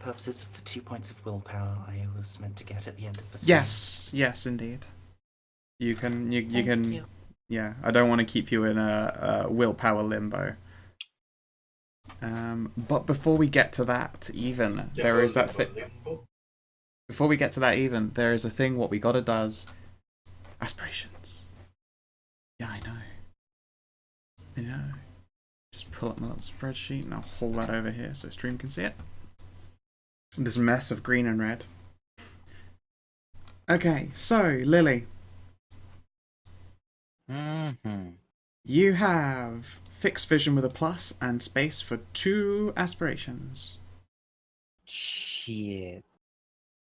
purposes of the 2 points of willpower I was meant to get at the end of the scene? Yes, indeed. You can. You Thank can. you. Yeah, I don't want to keep you in a willpower limbo. But before we get to that, even there is that thing. Before we get to that, even there is a thing. What we gotta does. Aspirations. Yeah, I know. I know. Just pull up my little spreadsheet and I'll hold that over here so stream can see it. This mess of green and red. Okay, so Lily. You have fixed vision with a plus and space for 2 aspirations. Shit.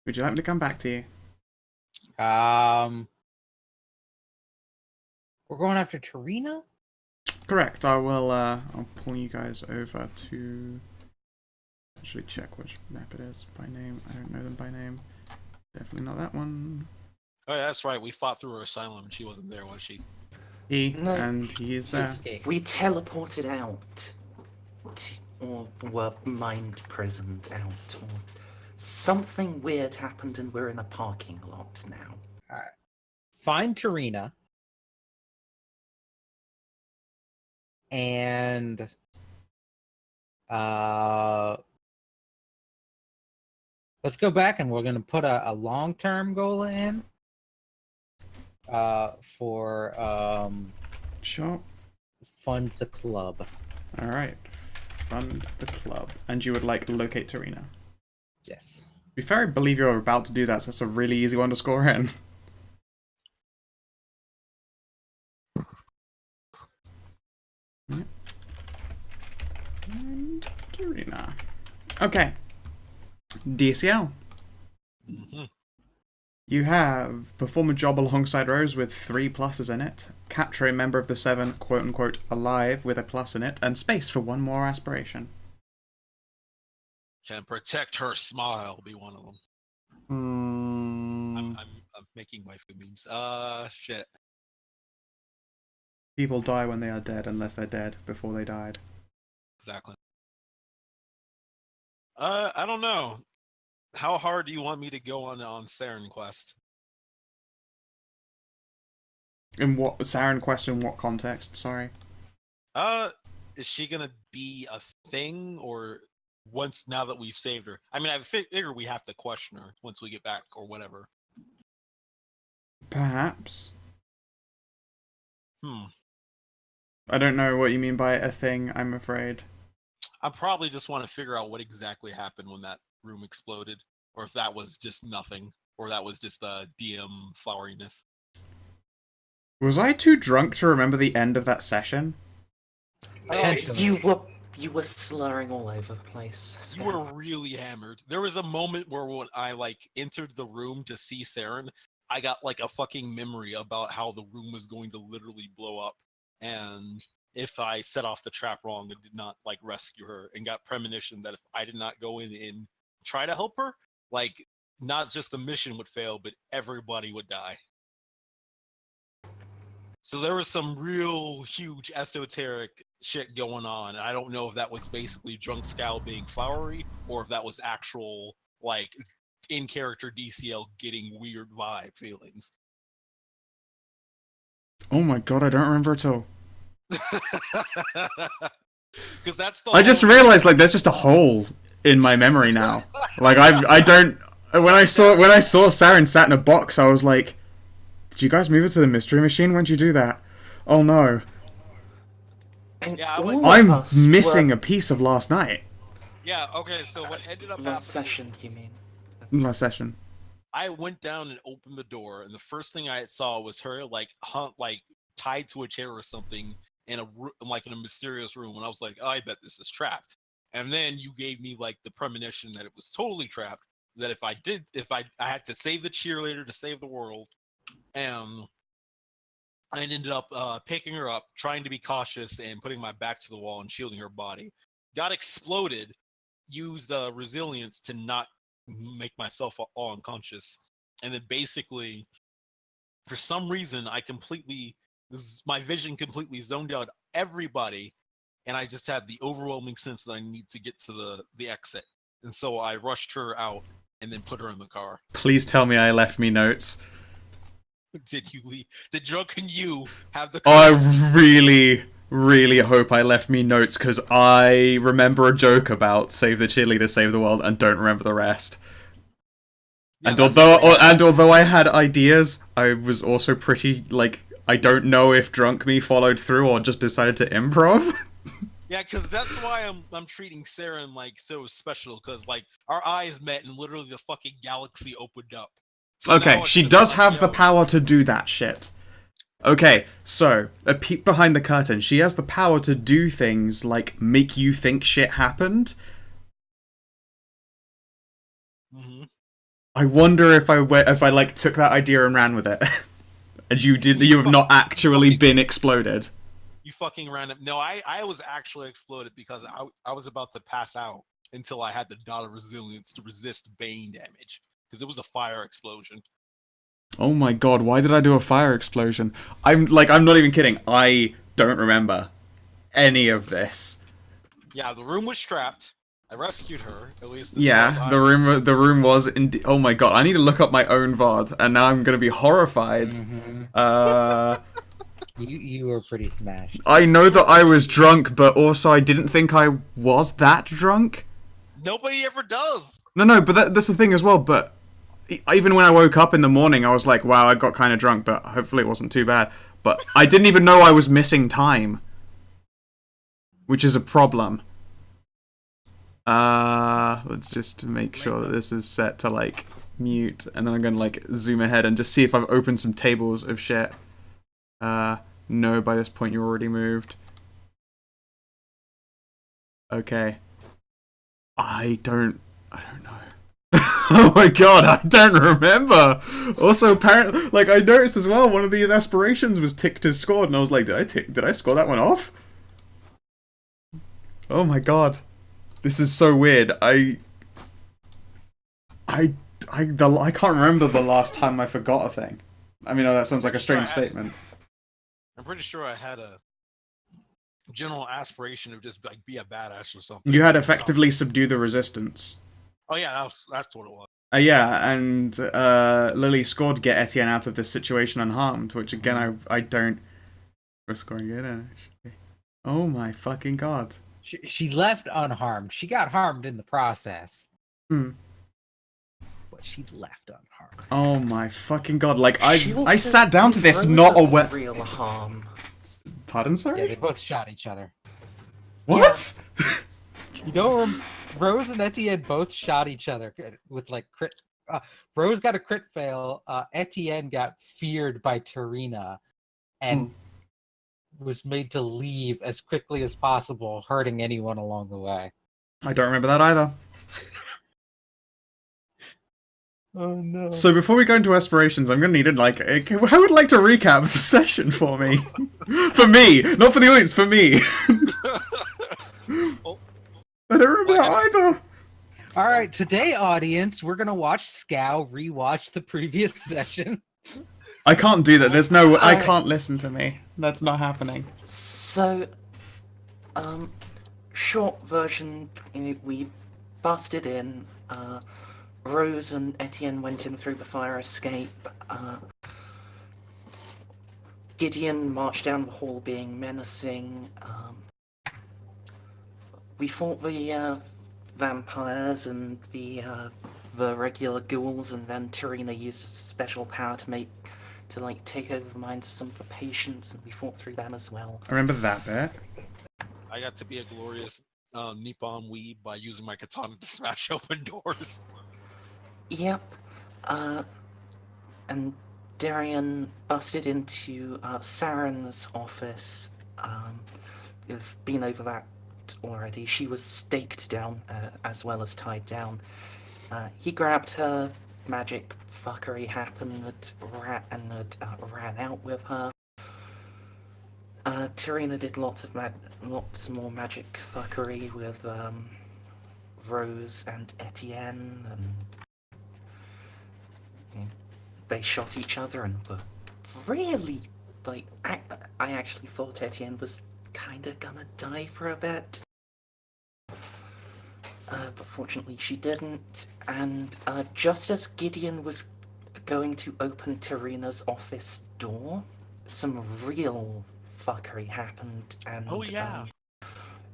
Would you like me to come back to you? We're going after Tarina? Correct. I'll pull you guys over to actually check which map it is by name. I don't know them by name. Definitely not that one. Oh, yeah, that's right. We fought through her asylum and she wasn't there, was she? No. And he is there. We teleported out. Or were mind prisoned out. Or something weird happened and we're in a parking lot now. Alright. Find Tarina. And let's go back and we're gonna put a long-term goal in. For Sure. fund the club. Alright. Fund the club. And you would like locate Tarina. Yes. To be fair, I believe you're about to do that, so that's a really easy one to score in. And Tarina. Okay. DCL. Mm-hmm. You have perform a job alongside Rose with 3 pluses in it, capture a member of the 7 quote-unquote alive with a plus in it, and space for 1 more aspiration. Can protect her smile be one of them. I'm making waifu memes. Shit. People die when they are dead unless they're dead before they died. Exactly. I don't know. How hard do you want me to go on Saren quest? In what Saren quest in what context? Sorry. Is she gonna be a thing, or now that we've saved her? I mean, I figure we have to question her once we get back or whatever. Perhaps. I don't know what you mean by a thing, I'm afraid. I probably just want to figure out what exactly happened when that room exploded, or if that was just nothing, or that was just DM floweriness. Was I too drunk to remember the end of that session? You were slurring all over the place. You were really hammered. There was a moment where when I entered the room to see Saren, I got a fucking memory about how the room was going to literally blow up, and if I set off the trap wrong and did not rescue her, and got premonition that if I did not go in and try to help her, not just the mission would fail, but everybody would die. So there was some real huge esoteric shit going on. I don't know if that was basically Drunk Scowl being flowery, or if that was actual in character DCL getting weird vibe feelings. Oh my god, I don't remember at all. Because that's the. I just realized there's just a hole in my memory now. I don't. When I saw Saren sat in a box, I was like, "Did you guys move it to the mystery machine? When'd you do that? Oh no." Yeah, I'm missing a piece of last night. Yeah. Okay. So what ended up last happening? Session, you mean? Last session. I went down and opened the door, and the first thing I saw was her tied to a chair or something in a mysterious room, and I was like, oh, I bet this is trapped. And then you gave me the premonition that it was totally trapped. That if I had to save the cheerleader to save the world, and I ended up picking her up, trying to be cautious and putting my back to the wall and shielding her body. Got exploded. Used resilience to not make myself all unconscious, and then basically, for some reason, my vision completely zoned out everybody, and I just had the overwhelming sense that I need to get to the exit. and so I rushed her out and then put her in the car. Please tell me I left me notes. Did you leave? Did drunken you have the? I courtesy- really hope I left me notes, because I remember a joke about save the cheerleader, save the world, and don't remember the rest. Yeah, And that's the thing. although I had ideas, I was also pretty, like, I don't know if drunk me followed through or just decided to improv. Yeah, because that's why I'm treating Saren like so special, because like our eyes met and literally the fucking galaxy opened up. So Okay, now it's she just does like, have the yo, power to do that shit. Okay, so, a peek behind the curtain. She has the power to do things like make you think shit happened. mhm. I wonder if I like took that idea and ran with it. And you have not actually been exploded. You fucking random. No, I was actually exploded because I was about to pass out until I had the dot of resilience to resist bane damage, because it was a fire explosion. Oh my god, why did I do a fire explosion? I'm not even kidding. I don't remember any of this. Yeah, the room was trapped. I rescued her, at least as far as Yeah, the room was indeed. Oh my god, I need to look up my own VOD, and now I'm gonna be horrified. You were pretty smashed. I know that I was drunk, but also I didn't think I was that drunk. Nobody ever does. No, but that's the thing as well. But even when I woke up in the morning, I was like, wow, I got kind of drunk, but hopefully it wasn't too bad. But I didn't even know I was missing time, which is a problem. Let's just make sure that this is set to, like, mute, and then I'm gonna, like, zoom ahead and just see if I've opened some tables of shit. No, by this point you're already moved. Okay. I don't know. Oh my god, I don't remember! Also, apparently, like, I noticed as well, one of these aspirations was ticked as scored, and I was like, did I score that one off? Oh my god. This is so weird. I can't remember the last time I forgot a thing. I mean, that sounds like a strange statement. I'm pretty sure I had a general aspiration of just like be a badass or something. You had effectively subdue the resistance. Oh yeah, that's what it was. Yeah, and Lily scored to get Etienne out of this situation unharmed, which again I don't. We're scoring it. Oh my fucking god. She left unharmed. She got harmed in the process. Hmm. But she left unharmed. Oh my fucking god! Like She I also sat down to this did not Rose aware. real harm. Pardon, sorry. Yeah, they both shot each other. What? You know, Rose and Etienne both shot each other with like crit. Rose got a crit fail. Etienne got feared by Tarina, and was made to leave as quickly as possible, hurting anyone along the way. I don't remember that either. Oh no. So before we go into aspirations, I'm gonna need like I would like to recap the session for me. For me, not for the audience, for me. I don't remember either. All right, today, audience, we're gonna watch Scow rewatch the previous session. I can't do that. There's no. I can't listen to me. That's not happening. So, short version, we busted in, Rose and Etienne went in through the fire escape, Gideon marched down the hall being menacing, we fought the, vampires and the regular ghouls, and then Tarina used a special power to take over the minds of some of the patients, and we fought through them as well. I remember that bit. I got to be a glorious Nippon weeb by using my katana to smash open doors. Yep. And Darian busted into Saren's office. We've been over that already. She was staked down as well as tied down. He grabbed her, magic fuckery happened, ran out with her. Tarina did lots more magic fuckery with Rose and Etienne, and they shot each other and were really, like, I actually thought Etienne was kinda gonna die for a bit. But fortunately she didn't. And just as Gideon was going to open Tarina's office door, some real fuckery happened, Oh yeah.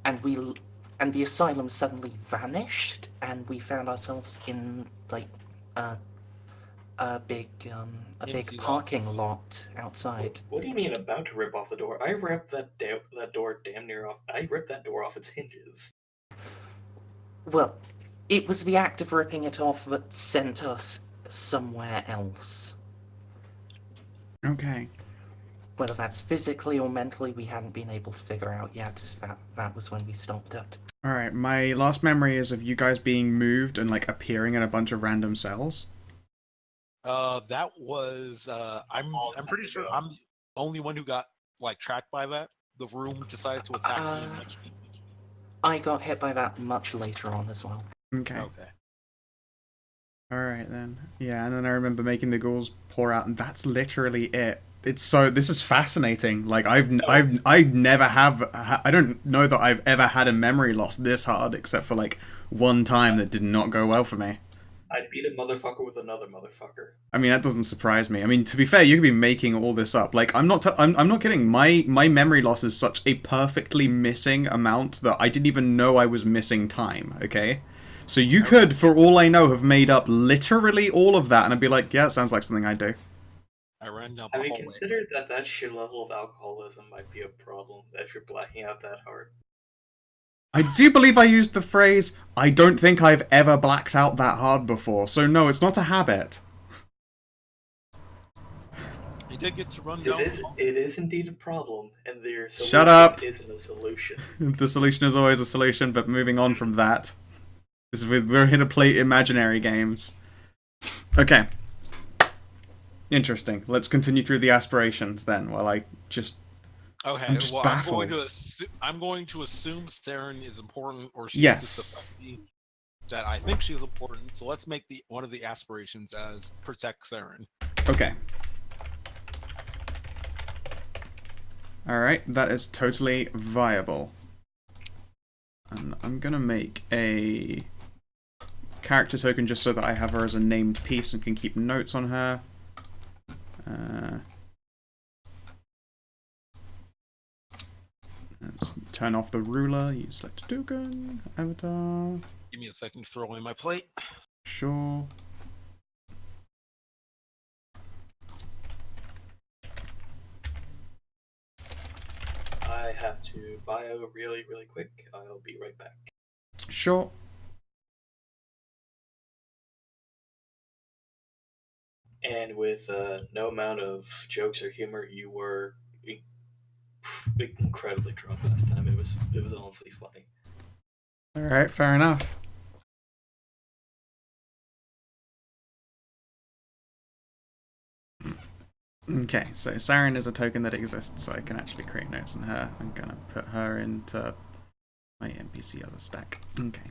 and we and the asylum suddenly vanished, and we found ourselves in like a a big a big Empty lot. parking lot outside. What do you mean about to rip off the door? I ripped that door damn near off. I ripped that door off its hinges. Well, it was the act of ripping it off that sent us somewhere else. Okay. Whether that's physically or mentally, we hadn't been able to figure out yet. That was when we stopped it. Alright, my last memory is of you guys being moved and, like, appearing in a bunch of random cells. That was I'm pretty sure I'm the only one who got like tracked by that. The room decided to attack me. I got hit by that much later on as well. Okay. Okay. Alright then. Yeah, and then I remember making the ghouls pour out, and that's literally it. It's so, this is fascinating. Like, I never have, I don't know that I've ever had a memory loss this hard, except for, like, one time that did not go well for me. I'd beat a motherfucker with another motherfucker. I mean, that doesn't surprise me. I mean, to be fair, you could be making all this up. Like, I'm not kidding. My memory loss is such a perfectly missing amount that I didn't even know I was missing time, okay? So you could, for all I know, have made up literally all of that, and I'd be like, yeah, it sounds like something I do. I ran down the Have you hallway. considered that sheer level of alcoholism might be a problem if you're blacking out that hard? I do believe I used the phrase, I don't think I've ever blacked out that hard before, so no, it's not a habit. You did get to run down. It is indeed a problem, and their solution Shut up! isn't a solution. The solution is always a solution, but moving on from that. We're here to play imaginary games. Okay. Interesting. Let's continue through the aspirations then, while I just... Okay, I'm just well, baffled. I'm going to assume Saren is important, or she's Yes. just a that I think she's important. So let's make one of the aspirations as protect Saren. Okay. Alright, that is totally viable. And I'm gonna make a character token just so that I have her as a named piece and can keep notes on her. Let's turn off the ruler, use select a token, avatar. Give me a second to throw away my plate. Sure. I have to bio really, really quick. I'll be right back. Sure. And with no amount of jokes or humor, you were incredibly drunk last time. It was honestly funny. Alright, fair enough. Okay, so Saren is a token that exists, so I can actually create notes on her. I'm gonna put her into my NPC other stack. Okay.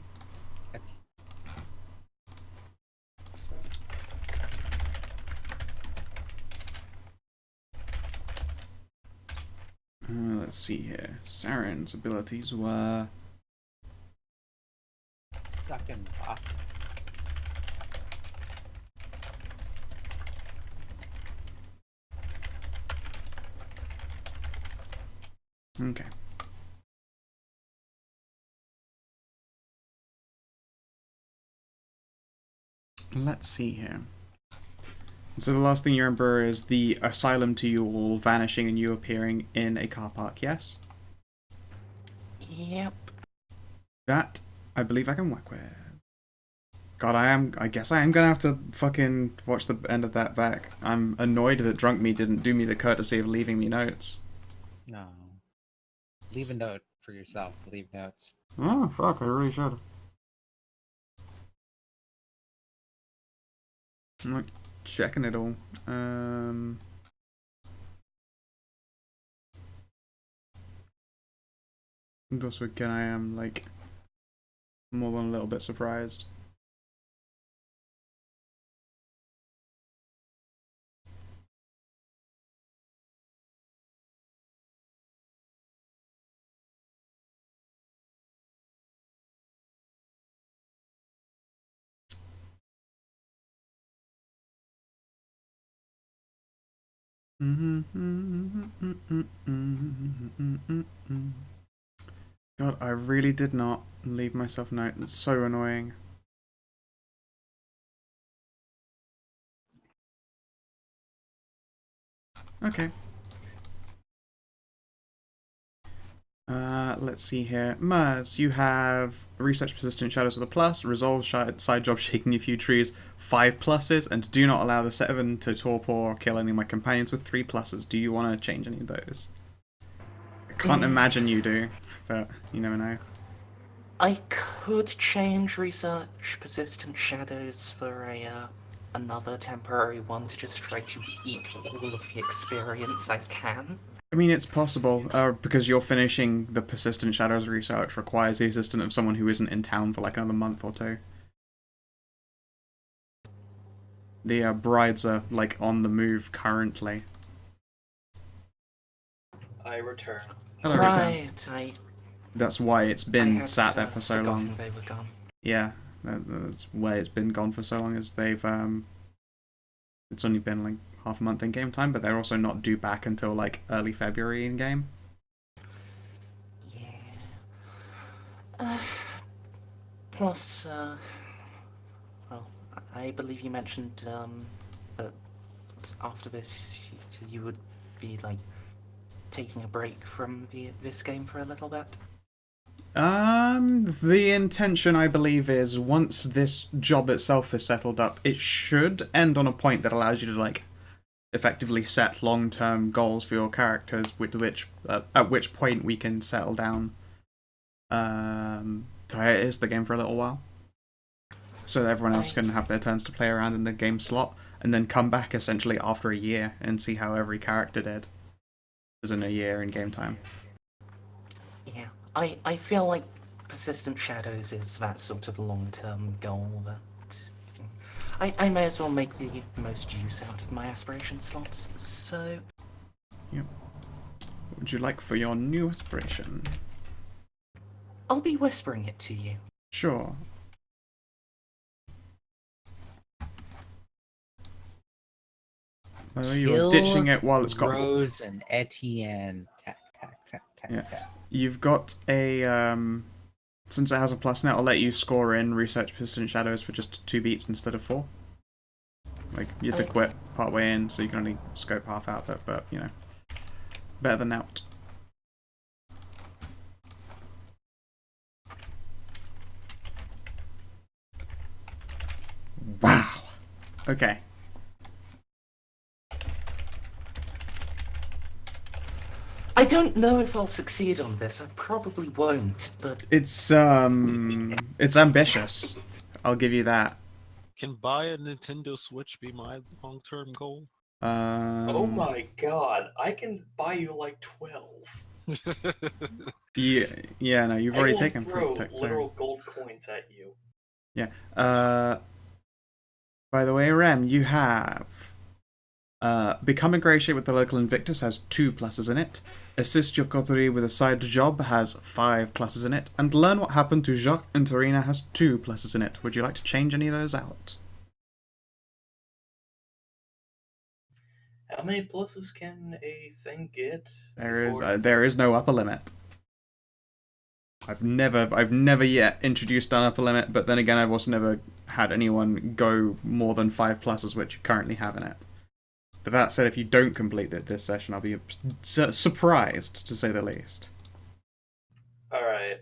Let's see here. Saren's abilities were... Suck and pop. Okay. Let's see here. So the last thing you remember is the asylum to you all vanishing and you appearing in a car park, yes? Yep. That, I believe I can work with. God, I guess I am gonna have to fucking watch the end of that back. I'm annoyed that Drunk Me didn't do me the courtesy of leaving me notes. No. Leave a note for yourself to leave notes. Oh, fuck, I really should. I'm like checking it all. Thus again, I am like more than a little bit surprised. God, I really did not leave myself a note. That's so annoying. Okay. Let's see here. Mers, you have Research Persistent Shadows with a plus, Resolve Side Job Shaking a Few Trees, 5 pluses, and do not allow the 7 to torpor or kill any of my companions with 3 pluses. Do you want to change any of those? I can't imagine you do, but you never know. I could change Research Persistent Shadows for another temporary one to just try to eat all of the experience I can. I mean, it's possible, because you're finishing the Persistent Shadows research requires the assistance of someone who isn't in town for like another month or two. The brides are like on the move currently. I return. Hello, Return. Right, That's why it's I been had sat there for so forgotten long. they were gone. Yeah, that's why it's been gone for so long. Is they've it's only been like half a month in game time, but they're also not due back until like early February in game. Yeah. Plus, well, I believe you mentioned that after this you would be like taking a break from this game for a little bit. The intention, I believe, is once this job itself is settled up, it should end on a point that allows you to like effectively set long-term goals for your characters, at which point we can settle down to hiatus the game for a little while, so that everyone else can have their turns to play around in the game slot, and then come back essentially after a year and see how every character did, as in a year in game time. Yeah, I feel like Persistent Shadows is that sort of long-term goal that I may as well make the most use out of my aspiration slots, so... Yep. What would you like for your new aspiration? I'll be whispering it to you. Sure. By the way, you're ditching it while it's got... Rose and Etienne. Tack, tack, tack, tack, Yeah. tack. You've got a... Since it has a plus now, I'll let you score in Research Persistent Shadows for just 2 beats instead of 4. Like, you have to quit partway in, so you can only scope half out, but you know, better than out. Wow. Okay. I don't know if I'll succeed on this. I probably won't, but... It's ambitious. I'll give you that. Can buy a Nintendo Switch be my long-term goal? Oh my god, I can buy you like 12. Yeah, no, you've already taken throw Protect. literal gold coins at you. Yeah. By the way, Rem, you have Become Ingratiate with the local Invictus has 2 pluses in it. Assist your coterie with a side job has 5 pluses in it. And Learn What Happened to Jacques and Torina has 2 pluses in it. Would you like to change any of those out? How many pluses can a thing get? There is no upper limit. I've never yet introduced an upper limit, but then again, I've also never had anyone go more than 5 pluses, which you currently have in it. But that said, if you don't complete this session, I'll be surprised, to say the least. Alright.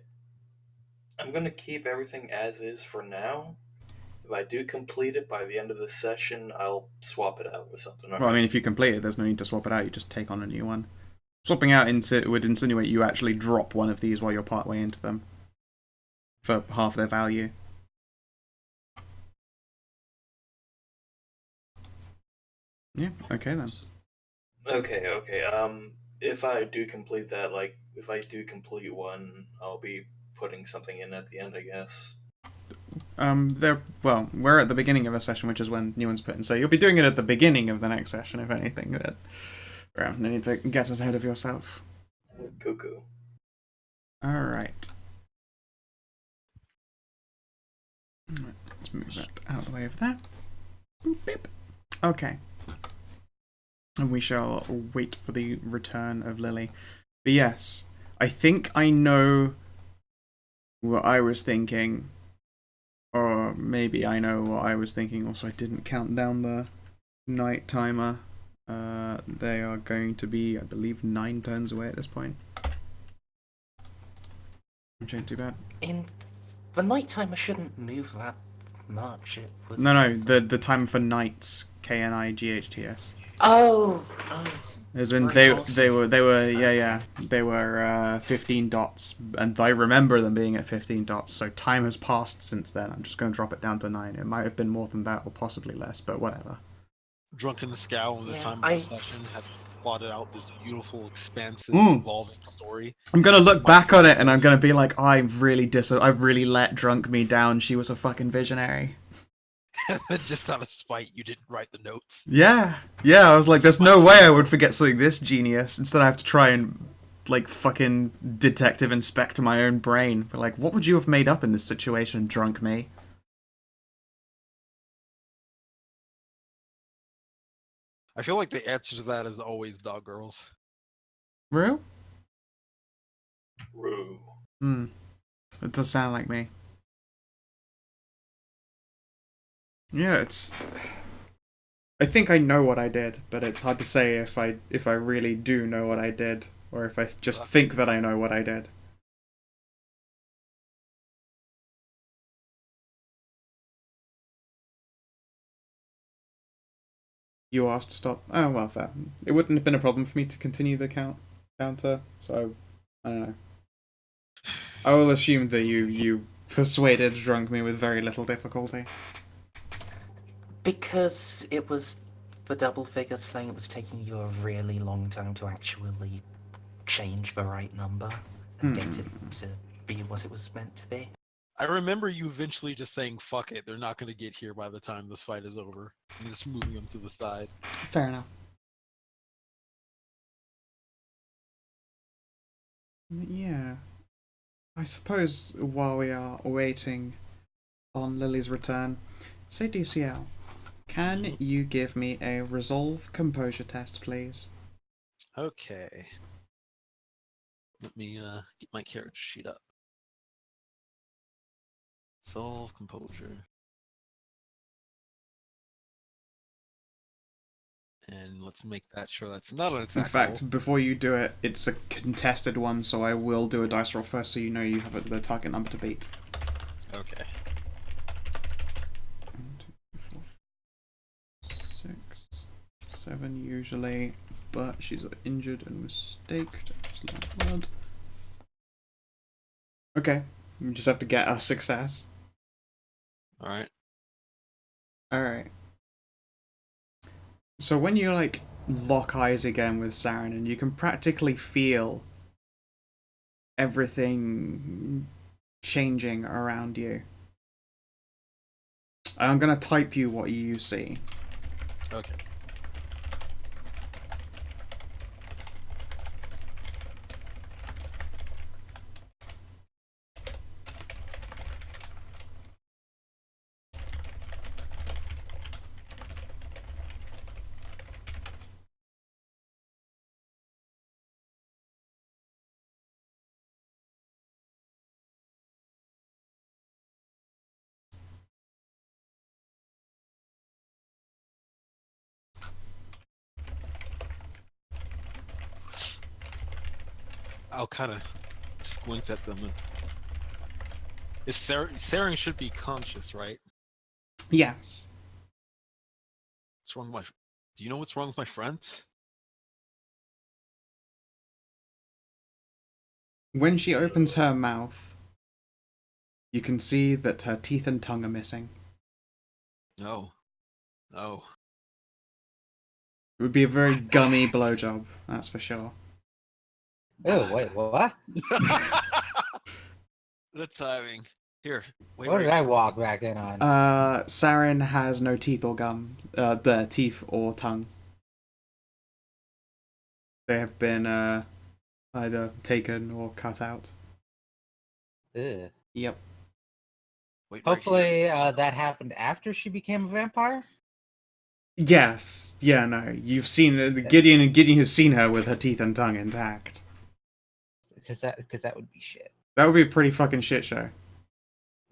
I'm gonna keep everything as is for now. If I do complete it by the end of the session, I'll swap it out with something. Well, I mean, if you complete it, there's no need to swap it out, you just take on a new one. Swapping out would insinuate you actually drop one of these while you're partway into them. For half their value. Yeah, okay then. Okay. If I do complete that, like, if I do complete one, I'll be putting something in at the end, I guess. We're at the beginning of a session, which is when new ones put in, so you'll be doing it at the beginning of the next session, if anything. No need to get us ahead of yourself. Cuckoo. Alright. Let's move that out of the way of that. Boop, beep. Okay. and we shall wait for the return of Lily. But yes, I think I know what I was thinking, or maybe I know what I was thinking. Also, I didn't count down the night timer. They are going to be, I believe, 9 turns away at this point. Which ain't too bad. In the night timer shouldn't move that much. It was No, the time for nights, KNIGHTS. Oh, As in Brutal. they were Okay. they were 15 dots, and I remember them being at 15 dots. So time has passed since then. I'm just going to drop it down to 9. It might have been more than that, or possibly less, but whatever. Drunken Scowl in the Yeah, time of the session had plotted out this beautiful, expansive, Mm. evolving story. I'm gonna look Despite back on it, yourself. and I'm gonna be like, I've really let Drunk me down. She was a fucking visionary. Just out of spite, you didn't write the notes. Yeah. I was like, there's no way I would forget something this genius. Instead, I have to try and like fucking detective inspect my own brain. But like, what would you have made up in this situation, Drunk me? I feel like the answer to that is always Dog Girls. Real? Rue. It does sound like me. Yeah, it's. I think I know what I did, but it's hard to say if I really do know what I did, or if I just think that I know what I did. You asked to stop. Oh well, fair. It wouldn't have been a problem for me to continue the counter, so I don't know. I will assume that you persuaded Drunk me with very little difficulty. because it was the double figure slang, it was taking you a really long time to actually change the right number and get it to be what it was meant to be. I remember you eventually just saying, fuck it, they're not going to get here by the time this fight is over. And just moving them to the side. Fair enough. Yeah. I suppose while we are waiting on Lily's return, say DCL, can you give me a resolve composure test, please? Okay. Let me get my character sheet up. Solve composure. And let's make that sure that's not an exact In fact, roll. before you do it, it's a contested one, so I will do a dice roll first so you know you have the target number to beat. Okay. 1, 2, 4, 6, 7 usually, but she's injured and mistaked. Blood. Okay, you just have to get a success. Alright. Alright. So when you like lock eyes again with Saren, and you can practically feel everything changing around you. I'm gonna type you what you see. Okay. I'll kind of squint at them. And... Saren should be conscious, right? Yes. What's wrong with my... Do you know what's wrong with my friends? When she opens her mouth, you can see that her teeth and tongue are missing. No. No. It would be a very gummy blowjob, that's for sure. Oh, wait, what? The timing. Here. Wait, What right did I here. walk back in on? Saren has no teeth or gum. The teeth or tongue. They have been either taken or cut out. Ugh. Yep. Wait, right here. Hopefully that happened after she became a vampire? Yes. Yeah, no. You've seen Gideon has seen her with her teeth and tongue intact. Because that would be shit. That would be a pretty fucking shit show.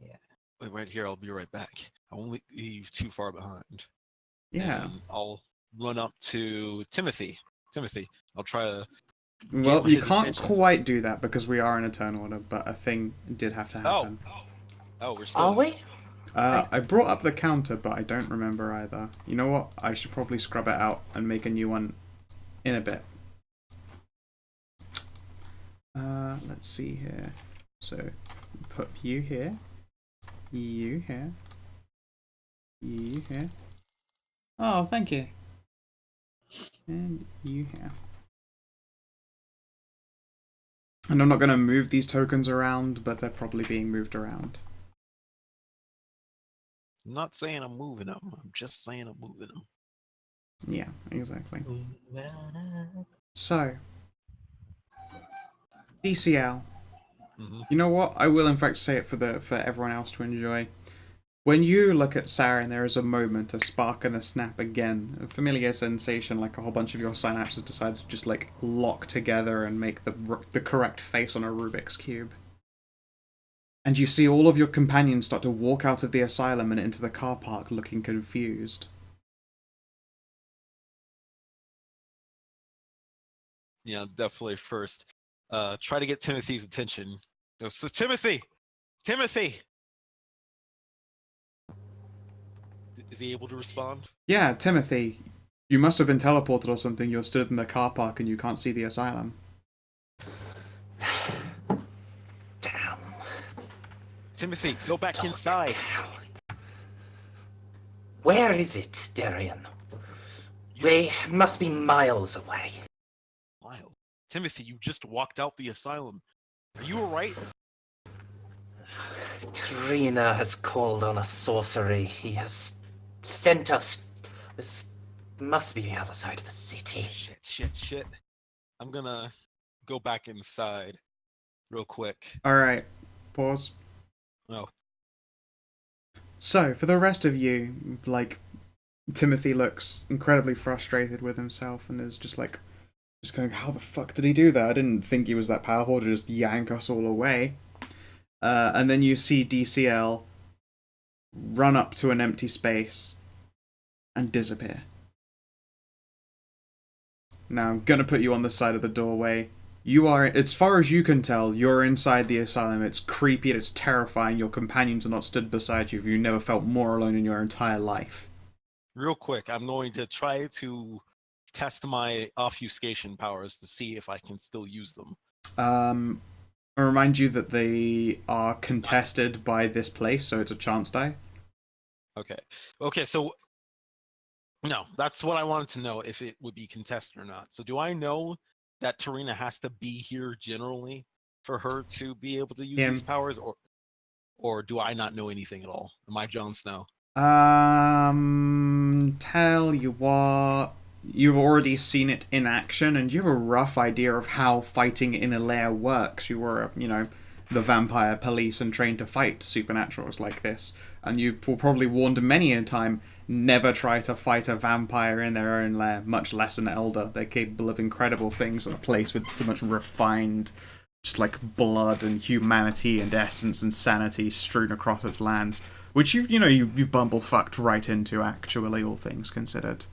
Yeah. Wait, right here. I'll be right back. I won't leave too far behind. Yeah. And I'll run up to Timothy. Timothy, I'll try to. Well, you his can't attention. quite do that because we are in a turn order, but a thing did have to happen. Oh, we're still. Are we? I brought up the counter, but I don't remember either. You know what? I should probably scrub it out and make a new one in a bit. Let's see here. So, put you here. You here. You here. Oh, thank you. And you here. And I'm not going to move these tokens around, but they're probably being moved around. I'm not saying I'm moving them. I'm just saying I'm moving them. Yeah, exactly. So, DCL. Mm-hmm. You know what? I will in fact say it for everyone else to enjoy. When you look at Saren, there is a moment, a spark and a snap again. A familiar sensation, like a whole bunch of your synapses decide to just like lock together and make the correct face on a Rubik's Cube. And you see all of your companions start to walk out of the asylum and into the car park looking confused. Yeah, definitely first. Try to get Timothy's attention. So Timothy! Is he able to respond? Yeah, Timothy, you must have been teleported or something. You're stood in the car park and you can't see the asylum. Damn. Timothy, go back inside. Where is it, Darian? We must be miles away. Wild. Timothy, you just walked out the asylum. Are you alright? Trina has called on a sorcery. He has sent us. This must be the other side of the city. Shit. I'm gonna go back inside real quick. Alright, pause. Oh. So, for the rest of you, like, Timothy looks incredibly frustrated with himself and is just going, how the fuck did he do that? I didn't think he was that powerful to just yank us all away. And then you see DCL run up to an empty space and disappear. Now, I'm gonna put you on the side of the doorway. You are, as far as you can tell, you're inside the asylum. It's creepy, it's terrifying. Your companions are not stood beside you. You've never felt more alone in your entire life. Real quick, I'm going to try to test my obfuscation powers to see if I can still use them. I remind you that they are contested by this place, so it's a chance die. Okay, so no, that's what I wanted to know, if it would be contested or not. So do I know that Tarina has to be here generally for her to be able to use these powers, or do I not know anything at all? Am I Jon Snow? Tell you what, you've already seen it in action, and you have a rough idea of how fighting in a lair works. You were, the vampire police and trained to fight supernaturals like this, and you were probably warned many a time, never try to fight a vampire in their own lair, much less an elder. They're capable of incredible things in a place with so much refined, just like blood and humanity and essence and sanity strewn across its lands, which you've bumblefucked right into, actually, all things considered.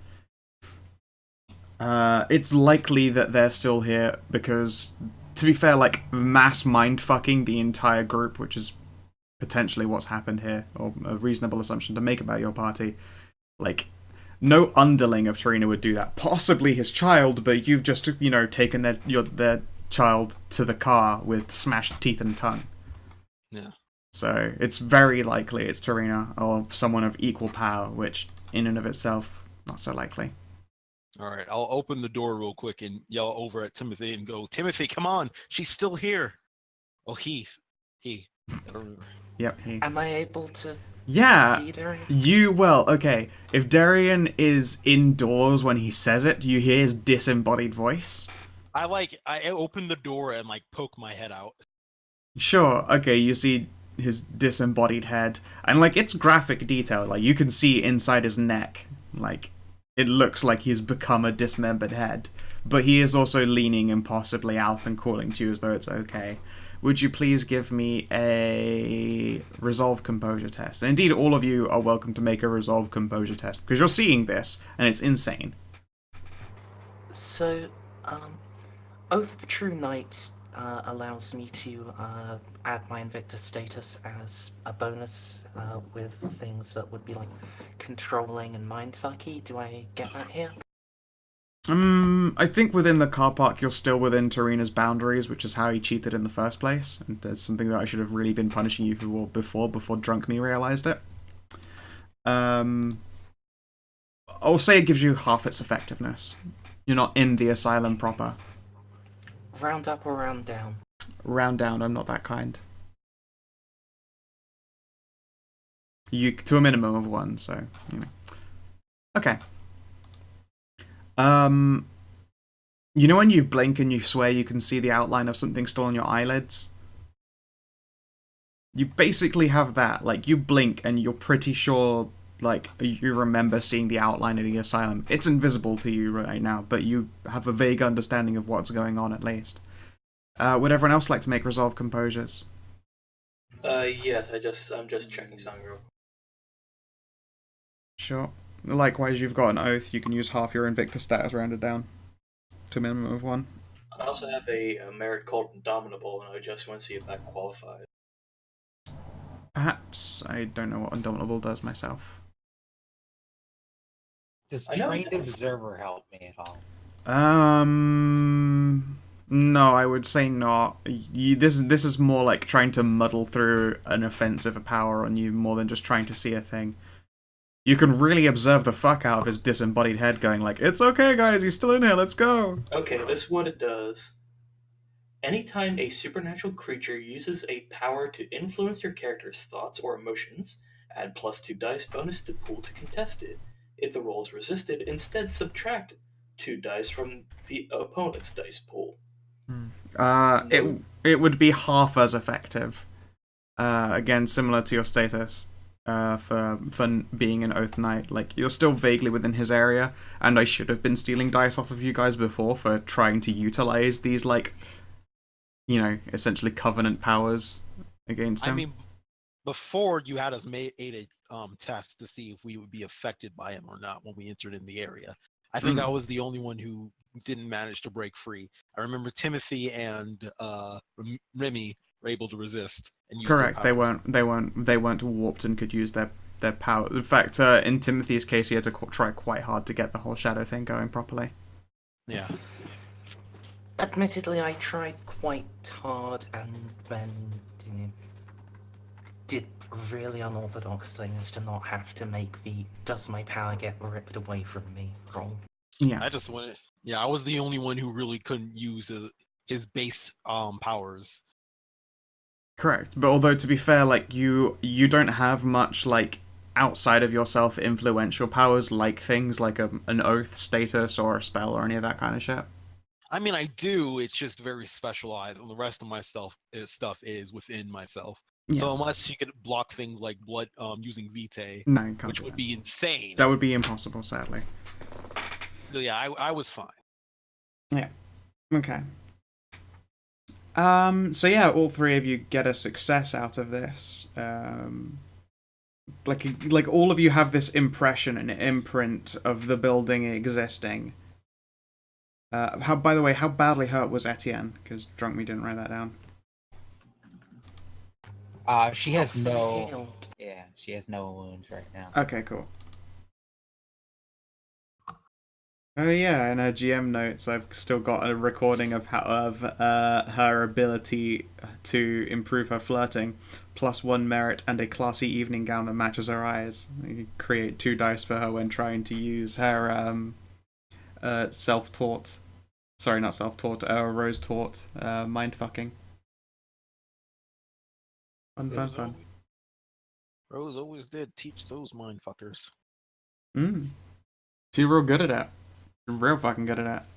It's likely that they're still here because, to be fair, like, mass mind-fucking the entire group, which is potentially what's happened here, or a reasonable assumption to make about your party. Like, no underling of Tarina would do that. Possibly his child, but you've just, taken their child to the car with smashed teeth and tongue. Yeah. So it's very likely it's Tarina or someone of equal power, which, in and of itself, not so likely. All right, I'll open the door real quick and yell over at Timothy and go, Timothy, come on, she's still here. Oh, he. I don't remember. Yep, he. Am I able to Yeah, see Darian? okay, if Darian is indoors when he says it, do you hear his disembodied voice? I open the door and poke my head out. Sure, okay, you see his disembodied head, and it's graphic detail, you can see inside his neck, it looks like he's become a dismembered head. But he is also leaning impossibly out and calling to you as though it's okay. Would you please give me a resolve composure test? And indeed, all of you are welcome to make a resolve composure test, because you're seeing this, and it's insane. So, Oath of True Knight allows me to add my Invictus status as a bonus with things that would be like controlling and mindfucky. Do I get that here? I think within the car park you're still within Tarina's boundaries, which is how he cheated in the first place. And there's something that I should have really been punishing you for before drunk me realized it. I'll say it gives you half its effectiveness. You're not in the asylum proper. Round up or round down? Round down, I'm not that kind. You to a minimum of 1, so you know. Okay. You know when you blink and you swear you can see the outline of something still on your eyelids? You basically have that. Like, you blink and you're pretty sure, like, you remember seeing the outline of the asylum. It's invisible to you right now, but you have a vague understanding of what's going on, at least. Would everyone else like to make resolve composures? Yes, I'm just checking something real quick. Sure. Likewise, you've got an oath. You can use half your Invictus status rounded down to a minimum of 1. I also have a merit called Indomitable, and I just want to see if that qualifies. Perhaps. I don't know what Indomitable does myself. Does I know- trained observer help me at all? No, I would say not. This is more like trying to muddle through an offensive power on you more than just trying to see a thing. You can really observe the fuck out of his disembodied head going like, it's okay guys, he's still in here, let's go. Okay, this is what it does. Anytime a supernatural creature uses a power to influence your character's thoughts or emotions, add +2 dice bonus to pool to contest it. If the roll is resisted, instead subtract 2 dice from the opponent's dice pool. It would be half as effective. Again, similar to your status. For being an Oath Knight, like, you're still vaguely within his area, and I should have been stealing dice off of you guys before for trying to utilize these, like, you know, essentially covenant powers against him. I mean, before you had us made a test to see if we would be affected by him or not when we entered in the area. I think I was the only one who didn't manage to break free. I remember Timothy and Remy were able to resist and use Correct. their They weren't warped and could use their power. In fact, in Timothy's case, he had to try quite hard to get the whole shadow thing going properly. Yeah. Admittedly, I tried quite hard and then did really unorthodox things to not have to make the "does my power get ripped away from me" roll. Yeah. I just wanted. Yeah, I was the only one who really couldn't use his base powers. Correct. But although, to be fair, like, you don't have much, like, outside of yourself influential powers, like things like an oath status or a spell or any of that kind of shit. I mean, I do. It's just very specialized, and the rest of my stuff is within myself. Yeah. So unless she could block things like blood using Vitae, No, you can't which do would that. be insane. That would be impossible, sadly. So yeah, I was fine. Yeah. Okay. So yeah, all three of you get a success out of this. Like all of you have this impression and imprint of the building existing. By the way, how badly hurt was Etienne? Because Drunk Me didn't write that down. She has no. Healed. Yeah, she has no wounds right now. Okay, cool. Oh yeah, in her GM notes, I've still got a recording of her ability to improve her flirting, +1 merit, and a classy evening gown that matches her eyes. You create 2 dice for her when trying to use her self-taught, sorry, not self-taught, rose-taught mind-fucking. Fun. Rose always did teach those mindfuckers. She's real good at it. Real fucking good at it.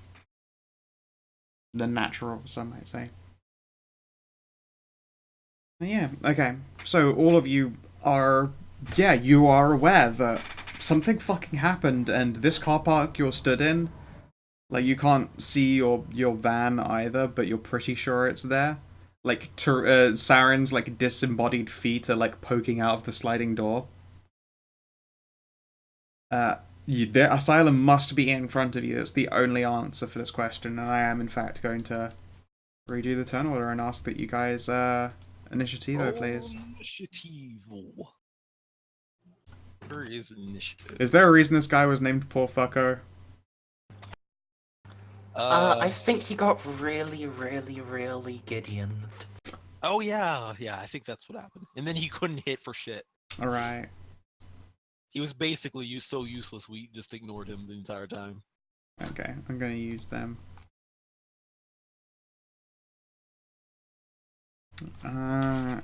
The natural, some might say. Yeah, okay. So all of you are, you are aware that something fucking happened, and this car park you're stood in, like, you can't see your van either, but you're pretty sure it's there. Like, Saren's, like, disembodied feet are, like, poking out of the sliding door. The asylum must be in front of you. That's the only answer for this question, and I am, in fact, going to redo the turn order and ask that you guys, initiativo, please. Initiative. Where is initiative? Is there a reason this guy was named Poor Fucko? I think he got really, really, really Gideon. Oh yeah, I think that's what happened. And then he couldn't hit for shit. Alright. He was basically so useless. We just ignored him the entire time. Okay, I'm gonna use them. How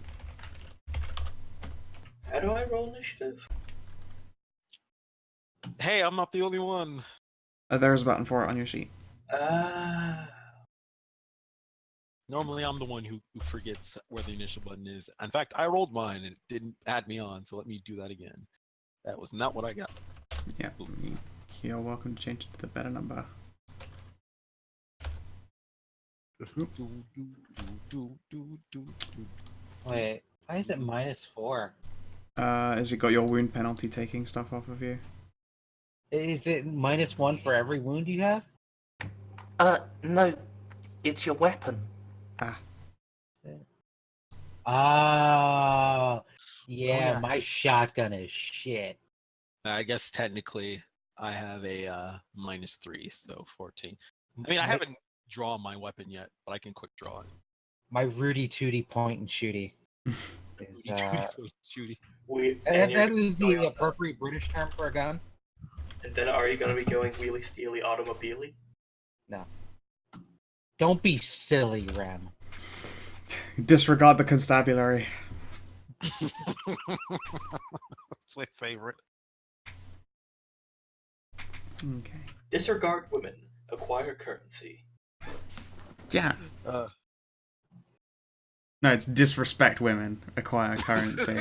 do I roll initiative? Hey, I'm not the only one. There's a button for it on your sheet. Normally, I'm the one who forgets where the initial button is. In fact, I rolled mine and it didn't add me on, so let me do that again. That was not what I got. Yeah, you're welcome to change it to the better number. Wait, why is it -4? Has it got your wound penalty taking stuff off of you? Is it -1 for every wound you have? No, it's your weapon. Oh, yeah, yeah. my shotgun is shit. I guess technically I have a -3, so 14. I mean, I haven't drawn my weapon yet, but I can quick draw it. My Rudy Tooty point and shooty. Shooty. That is the appropriate British term for a gun. And then are you going to be going wheelie steely automobile? No. Don't be silly, Rem. Disregard the constabulary. That's my favorite. Okay. Disregard women. Acquire currency. Yeah. No, it's disrespect women. Acquire currency.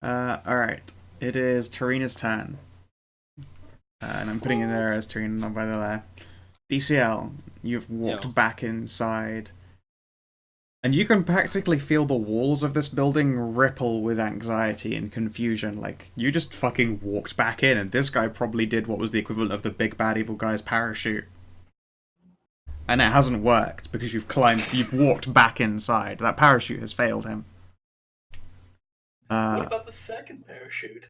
Alright. It is Tarina's turn. And I'm putting in there as Tarina, not by the layer. DCL, you've walked back inside. And you can practically feel the walls of this building ripple with anxiety and confusion. Like, you just fucking walked back in, and this guy probably did what was the equivalent of the big bad evil guy's parachute. And it hasn't worked, because you've walked back inside. That parachute has failed him. What about the second parachute?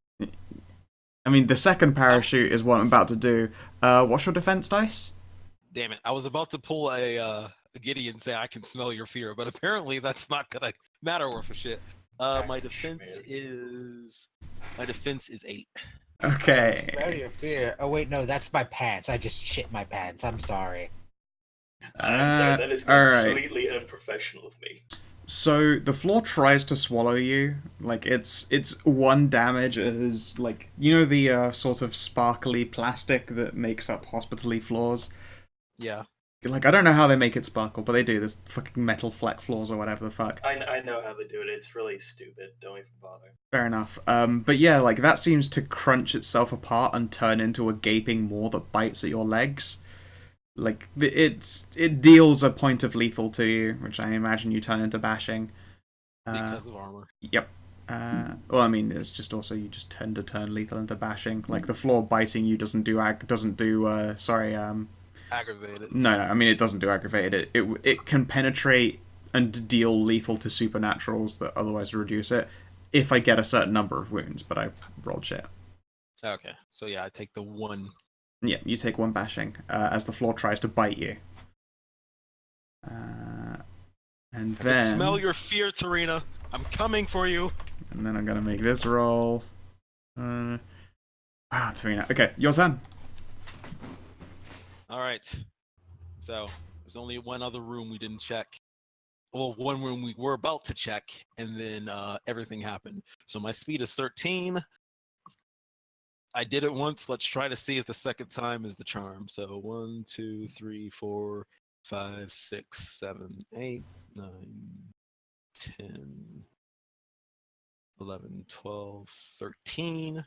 I mean, the second parachute is what I'm about to do. What's your defense dice? Damn it! I was about to pull a Gideon and say I can smell your fear, but apparently that's not gonna matter worth a shit. My defense is 8. Okay. Smell your fear. Oh wait, no, that's my pants. I just shit my pants. I'm sorry. I'm sorry, that is completely unprofessional of me. So the floor tries to swallow you. Like, it's 1 damage as, like, you know the sort of sparkly plastic that makes up hospital-y floors? Yeah. Like, I don't know how they make it sparkle, but they do. There's fucking metal fleck floors or whatever the fuck. I know how they do it. It's really stupid. Don't even bother. Fair enough. But yeah, like, that seems to crunch itself apart and turn into a gaping maw that bites at your legs. Like, it deals a point of lethal to you, which I imagine you turn into bashing. Because of armor. Yep. Well, I mean, it's just also you just tend to turn lethal into bashing. Like, the floor biting you doesn't do Aggravated. No, I mean, it doesn't do aggravated. It can penetrate and deal lethal to supernaturals that otherwise reduce it if I get a certain number of wounds, but I rolled shit. Okay, so yeah, I take the 1. Yeah, you take 1 bashing as the floor tries to bite you. And then... I can smell your fear, Tarina. I'm coming for you. And then I'm going to make this roll. Wow, Tarina. Okay, your turn. Alright. So, there's only one other room we didn't check. Well, one room we were about to check, and then everything happened. So my speed is 13. I did it once. Let's try to see if the second time is the charm. So 1, 2, 3, 4, 5, 6, 7, 8, 9, 10, 11, 12, 13.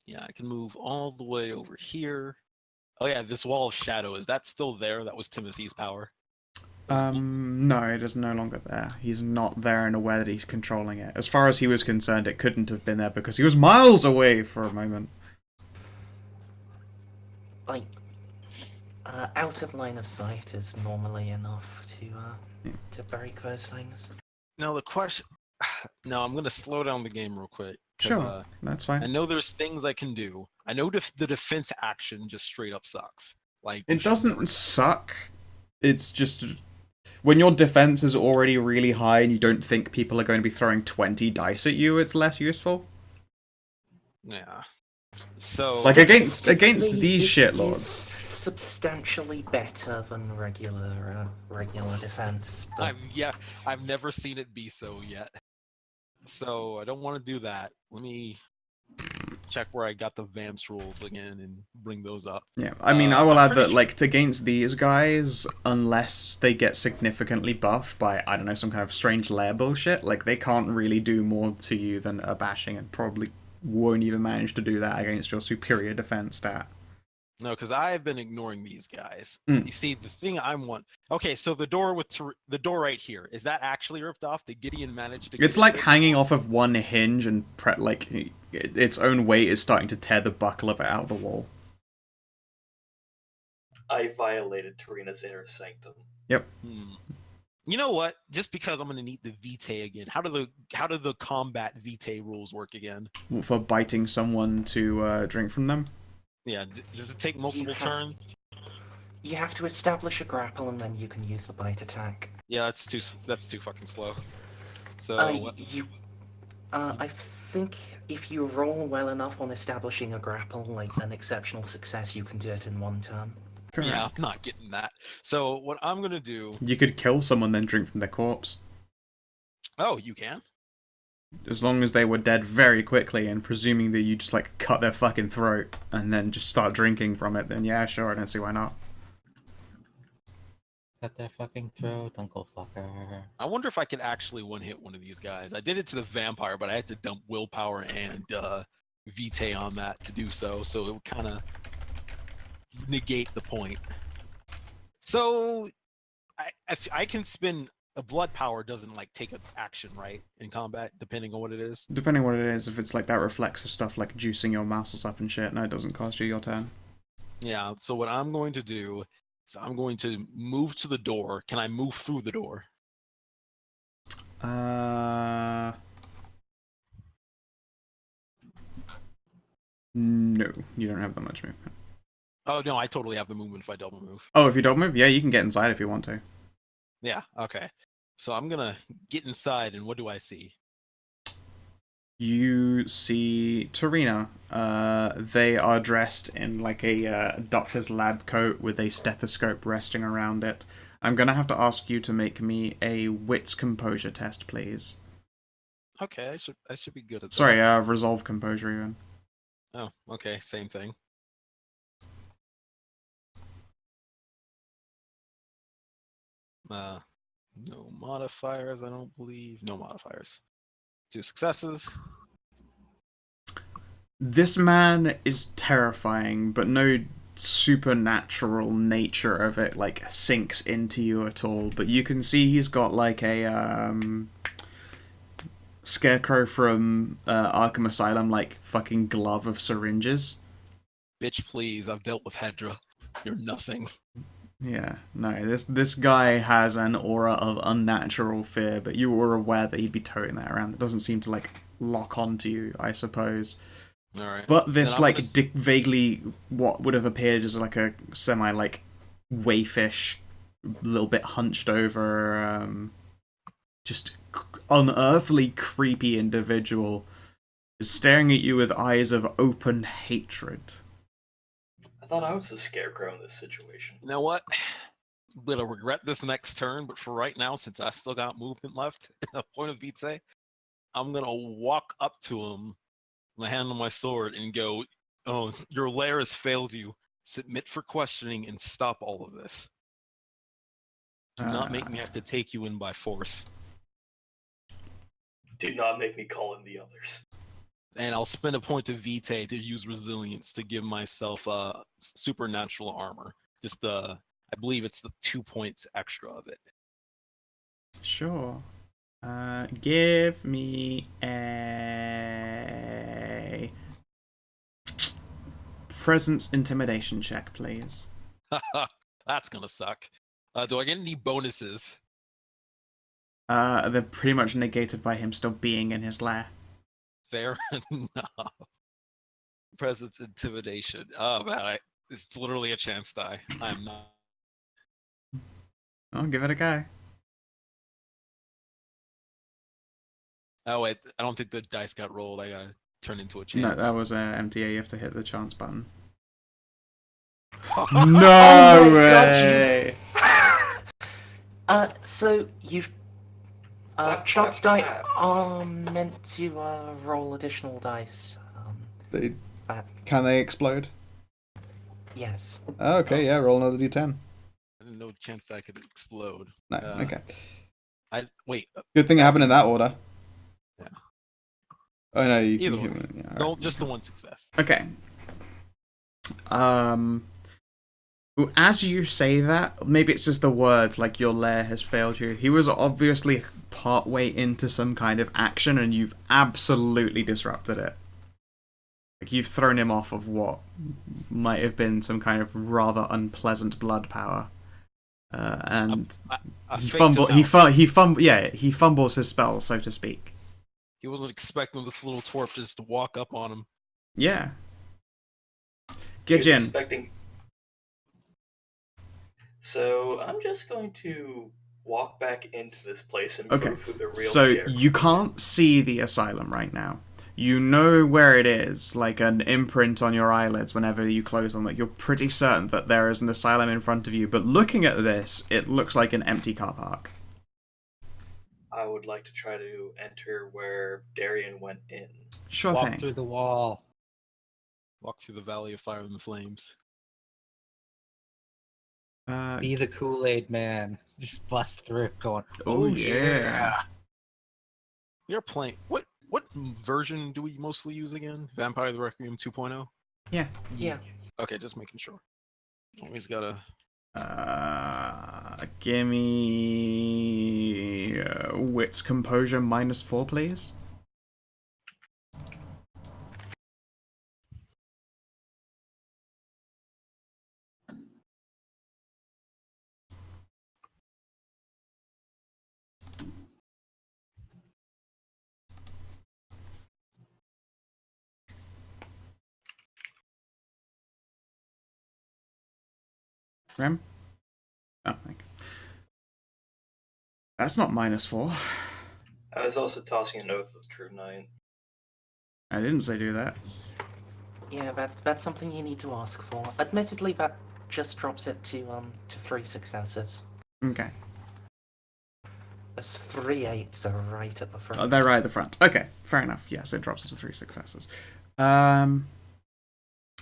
Yeah, I can move all the way over here. Oh yeah, this wall of shadow, is that still there? That was Timothy's power. No, it is no longer there. He's not there and aware that he's controlling it. As far as he was concerned, it couldn't have been there because he was miles away for a moment. Like, out of line of sight is normally enough to break those things. Now the question... No, I'm going to slow down the game real quick. Sure, that's fine. I know there's things I can do. I know the defense action just straight up sucks. Like It doesn't suck. It's just... When your defense is already really high and you don't think people are going to be throwing 20 dice at you, it's less useful. Yeah. So... Like, against these shitlords. Is substantially better than regular defense. But... I've never seen it be so yet. So I don't want to do that. Let me check where I got the Vamps rules again and bring those up. Yeah, I mean, I will add that, like, against these guys, unless they get significantly buffed by, I don't know, some kind of strange lair bullshit, like, they can't really do more to you than a bashing, and probably won't even manage to do that against your superior defense stat. No, because I've been ignoring these guys. Mm. You see, the thing I want... Okay, so the door the door right here, is that actually ripped off? Did Gideon manage to... It's like hanging off of one hinge and like its own weight is starting to tear the buckle of it out of the wall. I violated Tarina's inner sanctum. Yep. You know what? Just because I'm gonna need the vitae again. How do the combat vitae rules work again? For biting someone to drink from them? Yeah, does it take multiple turns? You have to establish a grapple and then you can use the bite attack. Yeah, that's too fucking slow. So I think if you roll well enough on establishing a grapple, like an exceptional success, you can do it in one turn. Correct. Yeah, I'm not getting that. So what I'm gonna do... You could kill someone then drink from their corpse. Oh, you can? As long as they were dead very quickly, and presuming that you just, like, cut their fucking throat and then just start drinking from it, then yeah, sure, I don't see why not. Cut their fucking throat, Uncle Fucker. I wonder if I could actually one-hit one of these guys. I did it to the vampire, but I had to dump willpower and vitae on that to do so, so it would kind of negate the point. So, I can spin... The blood power doesn't, like, take an action, right, in combat, depending on what it is? Depending on what it is, if it's like that reflexive stuff like juicing your muscles up and shit, no, it doesn't cost you your turn. Yeah, so what I'm going to do is I'm going to move to the door. Can I move through the door? No, you don't have that much movement. Oh, no, I totally have the movement if I double move. Oh, if you double move? Yeah, you can get inside if you want to. Yeah, okay. So I'm gonna get inside, and what do I see? You see Tarina. They are dressed in like a doctor's lab coat with a stethoscope resting around it. I'm gonna have to ask you to make me a wits composure test, please. Okay, I should be good at that. Sorry, resolve composure even. Oh, okay, same thing. No modifiers, I don't believe. No modifiers. 2 successes. This man is terrifying, but no supernatural nature of it like sinks into you at all. But you can see he's got like a Scarecrow from Arkham Asylum like fucking glove of syringes. Bitch, please, I've dealt with Hedra. You're nothing. Yeah, no, this guy has an aura of unnatural fear, but you were aware that he'd be toting that around. It doesn't seem to, like, lock onto you, I suppose. Alright. But this, like, vaguely what would have appeared as, like, a semi, like, wayfish, little bit hunched over, just unearthly creepy individual is staring at you with eyes of open hatred. I thought I was the scarecrow in this situation. You know what? I'm gonna regret this next turn, but for right now, since I still got movement left, a point of vitae, I'm gonna walk up to him, my hand on my sword, and go, "Oh, your lair has failed you. Submit for questioning and stop all of this. Do not make me have to take you in by force." Do not make me call in the others. And I'll spend a point of vitae to use resilience to give myself supernatural armor. Just I believe it's the 2 points extra of it. Sure. Give me a presence intimidation check, please. That's gonna suck. Do I get any bonuses? They're pretty much negated by him still being in his lair. Fair enough. Presence intimidation. Oh man, it's literally a chance die. I'm not. I'll give it a go. Oh wait, I don't think the dice got rolled. I got turned into a chance. No, that was MTA. You have to hit the chance button. Oh No my God, way! So you chance die are meant to roll additional dice. They, But can they explode? yes. Okay, yeah, roll another d10. I didn't know chance die could explode. No, okay. Wait. Good thing it happened in that order. Yeah. Oh no, you Either can. way. Yeah, No, right. just the one success. Okay. Well, as you say that, maybe it's just the words, like your lair has failed you. He was obviously part way into some kind of action, and you've absolutely disrupted it. Like, you've thrown him off of what might have been some kind of rather unpleasant blood power. And he fumbles his spell, so to speak. He wasn't expecting this little twerp just to walk up on him. Yeah. He was Gijin. expecting. So I'm just going to walk back into this place and prove who the real So you can't see the asylum right now. You know where it is, like an imprint on your eyelids whenever you close them. Like, you're pretty certain that there is an asylum in front of you, but looking at this, it looks like an empty car park. I would like to try to enter where Darian went in. Sure Walk thing. through the wall. Walk through the valley of fire and the flames. Be the Kool-Aid man. Just bust through, going, Oh yeah. You're playing. What version do we mostly use again? Vampire the Requiem 2.0? Yeah. Yeah. Okay, just making sure. Always gotta. Give me wits composure -4, please. Rem? Oh, thank you. That's not -4. I was also tossing an Oath of True Knight. I didn't say do that. Yeah, that's something you need to ask for. Admittedly, that just drops it to 3 successes. Okay. Those 3 8s are right at the front. Oh, they're right at the front. Okay, fair enough. Yeah, so it drops it to 3 successes.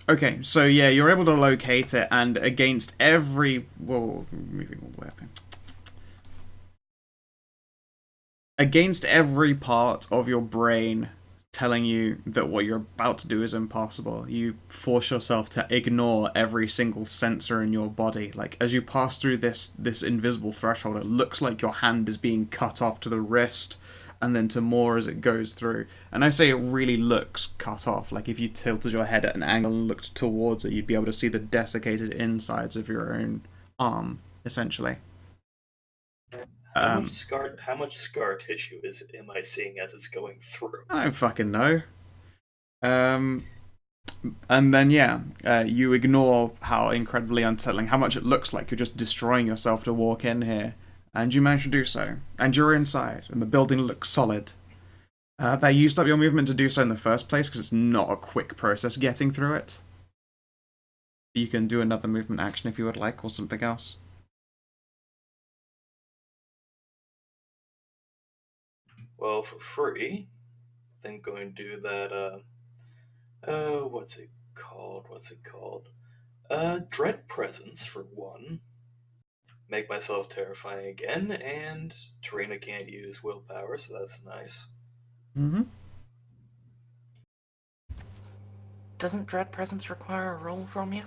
Okay, so yeah, you're able to locate it, and against every... Whoa, moving all the way up here. Against every part of your brain telling you that what you're about to do is impossible, you force yourself to ignore every single sensor in your body. Like, as you pass through this invisible threshold, it looks like your hand is being cut off to the wrist, and then to more as it goes through. And I say it really looks cut off. Like, if you tilted your head at an angle and looked towards it, you'd be able to see the desiccated insides of your own arm, essentially. How much scar tissue am I seeing as it's going through? I don't fucking know. And then, yeah, you ignore how incredibly unsettling, how much it looks like you're just destroying yourself to walk in here. And you manage to do so. And you're inside, and the building looks solid. They used up your movement to do so in the first place, because it's not a quick process getting through it. You can do another movement action if you would like, or something else. Well, for free, I think going to do that, what's it called? Dread Presence, for one. Make myself terrifying again, and Tarina can't use willpower, so that's nice. Mm-hmm. Doesn't Dread Presence require a roll from you?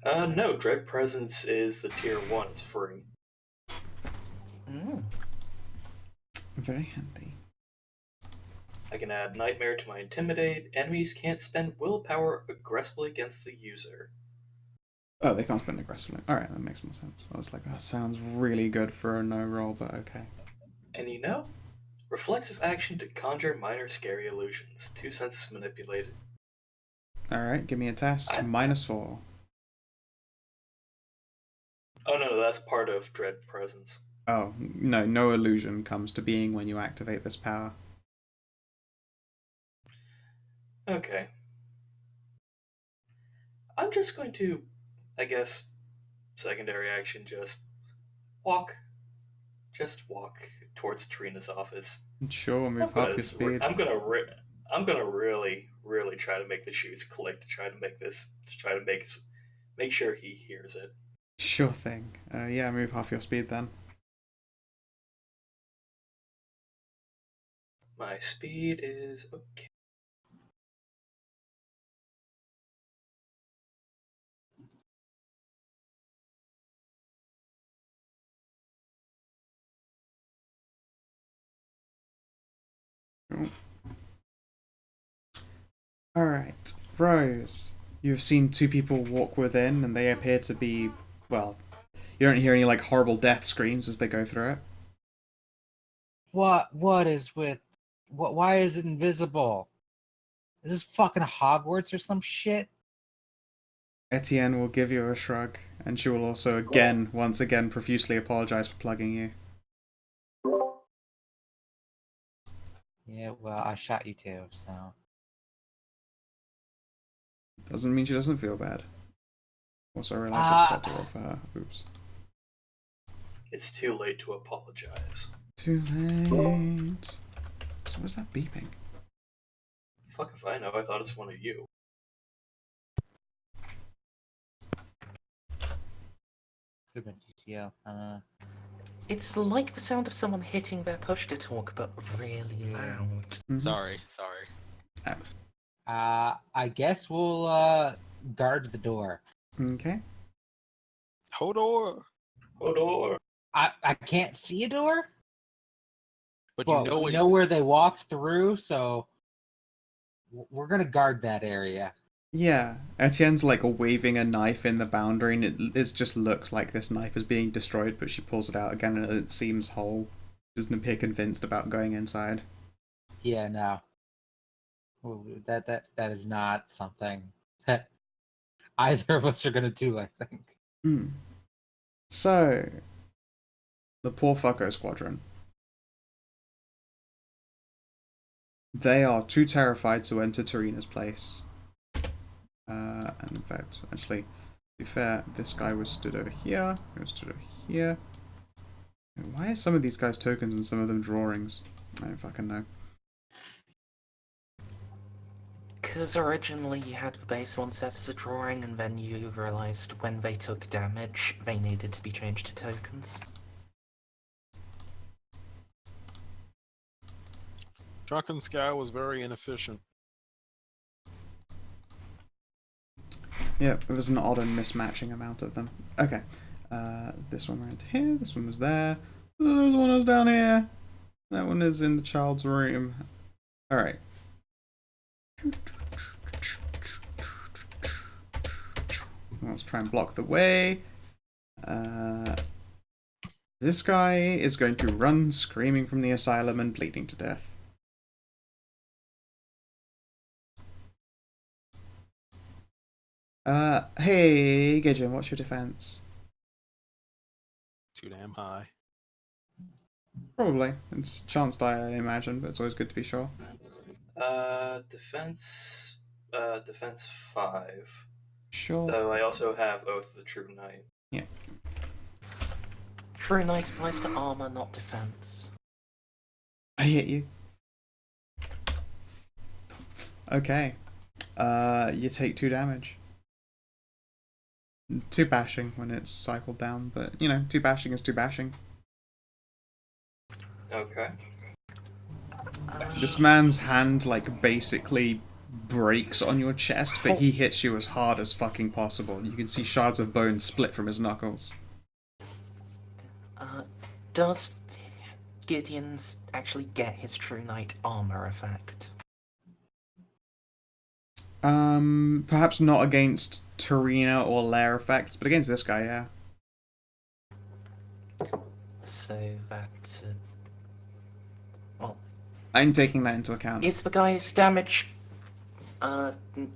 No, Dread Presence is the tier 1, it's free. Mm. Very handy. I can add Nightmare to my Intimidate. Enemies can't spend willpower aggressively against the user. Oh, they can't spend aggressively. Alright, that makes more sense. I was like, that sounds really good for a no roll, but okay. And you know, reflexive action to conjure minor scary illusions. 2 senses manipulated. Alright, give me a test. -4. Oh no, that's part of Dread Presence. Oh, no illusion comes to being when you activate this power. Okay. I'm just going to, I guess, secondary action, just walk towards Tarina's office. Sure, move half your speed. I'm gonna really, really try to make the shoes click to try to make sure he hears it. Sure thing. Yeah, move half your speed then. My speed is okay. Cool. Alright, Rose. You've seen 2 people walk within, and they appear to be, well, you don't hear any, like, horrible death screams as they go through it. What is with why is it invisible? Is this fucking Hogwarts or some shit? Etienne will give you a shrug, and she will also once again, profusely apologize for plugging you. Yeah, well, I shot you too, so. Doesn't mean she doesn't feel bad. Also, I realized I forgot to roll for her. Oops. It's too late to apologize. Too late. So what's that beeping? Fuck if I know, I thought it's one of you. Could have been TCL. It's like the sound of someone hitting their push to talk, but really loud. Mm-hmm. Sorry. I guess we'll guard the door. Okay. Hodor. I can't see a door, But but we know where they walked through, so we're gonna guard that area. Yeah, Etienne's like waving a knife in the boundary, and it just looks like this knife is being destroyed, but she pulls it out again and it seems whole. Doesn't appear convinced about going inside. Yeah, no. That is not something that either of us are gonna do, I think. So, the poor fucko squadron. They are too terrified to enter Tarina's place. And in fact, actually, to be fair, this guy was stood over here. He was stood over here. Why are some of these guys tokens and some of them drawings? I don't fucking know. Because originally you had the base one set as a drawing, and then you realised when they took damage, they needed to be changed to tokens. Drunken Sky was very inefficient. Yeah, it was an odd and mismatching amount of them. Okay. This one went here, this one was there. This one was down here. That one is in the child's room. Alright. Let's try and block the way. This guy is going to run screaming from the asylum and bleeding to death. Hey, Gidgeon, what's your defense? Too damn high. Probably. It's chance die, I imagine, but it's always good to be sure. Defense 5. Sure. Though I also have Oath of the True Knight. Yeah. True Knight applies to armor, not defense. I hit you. Okay. You take 2 damage. 2 bashing when it's cycled down, but, 2 bashing is 2 bashing. Okay. This man's hand, like, basically breaks on your chest, but he hits you as hard as fucking possible. You can see shards of bone split from his knuckles. Does Gideon actually get his True Knight armor effect? Perhaps not against Tarina or Lair effects, but against this guy, yeah. So that... well... I'm taking that into account. Is the guy's damage...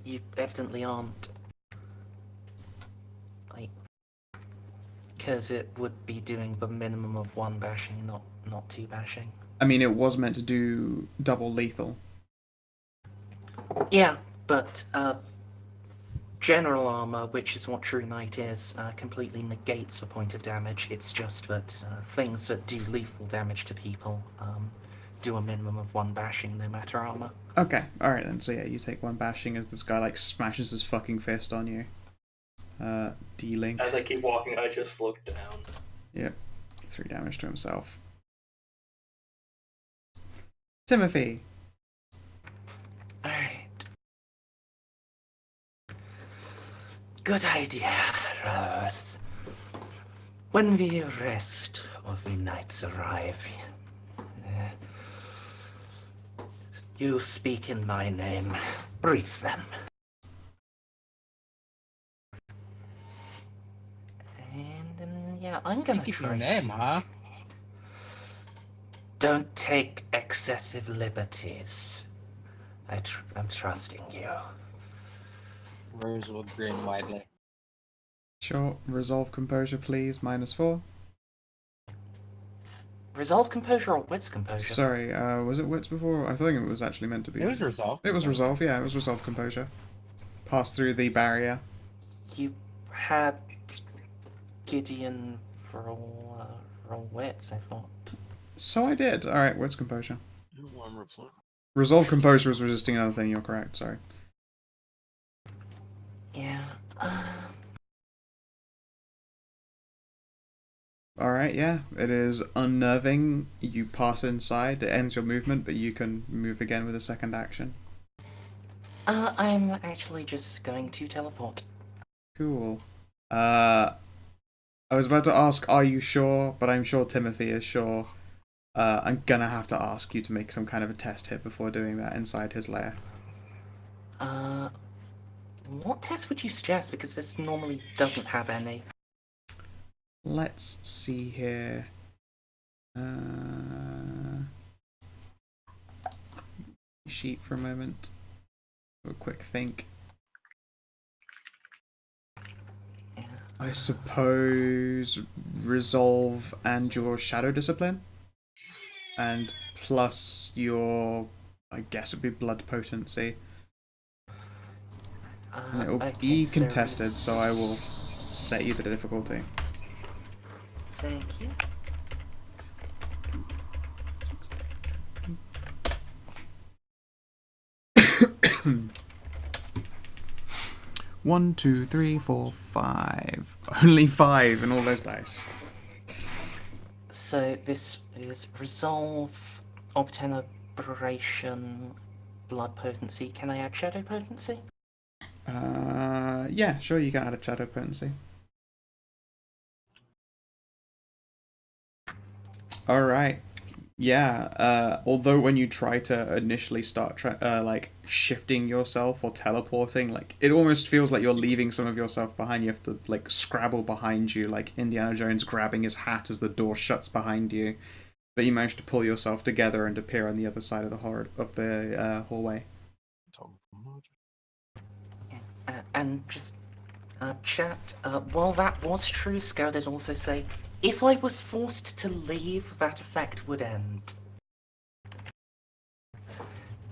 you evidently aren't. Like... because it would be doing the minimum of 1 bashing, not 2 bashing. I mean, it was meant to do double lethal. Yeah, but general armor, which is what True Knight is, completely negates the point of damage. It's just that things that do lethal damage to people do a minimum of 1 bashing, no matter armor. Okay, alright then. So yeah, you take 1 bashing as this guy, like, smashes his fucking fist on you. Dealing. As I keep walking, I just look down. Yep. 3 damage to himself. Timothy. Alright. Good idea, Rose. When the rest of the knights arrive, you speak in my name. Brief them. And yeah, I'm gonna Speaking try your name, to... huh? Don't take excessive liberties. I'm trusting you. Rose will grin widely. Sure. Resolve composure, please. -4. Resolve composure or wits composure? Sorry, was it wits before? I think it was actually meant to be. It was resolved. It was resolve, yeah, it was resolve composure. Pass through the barrier. You had Gideon roll wits, I thought. So I did. Alright, wits composure. One reply. Resolve composure was resisting another thing, you're correct, sorry. Yeah. Alright, yeah. It is unnerving. You pass inside, it ends your movement, but you can move again with a second action. I'm actually just going to teleport. Cool. I was about to ask, are you sure? But I'm sure Timothy is sure. I'm gonna have to ask you to make some kind of a test hit before doing that inside his lair. What test would you suggest? Because this normally doesn't have any. Let's see here. Sheet for a moment. Do a quick think. Yeah. I suppose resolve and your shadow discipline, and plus your, I guess it'd be blood potency. And it will Okay, be so contested, so I will set you the difficulty. Thank you. One, 2, 3, 4, 5. Only 5 in all those dice. So this is resolve, obteneration, blood potency. Can I add shadow potency? Yeah, sure, you can add a shadow potency. Alright. Yeah, although when you try to initially start like shifting yourself or teleporting, like it almost feels like you're leaving some of yourself behind. You have to like scrabble behind you, like Indiana Jones grabbing his hat as the door shuts behind you. But you manage to pull yourself together and appear on the other side of the hallway. And just chat. While that was true, Scout did also say, if I was forced to leave, that effect would end.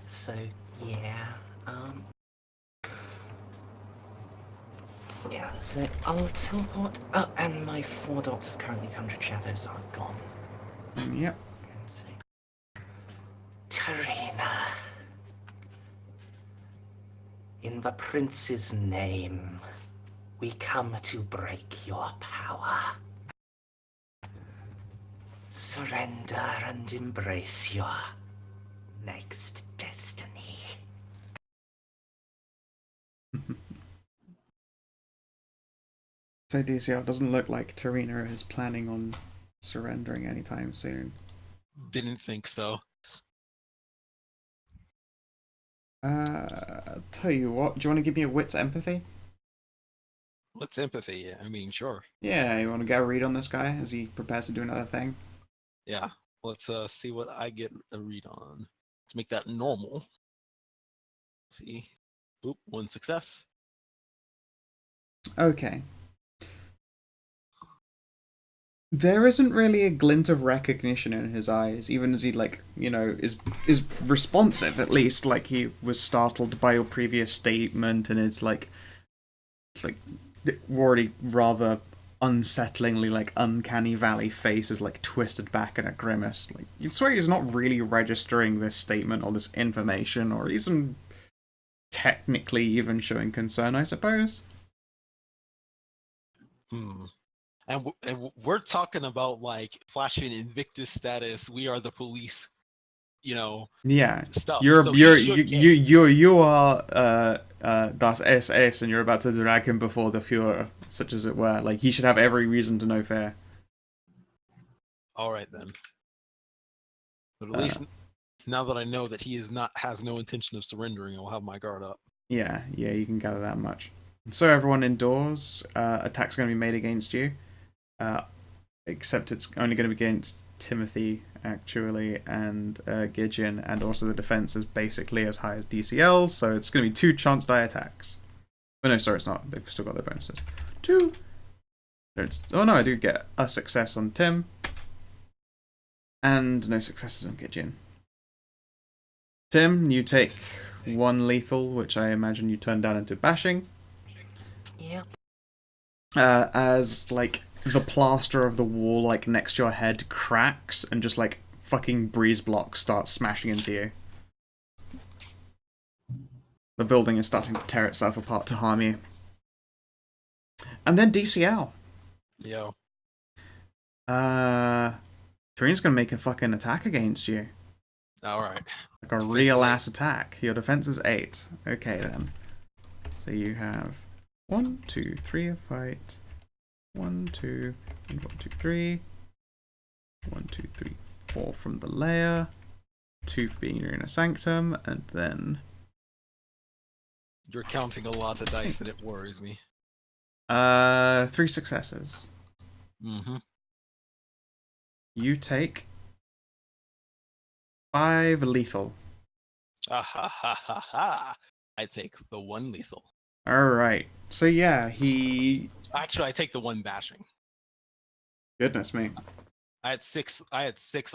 So, yeah. Yeah, so I'll teleport. Oh, and my 4 dots of currently 100 shadows are gone. Yep. Let's see. Tarina. In the prince's name, we come to break your power. Surrender and embrace your next destiny. So DCL doesn't look like Tarina is planning on surrendering anytime soon. Didn't think so. Tell you what, do you want to give me a wits empathy? What's empathy? Yeah, I mean, sure. Yeah, you want to get a read on this guy as he prepares to do another thing? Yeah. Let's see what I get a read on. Let's make that normal. See. Oop, 1 success. Okay. There isn't really a glint of recognition in his eyes, even as he, like, you know, is responsive, at least. Like, he was startled by your previous statement, and is, like already rather unsettlingly, like, uncanny valley face is, like, twisted back in a grimace. Like, you'd swear he's not really registering this statement or this information, or even technically even showing concern, I suppose. And we're talking about, like, flashing Invictus status, we are the police, you know, Yeah, stuff. you So are Das SS, and you're about to drag him before the Führer, such as it were. Like, he should have every reason to know fear. All right then. But at least now that I know that he has no intention of surrendering, I'll have my guard up. Yeah, you can gather that much. So everyone indoors, attacks going to be made against you, except it's only going to be against Timothy, actually, and Gideon, and also the defense is basically as high as DCL, so it's going to be 2 chance die attacks. Oh no, sorry, it's not. They've still got their bonuses. 2. Oh no, I do get a success on Tim, and no successes on Gideon. Tim, you take 1 lethal, which I imagine you turn down into bashing. Yep. As, like, the plaster of the wall, like, next to your head cracks and just, like, fucking breeze blocks start smashing into you. The building is starting to tear itself apart to harm you. And then DCL. Yo. Tarina's gonna make a fucking attack against you. Alright. Like a real ass attack. Your defense is 8. Okay then. So you have 1, 2, 3 a fight. 1, 2, and 1, 2, 3. 1, 2, 3, 4 from the layer. 2 for being in a sanctum, and then You're counting a lot of dice and it worries me. 3 successes. Mm-hmm. You take 5 lethal. Ah ha ha ha ha. I take the 1 lethal. Alright. So yeah, he... Actually, I take the 1 bashing. Goodness me. I had 6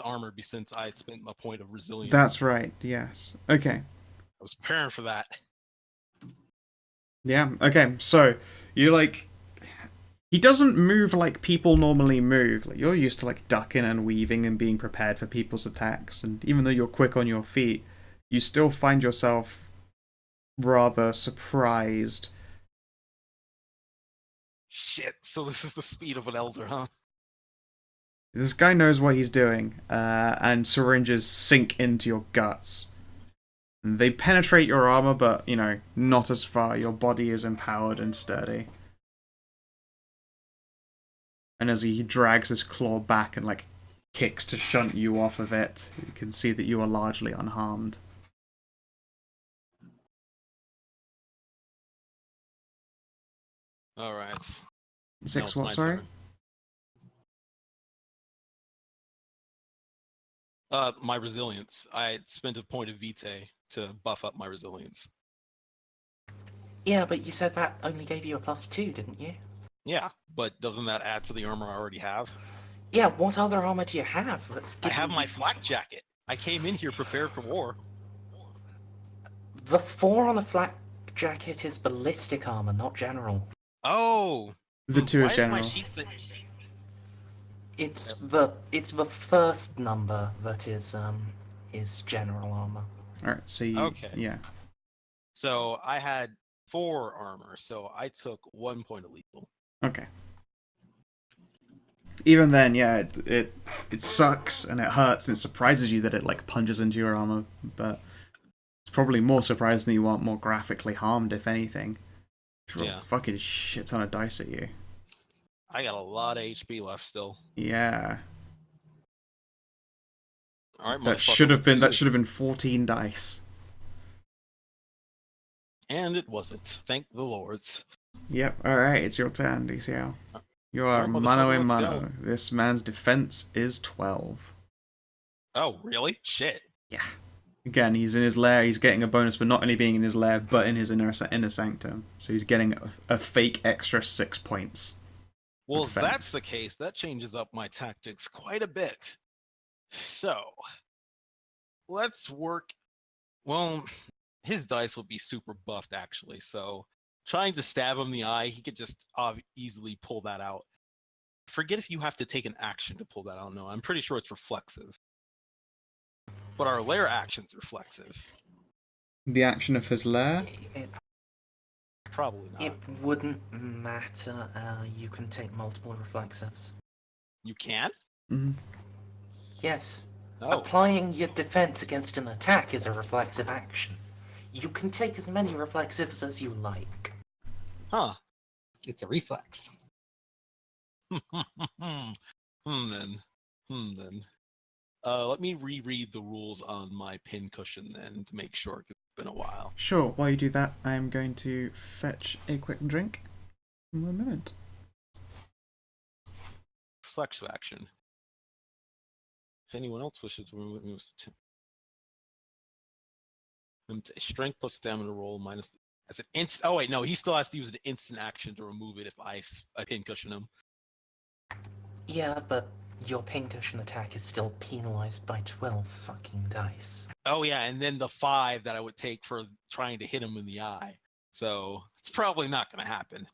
armor since I had spent a point of resilience. That's right, yes. Okay. I was preparing for that. Yeah, okay, so you, like, he doesn't move like people normally move. Like, you're used to, like, ducking and weaving and being prepared for people's attacks, and even though you're quick on your feet, you still find yourself rather surprised. Shit, so this is the speed of an elder, huh? This guy knows what he's doing, and syringes sink into your guts. They penetrate your armor, but, you know, not as far. Your body is empowered and sturdy. And as he drags his claw back and, like, kicks to shunt you off of it, you can see that you are largely unharmed. Alright. 6 what, sorry? My resilience. I spent a point of vitae to buff up my resilience. Yeah, but you said that only gave you a +2, didn't you? Yeah, but doesn't that add to the armor I already have? Yeah, what other armor do you have? I have my flak jacket. I came in here prepared for war. The 4 on the flak jacket is ballistic armor, not general. Oh! The 2 Why is is general. my sheet say... It's the first number that is general armor. Alright, so you... Okay. Yeah. So I had 4 armor, so I took 1 point of lethal. Okay. even then, yeah, it sucks and it hurts and it surprises you that it like punches into your armor, but it's probably more surprising that you aren't more graphically harmed, if anything. Throw a fucking shit ton of dice at you. I got a lot of HP left still. Yeah. All right, that should have been 14 dice. And it wasn't. Thank the lords. Yep. All right, it's your turn, DCL. You are mano a mano. This man's defense is 12. Oh, really? Shit. Yeah. Again, he's in his lair. He's getting a bonus for not only being in his lair, but in his inner sanctum. So he's getting a fake extra 6 points. Well, if that's the case, that changes up my tactics quite a bit. So, let's work. Well, his dice will be super buffed, actually. So, trying to stab him in the eye, he could just easily pull that out. Forget if you have to take an action to pull that out. No, I'm pretty sure it's reflexive. But our lair action's reflexive. The action of his lair? Probably not. It wouldn't matter. You can take multiple reflexives. You can? Mm-hmm. Yes. Oh. Applying your defense against an attack is a reflexive action. You can take as many reflexives as you like. Huh. It's a reflex. Then. Let me reread the rules on my pin cushion then to make sure, 'cause it's been a while. Sure, while you do that, I am going to fetch a quick drink. In 1 minute. Reflexive action. If anyone else wishes to remove strength plus stamina roll minus as an instant. Oh wait, no, he still has to use an instant action to remove it if I pin cushion him. Yeah, but your pincushion attack is still penalized by 12 fucking dice. Oh yeah, and then the 5 that I would take for trying to hit him in the eye. So it's probably not going to happen.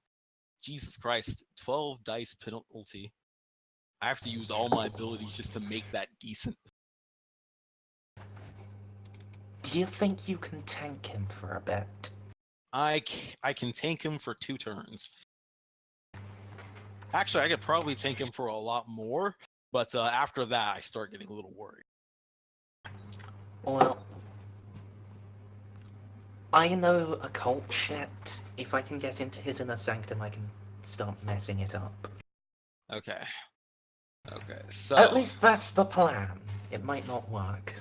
Jesus Christ, 12 dice penalty. I have to use all my abilities just to make that decent. Do you think you can tank him for a bit? I can tank him for 2 turns. Actually, I could probably tank him for a lot more, but after that, I start getting a little worried. Well, I know occult shit. If I can get into his inner sanctum, I can start messing it up. Okay, so... At least that's the plan. It might not work.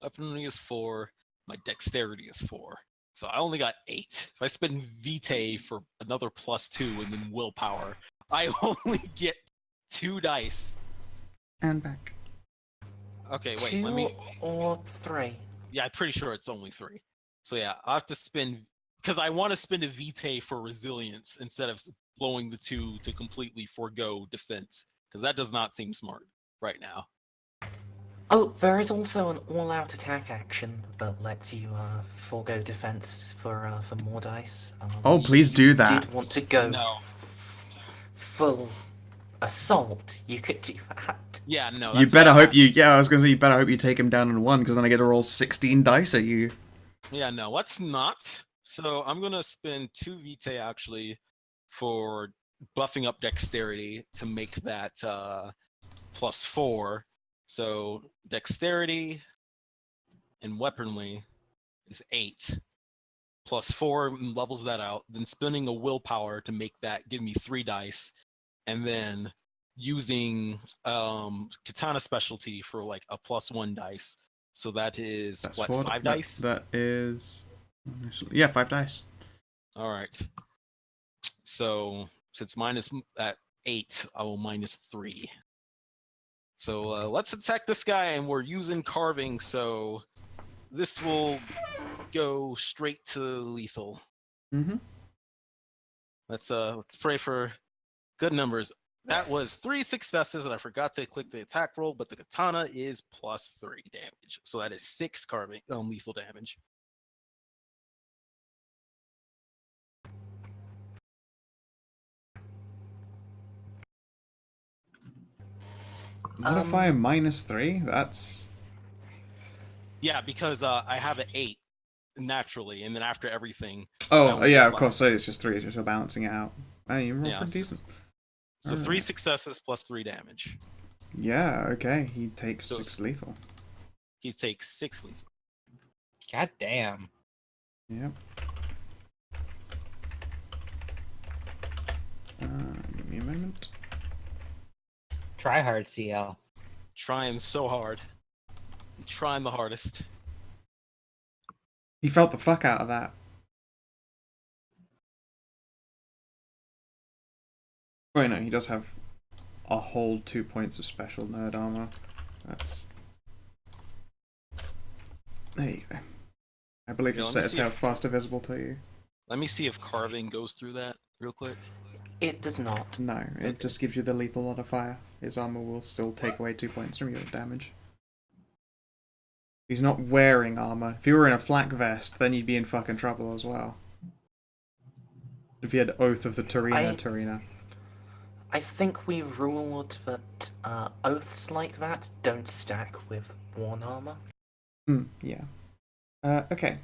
Weaponry is 4, my dexterity is 4. So I only got 8. If I spend Vitae for another +2 and then willpower, I only get 2 dice. And back. Okay, wait, 2 let me... or 3? Yeah, I'm pretty sure it's only 3. So yeah, I'll have to spend... Because I want to spend a Vitae for resilience instead of blowing the 2 to completely forego defense. Because that does not seem smart right now. Oh, there is also an all-out attack action that lets you forego defense for more dice. Oh, please do that. Did want to go No. full assault? You could do that. Yeah, no. You better hope you... Yeah, I was going to say, you better hope you take him down in 1, because then I get to roll 16 dice at you. Yeah, no, let's not. So I'm going to spend 2 Vitae, actually, for buffing up dexterity to make that +4. So dexterity and weaponry is 8. +4 levels that out. Then spending a willpower to make that give me 3 dice. And then using katana specialty for like a +1 dice. So that is, That's what, 4, 5 dice? That is... Yeah, 5 dice. All right. So since mine is at 8, I will -3. So let's attack this guy, and we're using carving, so this will go straight to lethal. Mm-hmm. Let's pray for good numbers. That was 3 successes, and I forgot to click the attack roll, but the katana is +3 damage, so that is 6 carving lethal damage. Modifier -3? That's... Yeah, because I have an 8 naturally, and then after everything... Oh, yeah, of course, so it's just 3, just balancing it out. Oh, you rolled pretty decent. So 3 Alright. successes plus 3 damage. Yeah, okay. He takes So 6 lethal. He takes 6 lethal. God damn. Yep. Give me a moment. Try hard, CL. Trying so hard. Trying the hardest. He felt the fuck out of that. Wait, no, he does have a whole 2 points of special nerd armor. That's... There you go. I believe Yeah, you've let set me his see if- health past visible to you. Let me see if carving goes through that real quick. It does not. No, it just gives you the lethal modifier. His armor will still take away 2 points from your damage. He's not wearing armor. If you were in a flak vest, then you'd be in fucking trouble as well. If you had Oath of the Tarina. I think we ruled that oaths like that don't stack with worn armor. Yeah. Okay.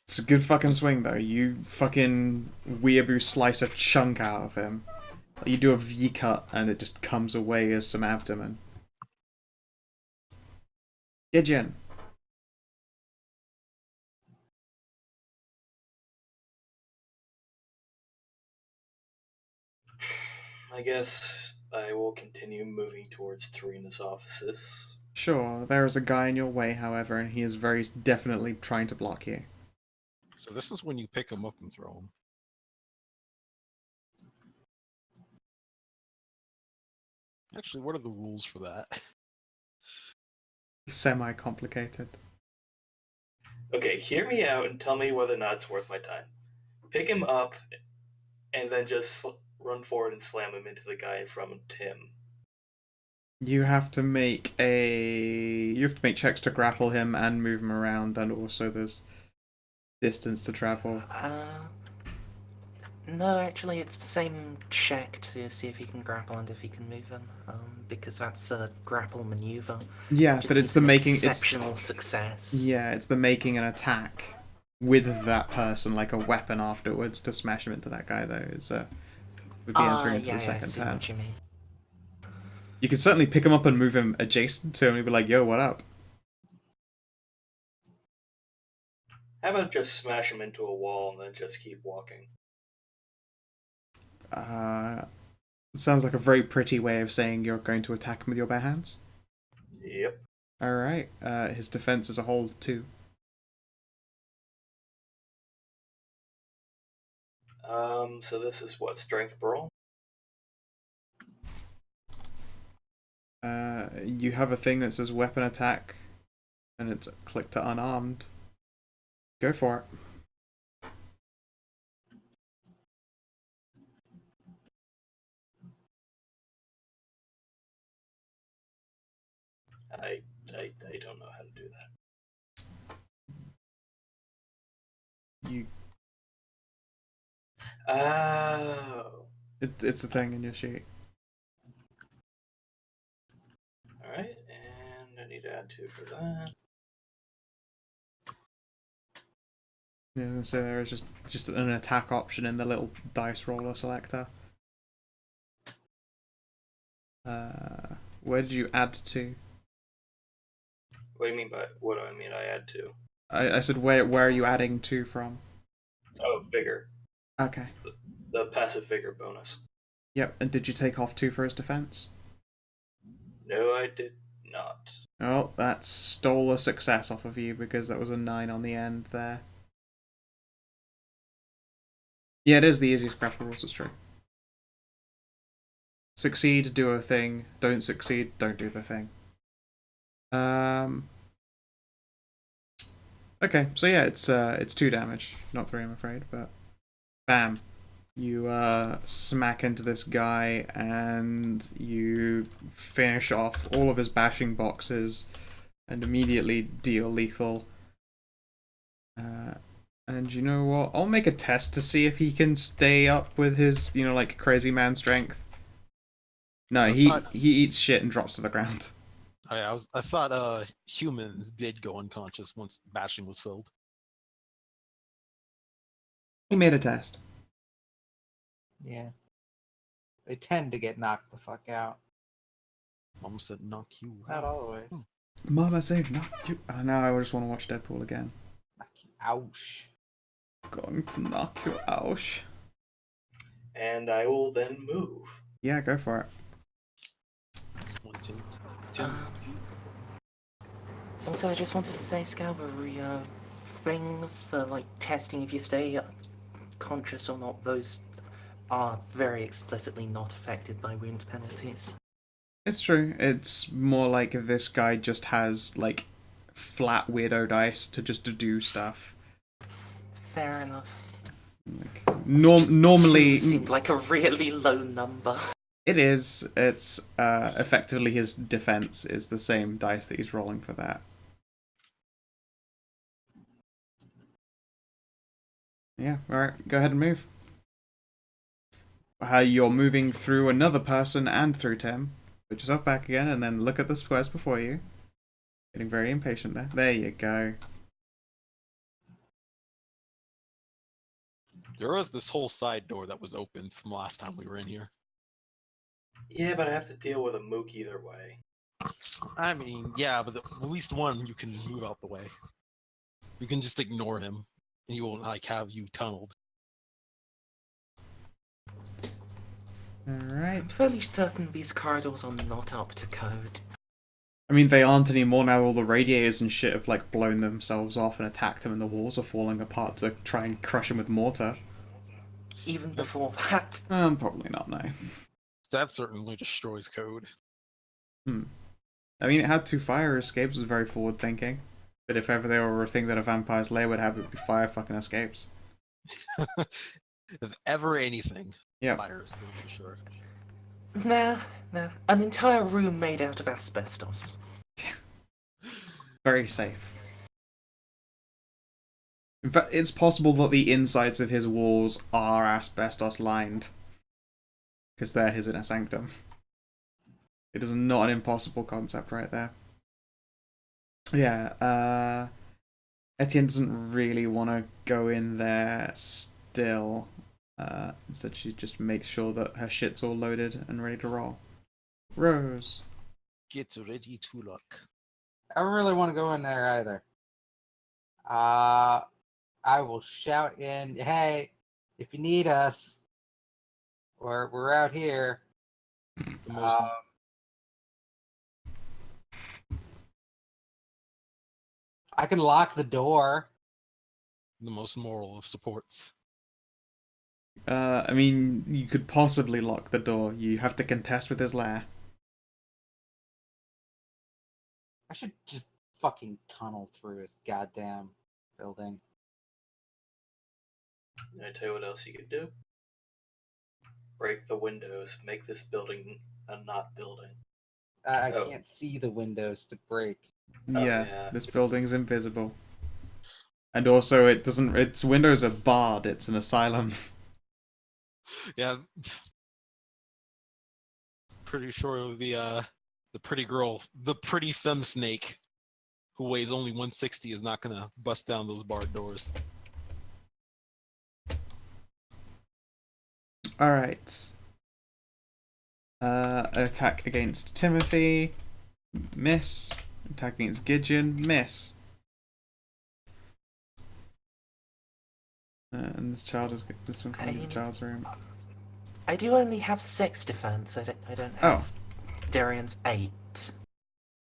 It's a good fucking swing, though. You fucking weeaboo slice a chunk out of him. You do a V-cut, and it just comes away as some abdomen. Gideon. I guess I will continue moving towards Tarina's offices. Sure, there is a guy in your way, however, and he is very definitely trying to block you. So this is when you pick him up and throw him. Actually, what are the rules for that? Semi-complicated. Okay, hear me out and tell me whether or not it's worth my time. Pick him up and then just run forward and slam him into the guy in front of him. You have to make checks to grapple him and move him around, and also there's distance to travel. No, actually, it's the same check to see if he can grapple and if he can move him, because that's a grapple maneuver. Yeah, Just but it's needs the an making exceptional success. Yeah, it's the making an attack with that person, like a weapon afterwards, to smash him into that guy. Though would be entering into the second I see turn. what you mean. You could certainly pick him up and move him adjacent to him and be like, "Yo, what up?" How about just smash him into a wall and then just keep walking? Sounds like a very pretty way of saying you're going to attack him with your bare hands. Yep. All right. His defense is a whole 2. So this is what, strength brawl? You have a thing that says weapon attack, and it's click to unarmed. Go for it. I don't know how to do that. You. Oh. It's a thing in your sheet. Alright, and I need to add 2 for that. Yeah, so there is just an attack option in the little dice roller selector. Where did you add to? What do you mean by what do I mean I add 2? I said where are you adding to from? Oh, vigor. Okay. The passive vigor bonus. Yep. And did you take off 2 for his defense? No, I did not. Oh, that stole a success off of you because that was a 9 on the end there. Yeah, it is the easiest grapple rules, it's true. Succeed, do a thing. Don't succeed, don't do the thing. Okay, so yeah, it's 2 damage, not 3, I'm afraid, but bam. You smack into this guy and you finish off all of his bashing boxes and immediately deal lethal. And you know what? I'll make a test to see if he can stay up with his, like crazy man strength. No, he eats shit and drops to the ground. I thought humans did go unconscious once bashing was filled. He made a test. Yeah. They tend to get knocked the fuck out. Mom said knock you Not out. always. Mama said knock you. Oh, now I just want to watch Deadpool again. Knock you ouch. Going to knock you out. And I will then move. Yeah, go for it. Tim. Also, I just wanted to say, Scalvery, things for, like, testing if you stay conscious or not, those are very explicitly not affected by wound penalties. It's true. It's more like this guy just has, like, flat weirdo dice to just to do stuff. Fair enough. Like, Just normally... two seemed like a really low number. It is. It's effectively his defense is the same dice that he's rolling for that. Yeah, alright, go ahead and move. You're moving through another person and through Tim. Put yourself back again and then look at the squares before you. Getting very impatient there. There you go. There was this whole side door that was open from last time we were in here. Yeah, but I have to deal with a mook either way. I mean, yeah, but at least one you can move out the way. You can just ignore him, and he won't like have you tunneled. Alright. I'm fairly certain these corridors are not up to code. I mean, they aren't anymore now. All the radiators and shit have, like, blown themselves off and attacked him, and the walls are falling apart to try and crush him with mortar. Even before that. Probably not, no. That certainly destroys code. I mean, it had 2 fire escapes, was very forward thinking. But if ever there were a thing that a vampire's lair would have, it would be fire fucking escapes. If ever anything, Yeah. fire is good for sure. Nah. An entire room made out of asbestos. Very safe. In fact, it's possible that the insides of his walls are asbestos lined. Because they're his inner sanctum. It is not an impossible concept right there. Yeah, Etienne doesn't really want to go in there still. Instead, she just makes sure that her shit's all loaded and ready to roll. Rose. Get ready to look. I don't really want to go in there either. I will shout in, hey, if you need us, we're out here. The most I can lock the door. moral of supports. I mean, you could possibly lock the door. You have to contest with his lair. I should just fucking tunnel through his goddamn building. Can I tell you what else you could do? Break the windows, make this building a not building. I can't see the windows to break. Yeah, this building's invisible. And also, it doesn't. Its windows are barred. It's an asylum. Yeah. Pretty sure the pretty girl, the pretty femme snake, who weighs only 160, is not gonna bust down those barred doors. All right. An attack against Timothy, miss. Attack against Gideon, miss. And this one's going to be the child's room. I do only have 6 defense. I don't have Darian's 8.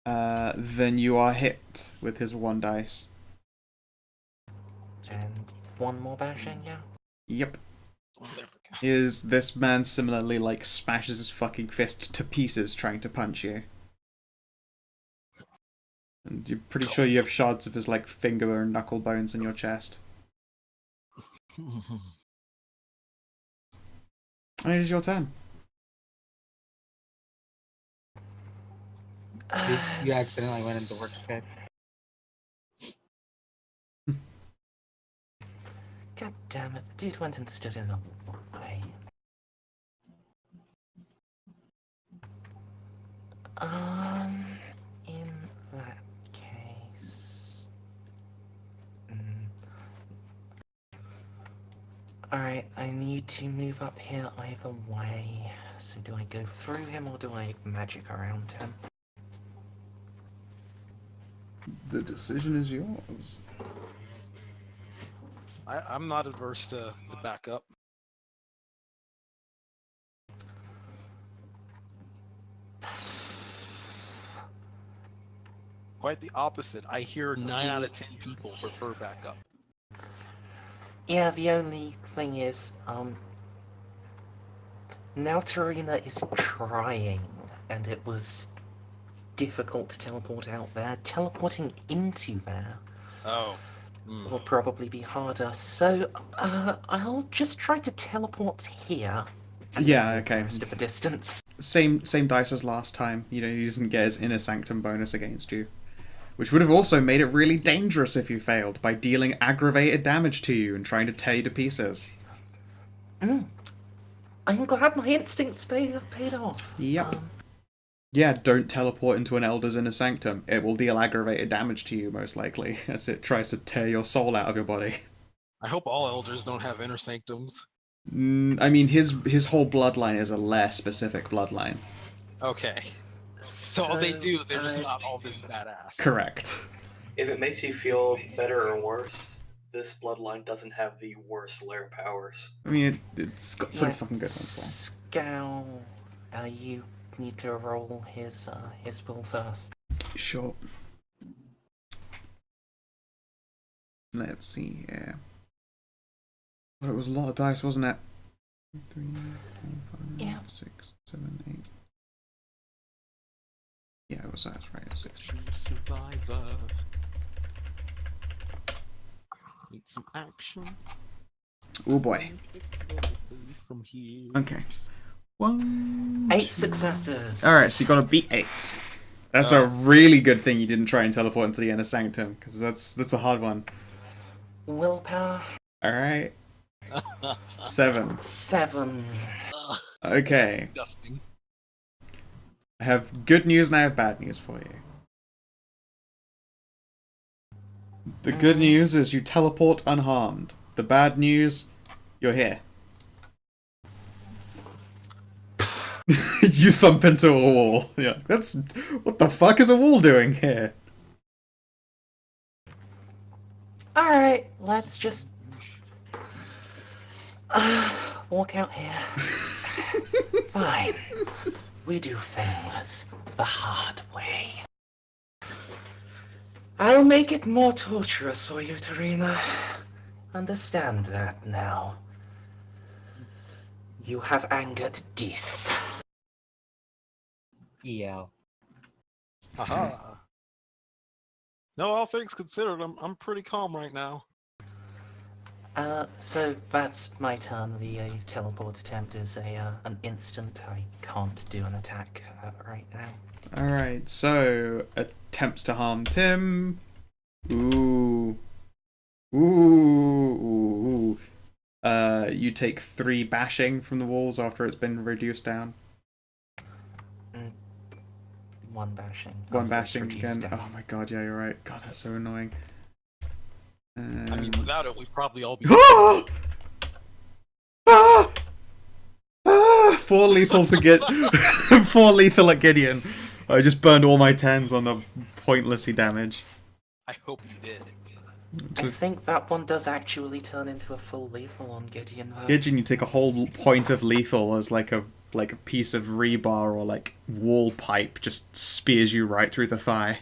Then you are hit with his 1 dice. And 1 more bashing, yeah? Yep. Oh, there we go. This man similarly, like, smashes his fucking fist to pieces trying to punch you. And you're pretty sure you have shards of his, like, finger and knuckle bones in your chest. It is your turn. You accidentally went into workspace. God damn it, the dude went and stood in the way. In that case... Alright, I need to move up here either way. So do I go through him or do I magic around him? The decision is yours. I'm not adverse to back up. Quite the opposite. I hear 9 out of 10 people prefer backup. Yeah, the only thing is, now Tarina is trying, and it was difficult to teleport out there. Teleporting into there Oh. will probably be harder, so I'll just try to teleport here. And Yeah, then walk okay. The rest of the distance. Same dice as last time. You know, he doesn't get his inner sanctum bonus against you. Which would have also made it really dangerous if you failed, by dealing aggravated damage to you and trying to tear you to pieces. I'm glad my instincts paid off. Yep. Yeah, don't teleport into an Elder's inner sanctum. It will deal aggravated damage to you, most likely, as it tries to tear your soul out of your body. I hope all elders don't have inner sanctums. I mean, his whole bloodline is a less specific bloodline. Okay. So all they do, they're just not all this badass. Correct. If it makes you feel better or worse, this bloodline doesn't have the worst lair powers. I mean, it's got pretty fucking good ones. Scowl, you need to roll his will first. Sure. Let's see here. Well, it was a lot of dice, wasn't it? 3, 4, 5, 6, 7, 8. Yeah, it was that, right? 6. True survivor. Need some action. Oh boy. From here. Okay. 1, 8 2. successes. Alright, so you got to beat 8. That's a really good thing you didn't try and teleport into the inner sanctum, because that's a hard one. Willpower. Alright. 7. 7. Okay. Disgusting. I have good news and I have bad news for you. The good news is you teleport unharmed. The bad news, you're here. You thump into a wall. Yeah, that's... What the fuck is a wall doing here? Alright, let's just walk out here. Fine. We do things the hard way. I'll make it more torturous for you, Tarina. Understand that now. You have angered Dis. EL. Aha. No, all things considered, I'm pretty calm right now. So that's my turn. The teleport attempt is an instant. I can't do an attack right now. Alright, so attempts to harm Tim. Ooh. Ooh. You take 3 bashing from the walls after it's been reduced down. 1 bashing. 1 after it's bashing reduced again. down. Oh my god, yeah, you're right. God, that's so annoying. I mean, without it, we'd probably all be. Ah! Ah! Ah! 4 lethal to get 4 lethal at Gideon. I just burned all my 10s on the pointlessy damage. I hope you did. I think that one does actually turn into a full lethal on Gideon. Though. Gideon, you take a whole point of lethal as like a piece of rebar or like wall pipe just spears you right through the thigh.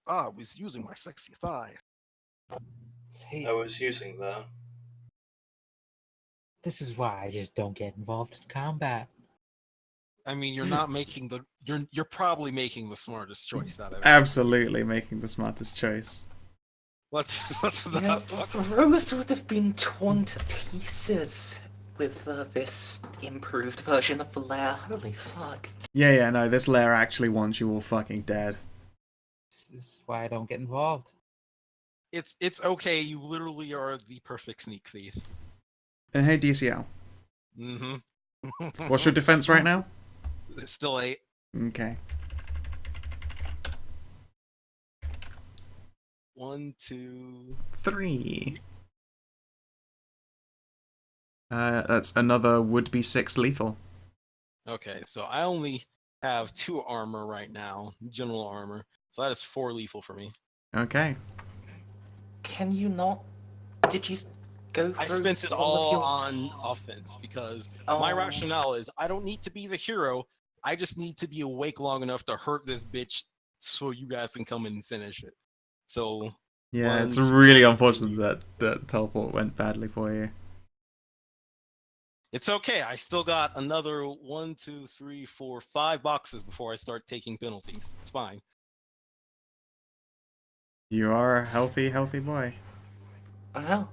Ah, I was using my sexy thigh. Hey, I was using that. this is why I just don't get involved in combat. I mean, you're not making the. You're probably making the smartest choice out of it. Absolutely making the smartest choice. Let's Yeah, not. Let's, Rose would have been torn to pieces with this improved version of the lair. Holy fuck. Yeah, no, this lair actually wants you all fucking dead. This is why I don't get involved. it's okay. You literally are the perfect sneak thief. And hey, DCL. Mm-hmm. What's your defense right now? It's still 8. Okay. 1, 2. 3. That's another would-be 6 lethal. Okay, so I only have 2 armor right now, general armor. So that is 4 lethal for me. Okay. Can you not? Did you go I through spent it all of all your? on offense because Oh, my rationale is I don't need to be the hero. I just need to be awake long enough to hurt this bitch so you guys can come in and finish it. So Yeah, 1, it's 2, really unfortunate 3. that teleport went badly for you. It's okay. I still got another 1, 2, 3, 4, 5 boxes before I start taking penalties. It's fine. You are a healthy boy. wow.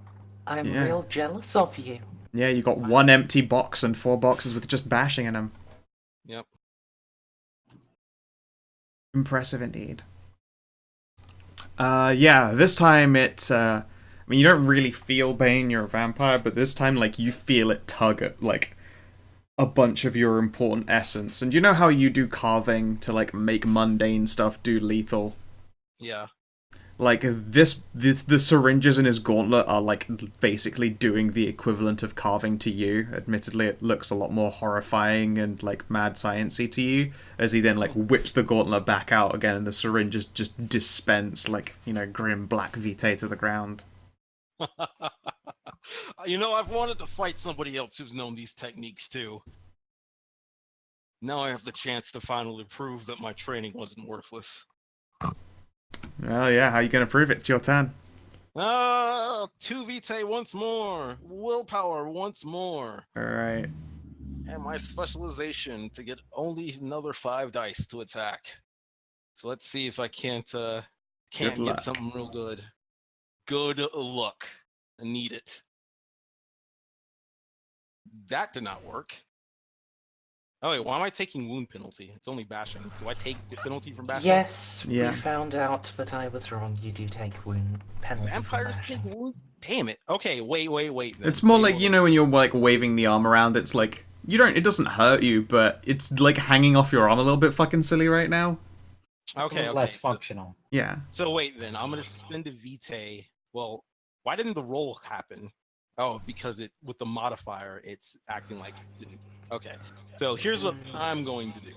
I'm Yeah. real jealous of you. Yeah, you got 1 empty box and 4 boxes with just bashing in them. Yep. Impressive indeed. Yeah, this time I mean, you don't really feel Bane, you're a vampire, but this time, like, you feel it tug at, like, a bunch of your important essence. And you know how you do carving to, like, make mundane stuff do lethal? Yeah. Like, the syringes in his gauntlet are, like, basically doing the equivalent of carving to you. Admittedly, it looks a lot more horrifying and, like, mad sciencey to you, as he then, like, whips the gauntlet back out again, and the syringes just dispense, like, you know, grim black vitae to the ground. You know, I've wanted to fight somebody else who's known these techniques too. Now I have the chance to finally prove that my training wasn't worthless. Well, yeah, how are you gonna prove it? It's your turn. 2 vitae once more. Willpower once more. Alright. And my specialization to get only another 5 dice to attack. So let's see if I can't Good get luck. something real good. Good luck. I need it. That did not work. Oh wait, why am I taking wound penalty? It's only bashing. Do I take the penalty from bashing? Yes, Yeah. we found out that I was wrong. You do take wound penalty from Vampires take bashing. wound. Damn it. Okay, wait. Then. It's more Wait, like, hold you on. know, when you're, like, waving the arm around, it's like, it doesn't hurt you, but it's, like, hanging off your arm a little bit fucking silly right now. Okay. Less functional. Yeah. So wait, then I'm gonna spend a vitae. Well, why didn't the roll happen? Oh, because it with the modifier, it's acting like it didn't. Okay. So here's what I'm going to do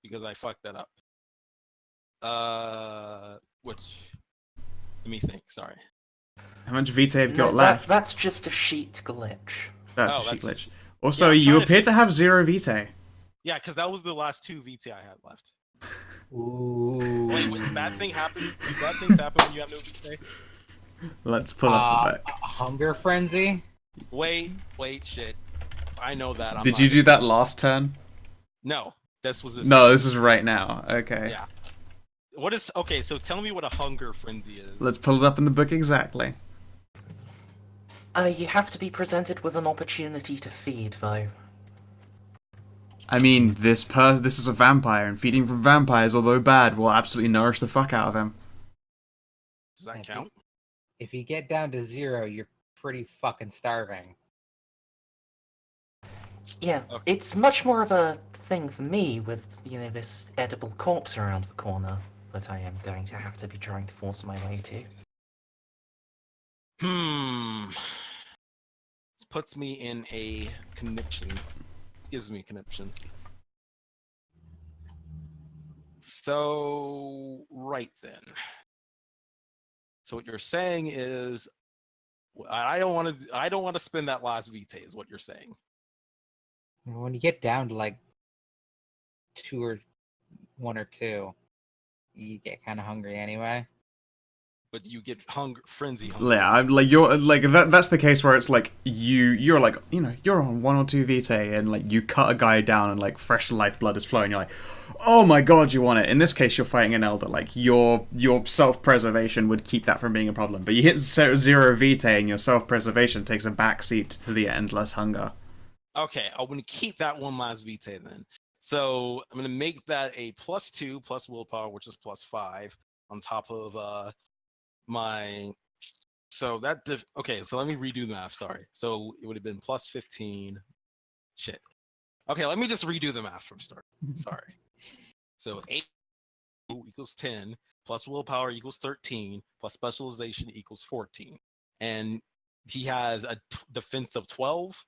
because I fucked that up. Which let me think. Sorry. How much vitae have you got No, left? that's just a sheet glitch. That's Oh, a sheet that's- glitch. Also, Yeah, I'm you trying to appear think. to have 0 vitae. Yeah, because that was the last 2 vitae I had left. Ooh. Wait, when bad thing happen? Do bad things happen when you have no vitae? Let's pull up the back. Hunger frenzy. Wait, shit. I know that. I'm Did not you do gonna- that last turn? No, this was this. No, this is right now. Okay. Yeah. What is okay? So tell me what a hunger frenzy is. Let's pull it up in the book exactly. You have to be presented with an opportunity to feed, though. I mean, this is a vampire, and feeding from vampires, although bad, will absolutely nourish the fuck out of him. Does that count? If you get down to 0, you're pretty fucking starving. Yeah, Okay. it's much more of a thing for me with, you know, this edible corpse around the corner that I am going to have to be trying to force my way to. This puts me in a conniption. This gives me a conniption. So right then. So what you're saying is, I don't want to spend that last vitae. Is what you're saying? When you get down to like 2 or 1 or 2, you get kind of hungry anyway. But you get frenzy hungry. Yeah, I'm like you're like that's the case where it's like you're like, you know, you're on 1 or 2 vitae and like you cut a guy down and like fresh lifeblood is flowing. You're like, oh my god, you want it. In this case, you're fighting an elder. Like your self-preservation would keep that from being a problem. But you hit 0 vitae and your self-preservation takes a backseat to the endless hunger. Okay, I'm gonna keep that one last vitae then. So I'm gonna make that a +2 plus willpower, which is +5 on top of my. So that okay. So let me redo the math. Sorry. So it would have been +15. Shit. Okay, let me just redo the math from start. Sorry. So 8 equals 10 plus willpower equals 13 plus specialization equals 14, and he has a defense of 12.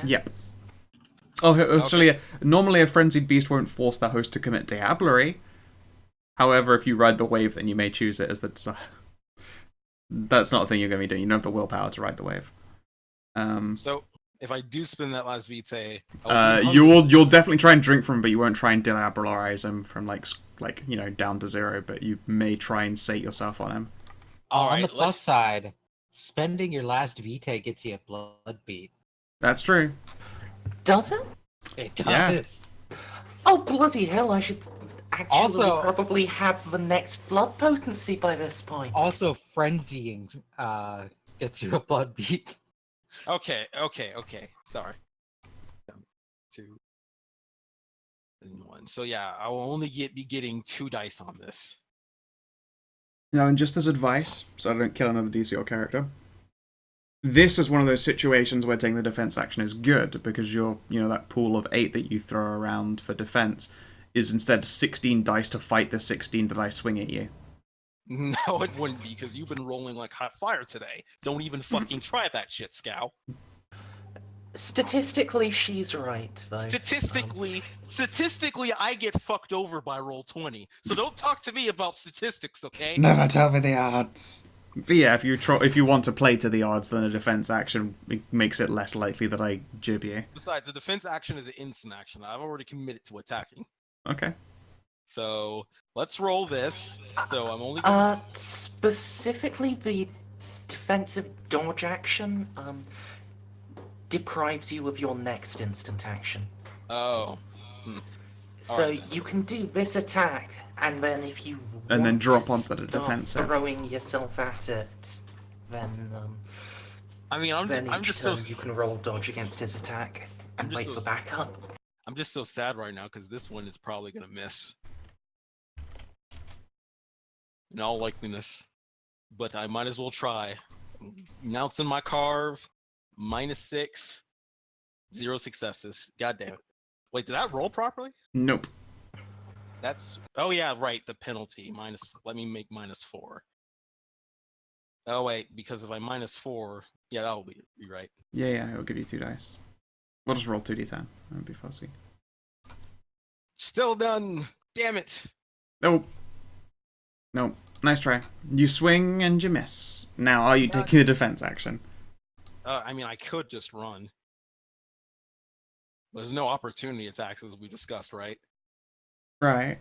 Yes. Oh, Australia. Normally, a frenzied beast won't force their host to commit diablerie. However, if you ride the wave, then you may choose it as the desire. That's not a thing you're going to be doing. You don't have the willpower to ride the wave. So if I do spin that last vitae, you'll definitely try and drink from him, but you won't try and diabolarize him from like down to 0. But you may try and sate yourself on him. On the plus side, spending your last vitae gets you a blood beat. That's true. Does it? It does. Yeah. Oh, bloody hell, I should actually Also- probably have the next blood potency by this point. Also, frenzying gets you a blood beat. Okay. Sorry. 2 and 1. So yeah, I will only be getting 2 dice on this. Now, and just as advice, so I don't kill another DCO character, this is one of those situations where taking the defense action is good, because that pool of 8 that you throw around for defense is instead 16 dice to fight the 16 that I swing at you. No, it wouldn't be, because you've been rolling like hot fire today. Don't even fucking try that shit, Scow. Statistically, she's right, though. Statistically, I get fucked over by roll 20. So don't talk to me about statistics, okay? Never tell me the odds. But yeah, if you want to play to the odds, then a defense action makes it less likely that I jib you. Besides, the defense action is an instant action. I've already committed to attacking. Okay. So let's roll this. So I'm only. Specifically, the defensive dodge action deprives you of your next instant action. Oh. So Alright. you can do this attack, and then if you And want then drop to onto the start defensive. throwing yourself at it, then I mean, I'm each just turn so you can roll dodge against his attack and I'm just wait so- for backup. I'm just so sad right now because this one is probably gonna miss. In all likeliness, but I might as well try. Announcing my carve, -6, 0 successes. God damn it! Wait, did that roll properly? Nope. That's yeah, right. The penalty minus. Let me make -4. Oh wait, because if I -4, yeah, that'll be right. Yeah, it'll give you 2 dice. We'll just roll 2d10. That'd be fussy. Still done. Damn it. Nope. Nope. Nice try. You swing and you miss. Now, are you taking the defense action? I mean, I could just run. There's no opportunity attacks as we discussed, right? Right.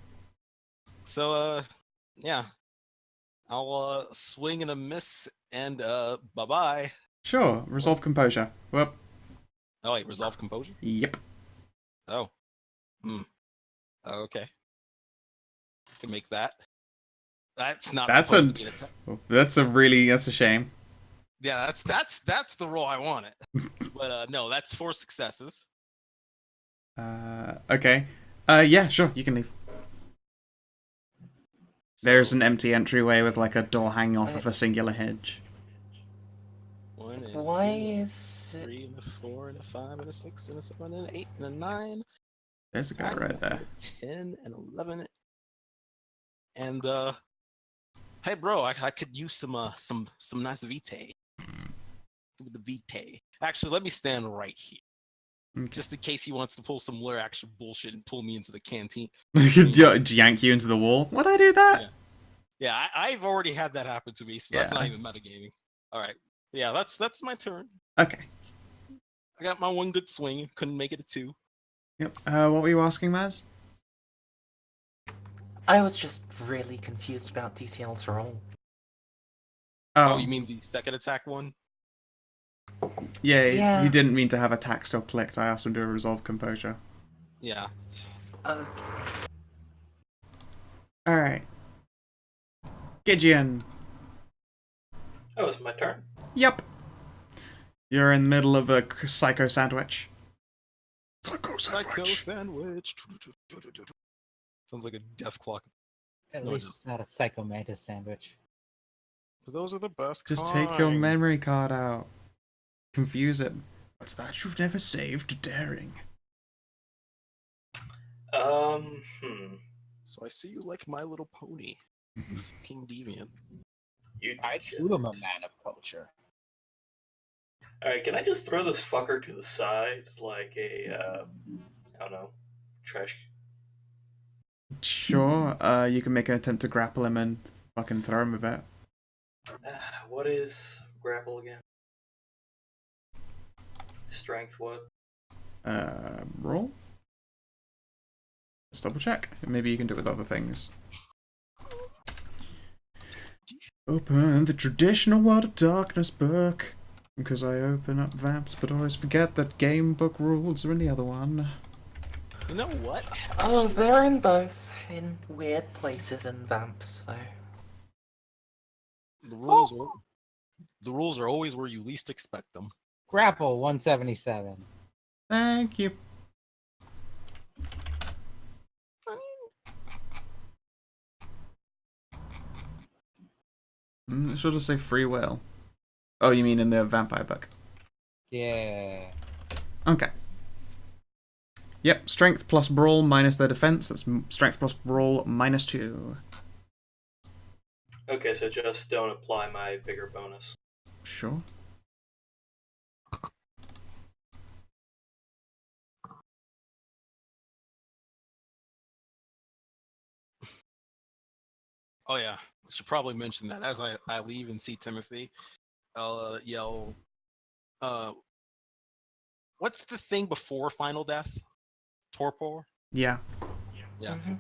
So, yeah. I'll swing and a miss, and bye-bye. Sure. Resolve composure. Whoop. Oh, wait, resolve composure? Yep. Oh. Okay. Can make that. That's not supposed to be an attack. That's a shame. Yeah, that's the roll I wanted. But no, that's 4 successes. Okay. Yeah, sure, you can leave. There's an empty entryway with like a door hanging off of a singular hinge. 1 and Why 2, is it... 3 and a 4 and a 5 and a 6 and a 7 and an 8 and a 9. There's a guy right there. 10 and 11. And hey bro, I could use some nice vitae. With the vitae. Actually, let me stand right here. Okay. Just in case he wants to pull some lure action bullshit and pull me into the canteen. Yank you into the wall. Would I do that? Yeah, I've already had that happen to me, so that's Yeah. not even metagaming. Alright. Yeah, that's my turn. Okay. I got my 1 good swing, couldn't make it a 2. Yep. What were you asking, Maz? I was just really confused about DCL's role. Oh, you mean the second attack one? Yeah, he didn't mean to have attack still clicked. I asked him to resolve composure. Yeah. Alright. Gideon. Oh, it's my turn. Yep. You're in the middle of a psycho sandwich. Psycho Psycho sandwich. Sounds like a death clock. At No, it least it's not a Psycho Mantis sandwich. But those are the best Just take your kind. memory card out. Confuse it. What's that you've never saved? Daring. So I see you like My Little Pony. King Deviant. You I teach too am a man of culture. Alright, can I just throw this fucker to the side like a, I don't know, trash? Sure, you can make an attempt to grapple him and fucking throw him a bit. What is grapple again? Strength what? Roll? Let's double check. Maybe you can do it with other things. Open the traditional World of Darkness book. Because I open up Vamps, but always forget that game book rules are in the other one. You know what? Oh, they're in both, in weird places in Vamps, so... The rules are always where you least expect them. Grapple 177. Thank you. Should I say free will? Oh, you mean in the vampire book? Yeah. Okay. Yep, strength plus brawl minus their defense. That's strength plus brawl minus 2. Okay, so just don't apply my vigor bonus. Sure. Oh yeah, I should probably mention that as I leave and see Timothy, I'll yell, what's the thing before final death? Torpor? Yeah. Yeah. Mm-hmm.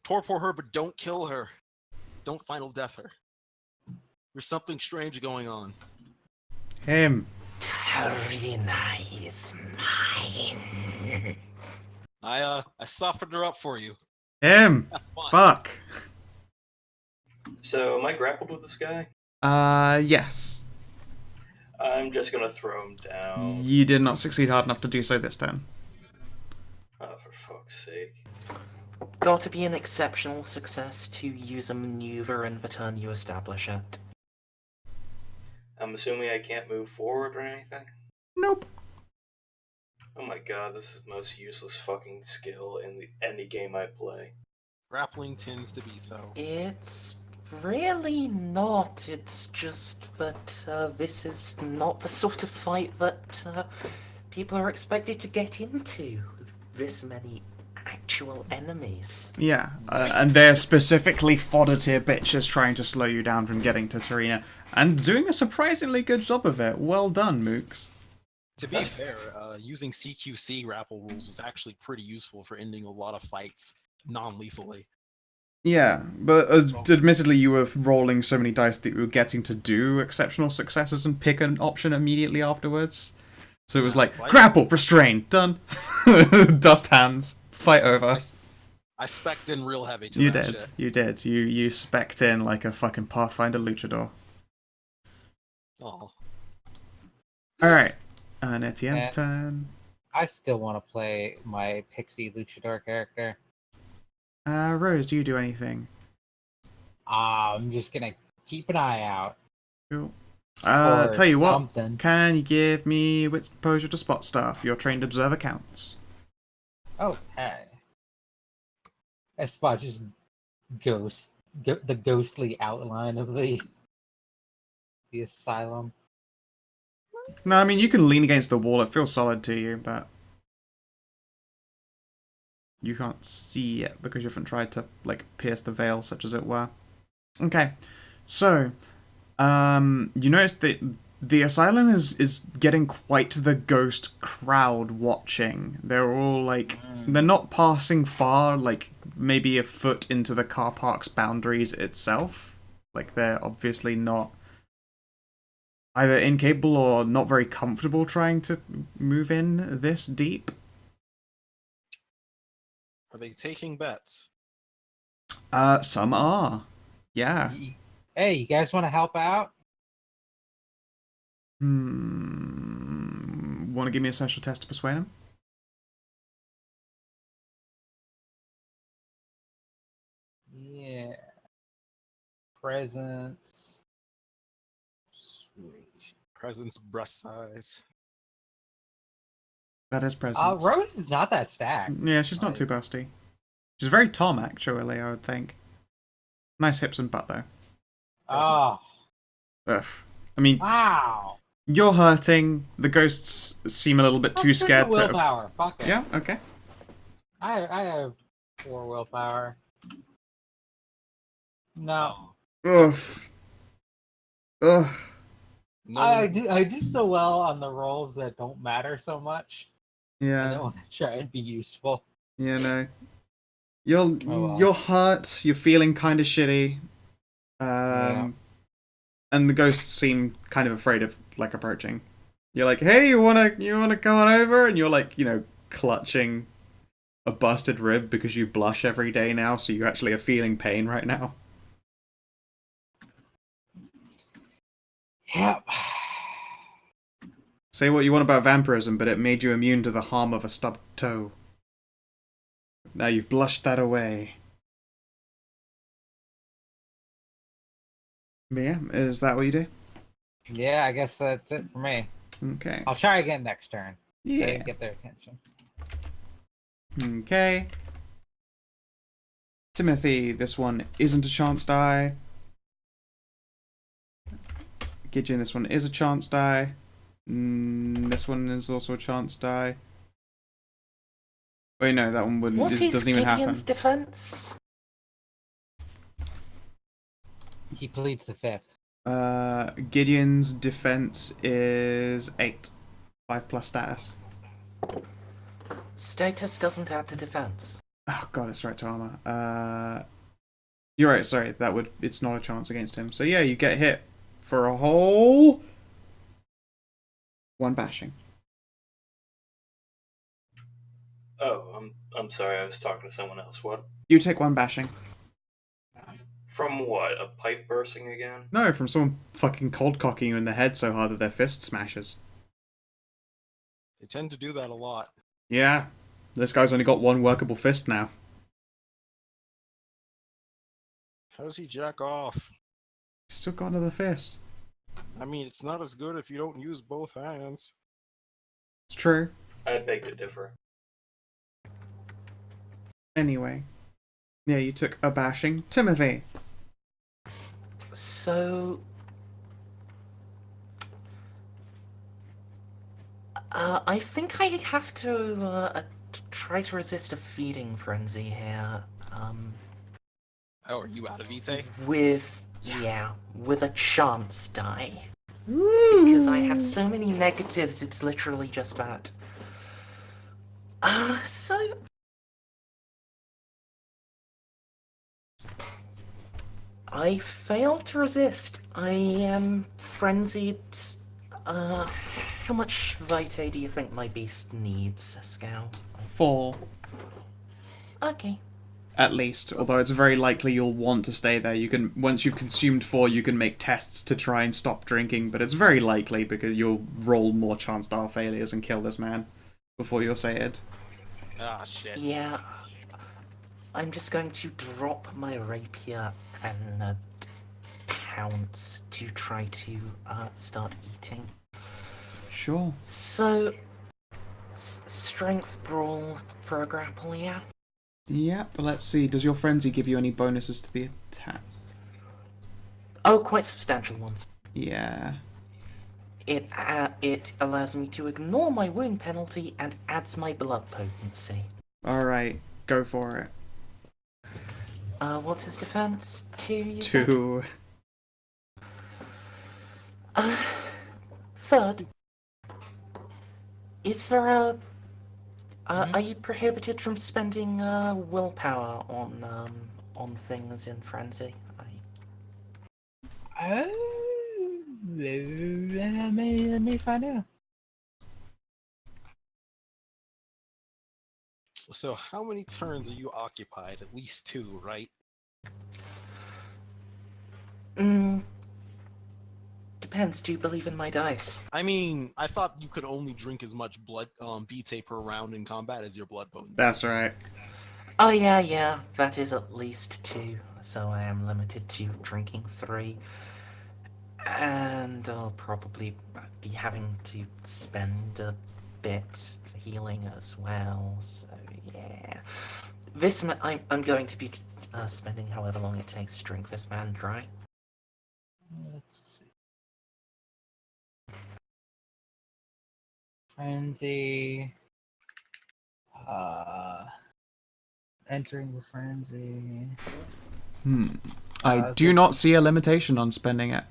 Torpor her, but don't kill her. Don't final death her. There's something strange going on. Him. Tarina is mine. I softened her up for you. Him. Have fun. Fuck. So, am I grappled with this guy? Yes. I'm just gonna throw him down. You did not succeed hard enough to do so this turn. Oh, for fuck's sake. Got to be an exceptional success to use a maneuver in the turn you establish it. I'm assuming I can't move forward or anything? Nope. Oh my god, this is the most useless fucking skill in any game I play. Grappling tends to be so. It's really not. It's just that this is not the sort of fight that people are expected to get into with this many actual enemies. Yeah, and they're specifically fodder tier bitches trying to slow you down from getting to Tarina, and doing a surprisingly good job of it. Well done, Mooks. To be fair, using CQC grapple rules is actually pretty useful for ending a lot of fights non-lethally. Yeah, but admittedly you were rolling so many dice that you were getting to do exceptional successes and pick an option immediately afterwards. So it was like, grapple, restrain, done. Dust hands, fight over. I spec'd in real heavy to You that did, shit. you did. You spec'd in like a fucking Pathfinder luchador. Oh. Alright, and Etienne's turn. I still want to play my Pixie Luchador character. Rose, do you do anything? I'm just gonna keep an eye out. Cool. Or Tell you what, something. can you give me wits and composure to spot stuff? Your trained observer counts. Okay. I spot just the ghostly outline of the asylum. No, I mean, you can lean against the wall, it feels solid to you, but you can't see it because you haven't tried to, like, pierce the veil, such as it were. Okay, so, you notice that the asylum is getting quite the ghost crowd watching. They're all, like, they're not passing far, like, maybe a foot into the car park's boundaries itself. Like, they're obviously not either incapable or not very comfortable trying to move in this deep. Are they taking bets? Some are. Yeah. Hey, you guys want to help out? Want to give me a social test to persuade him? Yeah. Presence. Sweet. Presence, breast size. That is presence. Rose is not that stacked. Yeah, she's not too busty. She's very Tom, actually, I would think. Nice hips and butt, though. Oh, Ugh. I mean, wow. You're hurting. The ghosts seem a little bit too Let's take scared the to. willpower. Fuck it. Yeah. Okay. I have 4 willpower. No. Ugh. Ugh. No I one- do so well on the rolls that don't matter so much. I Yeah. don't want to try and be useful. Yeah. No. You're Oh, well. you're hurt. You're feeling kind of shitty. Yeah. And the ghosts seem kind of afraid of like approaching. You're like, hey, you wanna come on over? And you're like, clutching a busted rib because you blush every day now, so you actually are feeling pain right now. Yep. Say what you want about vampirism, but it made you immune to the harm of a stubbed toe. Now you've blushed that away. But yeah, is that what you do? Yeah, I guess that's it for me. Okay. I'll try again next turn. I Yeah. didn't get their attention. Okay. Timothy, this one isn't a chance die. Gideon, this one is a chance die. This one is also a chance die. Wait, no, that one wouldn't. What Just is doesn't even happen. Gideon's defense? He pleads the 5th. Gideon's defense is 8. 5 plus status. Status doesn't add to defense. Oh god, it's right to armor. You're right, sorry, it's not a chance against him. So yeah, you get hit for a whole 1 bashing. Oh, I'm sorry. I was talking to someone else. What? You take 1 bashing. From what? A pipe bursting again? No, from someone fucking cold cocking you in the head so hard that their fist smashes. They tend to do that a lot. Yeah, this guy's only got 1 workable fist now. How does he jack off? He's still got another fist. I mean, it's not as good if you don't use both hands. It's true. I beg to differ. Anyway. Yeah, you took a bashing. Timothy. So, I think I have to try to resist a feeding frenzy here. Oh, are you out of Vitae? With a chance die. Because I have so many negatives, it's literally just that. So I failed to resist. I am frenzied. How much vitae do you think my beast needs, Scow? 4. Okay. At least, although it's very likely you'll want to stay there. You can, once you've consumed 4, you can make tests to try and stop drinking, but it's very likely because you'll roll more chance star failures and kill this man before you're sated. Ah, shit. Yeah. I'm just going to drop my rapier and pounce to try to start eating. Sure. So, strength brawl for a grapple, yeah? Yeah, but let's see. Does your frenzy give you any bonuses to the attack? Oh, quite substantial ones. Yeah. It allows me to ignore my wound penalty and adds my blood potency. Alright, go for it. What's his defense? 2, you said? 2. Third. Is there a... Are you prohibited from spending willpower on things in frenzy? Let me find out. So, how many turns are you occupied? At least 2, right? Depends. Do you believe in my dice? I mean, I thought you could only drink as much blood Vitae per round in combat as your blood potency. That's right. Oh yeah. That is at least 2. So I am limited to drinking 3. And I'll probably be having to spend a bit for healing as well. So yeah, I'm going to be spending however long it takes to drink this man dry. Let's see. Frenzy. Entering the frenzy. I do not see a limitation on spending it.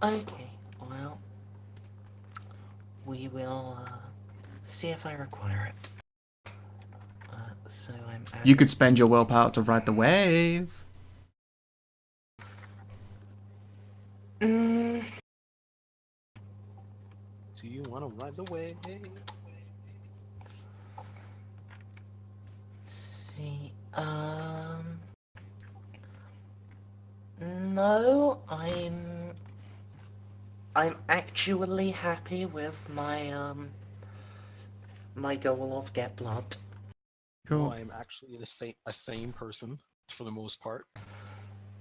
Okay, well, we will see if I require it. So I'm. You could spend your willpower to ride the wave. Mm, Do you want to ride the wave? see, no, I'm actually happy with my goal of get blood. Cool. No, I'm actually a sane person for the most part.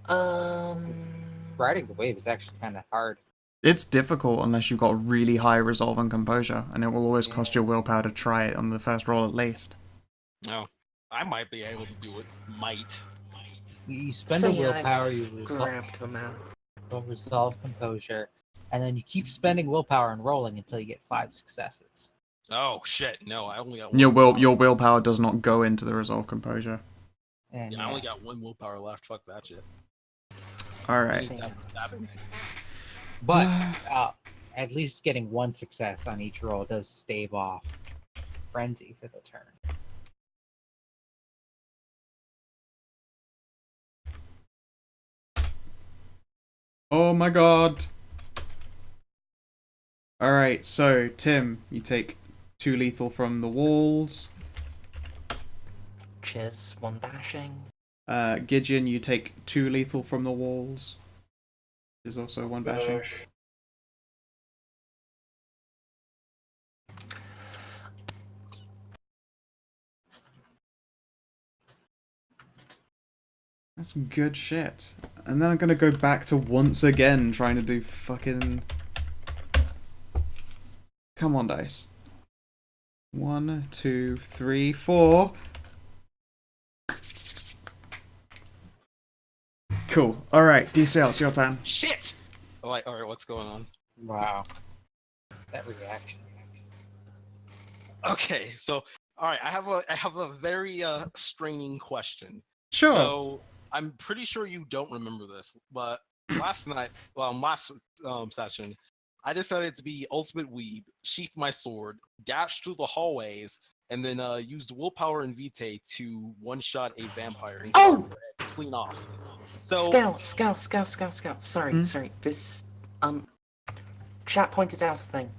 Riding the wave is actually kind of hard. It's difficult unless you've got really high resolve and composure, and it will always cost your willpower to try it on the first roll at least. No, I might be able to do it. Might. You spend So a yeah, willpower, I've grabbed them out. resolve composure, and then you keep spending willpower and rolling until you get 5 successes. Oh shit! No, I only got one. Your willpower does not go into the resolve composure. And Yeah, I only got 1 willpower left. Fuck that shit. All right. Seems- That happens. But at least getting 1 success on each roll does stave off frenzy for the turn. Oh my god. All right, so Tim, you take 2 lethal from the walls. Cheers, 1 bashing. Gideon, you take 2 lethal from the walls. There's also 1 bashing. That's some good shit. And then I'm gonna go back to once again trying to do fucking... Come on, dice. 1, 2, 3, 4. Cool. Alright, DCL, it's your turn. Shit! Alright, what's going on? Wow. That reaction. Okay, so alright, I have a very straining question. Sure. So I'm pretty sure you don't remember this, but last session, I decided to be ultimate weeb, sheath my sword, dash through the hallways, and then used willpower and vitae to one-shot a vampire and clean off. So Scout. Sorry. This chat pointed out a thing.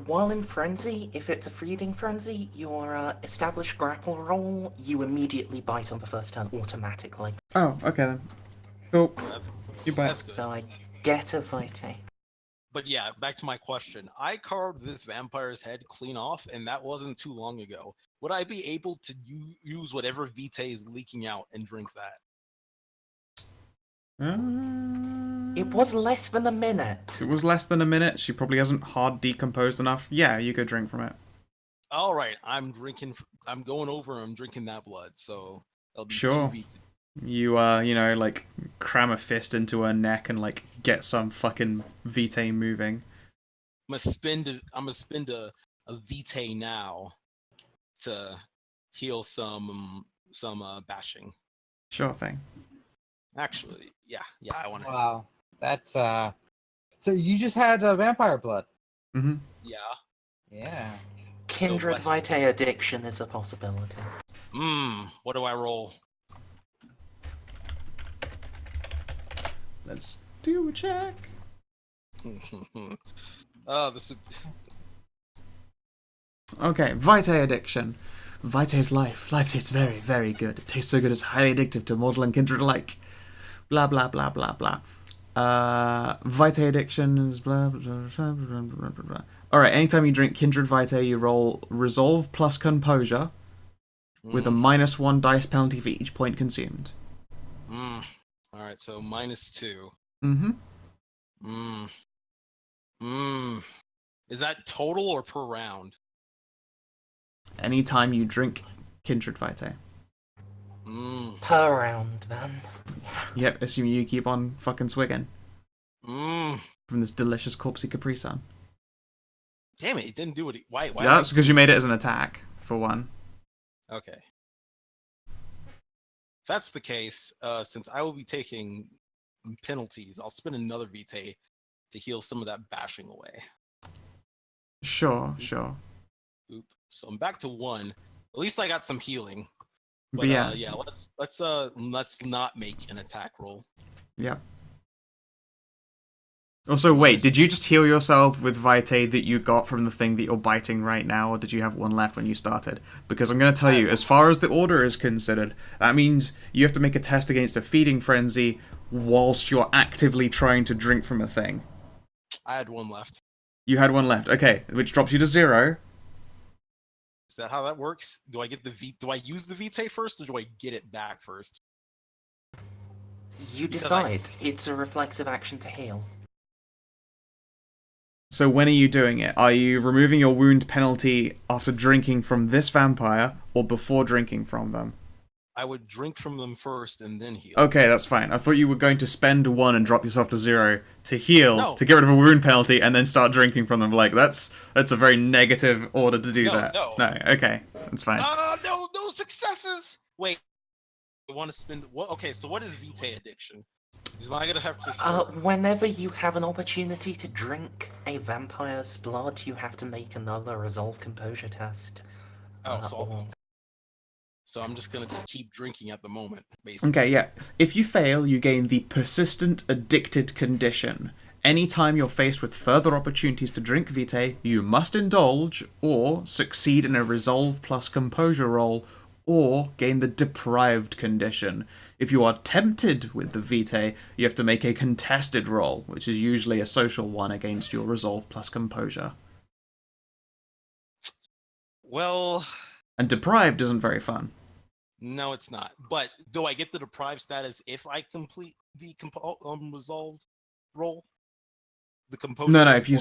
While in frenzy, if it's a feeding frenzy, your established grapple roll, you immediately bite on the first turn automatically. Oh, okay then. Cool. You bite. So I get a vitae. But yeah, back to my question. I carved this vampire's head clean off, and that wasn't too long ago. Would I be able to use whatever vitae is leaking out and drink that? It was less than a minute. It was less than a minute. She probably hasn't hard decomposed enough. Yeah, you could drink from it. All right, I'm going over. I'm drinking that blood. So that'll be Sure. 2 vitae. You like cram a fist into her neck and like get some fucking vitae moving. I'm gonna spend a vitae now to heal some bashing. Sure thing. Actually, yeah, I want to. Wow. That's so you just had vampire blood. Mm-hmm. Yeah. Yeah. Kindred So vitae addiction is a possibility. What do I roll? Let's do a check. Oh, this is. Okay, vitae addiction. Vitae is life. Life tastes very, very good. It tastes so good it's highly addictive to mortal and kindred alike. Blah blah blah blah blah. Vitae addiction is blah blah blah blah blah blah blah. Alright, anytime you drink kindred vitae, you roll resolve plus composure with a -1 dice penalty for each point consumed. Alright, so -2. Mm-hmm. Is that total or per round? Anytime you drink kindred vitae. Per round, then. Yep, assuming you keep on fucking swigging Mm. from this delicious corpsey Capri Sun. Damn it! It didn't do it. Why? That's because you made it as an attack, for one. Okay. If that's the case, since I will be taking penalties, I'll spend another vitae to heal some of that bashing away. Sure. Oop. So I'm back to 1. At least I got some healing. But yeah. Yeah, let's not make an attack roll. Yep. Also, wait, did you just heal yourself with Vitae that you got from the thing that you're biting right now, or did you have one left when you started? Because I'm going to tell you, as far as the order is considered, that means you have to make a test against a feeding frenzy whilst you're actively trying to drink from a thing. I had 1 left. You had one left. Okay, which drops you to 0. Is that how that works? Do I get do I use the vitae first, or do I get it back first? You decide. It's a reflexive action to heal. So when are you doing it? Are you removing your wound penalty after drinking from this vampire, or before drinking from them? I would drink from them first and then heal. Okay, that's fine. I thought you were going to spend 1 and drop yourself to 0 to heal, No. to get rid of a wound penalty, and then start drinking from them. Like, that's a very negative order to do that. No. Okay, that's fine. No successes! Wait, I want to spend... Okay, so what is vitae addiction? Am I gonna have to... Whenever you have an opportunity to drink a vampire's blood, you have to make another resolve composure test. So I'm just gonna keep drinking at the moment, basically. Okay, yeah. If you fail, you gain the persistent addicted condition. Anytime you're faced with further opportunities to drink vitae, you must indulge, or succeed in a resolve plus composure roll, or gain the deprived condition. If you are tempted with the vitae, you have to make a contested roll, which is usually a social one against your resolve plus composure. Well... And deprived isn't very fun. No, it's not. But do I get the deprived status if I complete the resolved roll? The composure. No. If you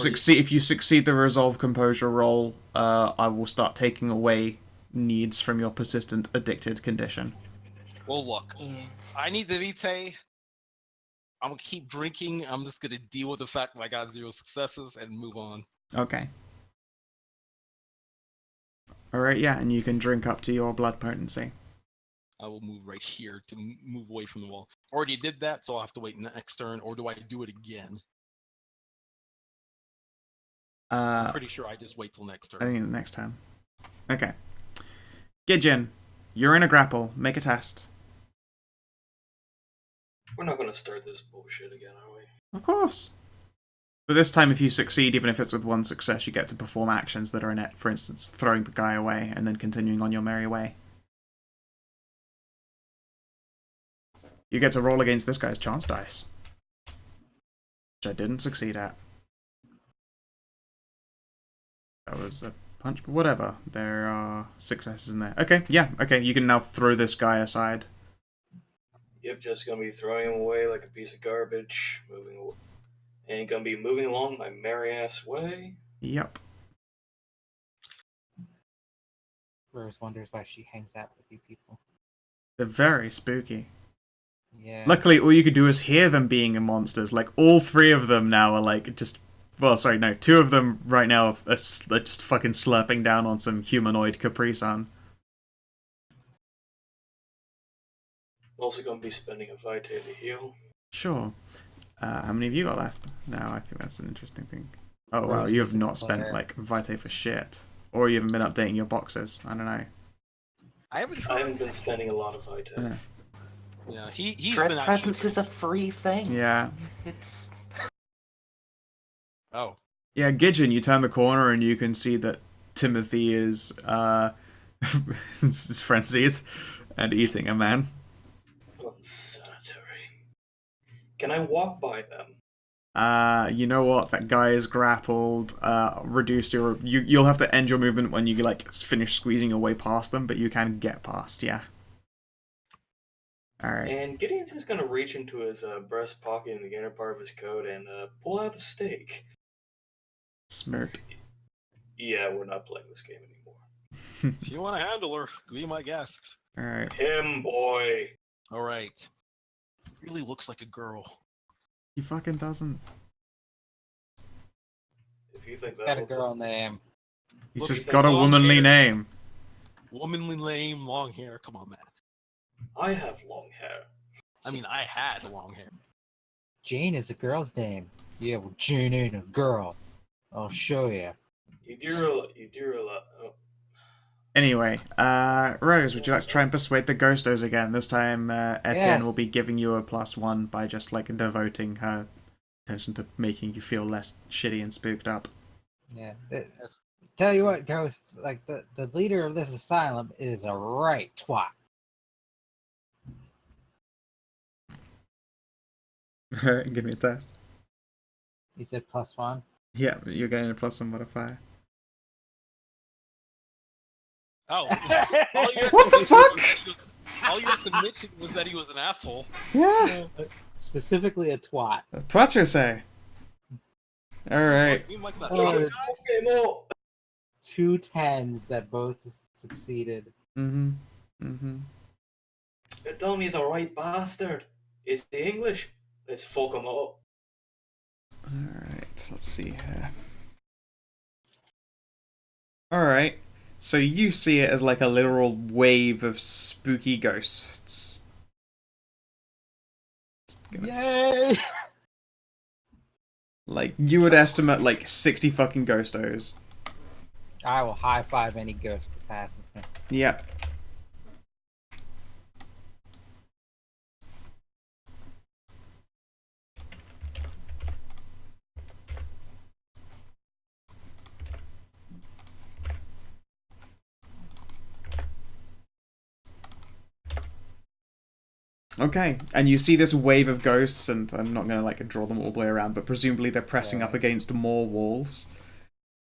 succeed the resolve composure roll, I will start taking away needs from your persistent addicted condition. Well, look, I need the vitae. I'm gonna keep drinking. I'm just gonna deal with the fact that I got 0 successes and move on. Okay. Alright, yeah, and you can drink up to your blood potency. I will move right here to move away from the wall. Already did that, so I'll have to wait next turn, or do I do it again? I'm pretty sure I just wait till next turn. I think the next time. Okay. Gidgeon, you're in a grapple. Make a test. We're not going to start this bullshit again, are we? Of course. But this time, if you succeed, even if it's with 1 success, you get to perform actions that are in it. For instance, throwing the guy away and then continuing on your merry way. You get to roll against this guy's chance dice, which I didn't succeed at. That was a punch, but whatever. There are successes in there. Okay, yeah, okay, you can now throw this guy aside. Yep, just gonna be throwing him away like a piece of garbage, moving away. And gonna be moving along my merry-ass way. Yep. Rose wonders why she hangs out with you people. They're very spooky. Yeah. Luckily, all you could do is hear them being monsters. Like, all 3 of them now are like, just... Well, sorry, no. 2 of them right now are just fucking slurping down on some humanoid Capri Sun. Also gonna be spending a vitae to heal. Sure. How many of you got left? No, I think that's an interesting thing. Oh, wow, Rose you have uses not the spent, flare. like, vitae for shit. Or you haven't been updating your boxes. I don't know. I haven't. I haven't been spending a lot of vitae. Yeah. Yeah, he's Dread been Presence actually... is a free thing. Yeah. It's... Oh. Yeah, Gidgeon, you turn the corner and you can see that Timothy is, is frenzied and eating a man. Unsanitary. Can I walk by them? You know what? That guy is grappled. Reduce your... You'll have to end your movement when you, like, finish squeezing your way past them, but you can get past, yeah. Alright. And Gideon's just gonna reach into his breast pocket in the inner part of his coat and pull out a steak. Smirk. Yeah, we're not playing this game anymore. If you want to handle her, be my guest. Alright. Him, boy. All right. Really looks like a girl. He fucking doesn't. If you think that Got a looks girl name. He's Look, just he's got a long womanly hair. name. Womanly name, long hair. Come on, man. I have long hair. I mean, I had long hair. Jane is a girl's name. Yeah, well, Jane ain't a girl. I'll show you. You do realize. Oh, Anyway, Rose, would you like to try and persuade the ghostos again? This time, Etienne Yes. will be giving you a +1 by just, like, devoting her attention to making you feel less shitty and spooked up. Yeah. That's- Tell you what, Ghost, like the leader of this asylum is a right twat. Give me a test. He said +1. Yeah, you're getting a +1 modifier. Oh. All you had What to the fuck? All you had to mention was that he was an asshole. Yeah, Specifically a twat. that's what you say. Alright. You like that Oh, shot it's guy? okay, no. 2 10s that both succeeded. Mm-hmm. Tell me he's a right bastard. Is he English? Let's fuck him up. Alright, let's see here. Alright, so you see it as like a literal wave of spooky ghosts. Yay! Like, you would estimate like 60 fucking ghostos. I will high five any ghost that passes me. Yep. Okay, and you see this wave of ghosts, and I'm not going to like draw them all the way around, but presumably they're pressing up against more walls.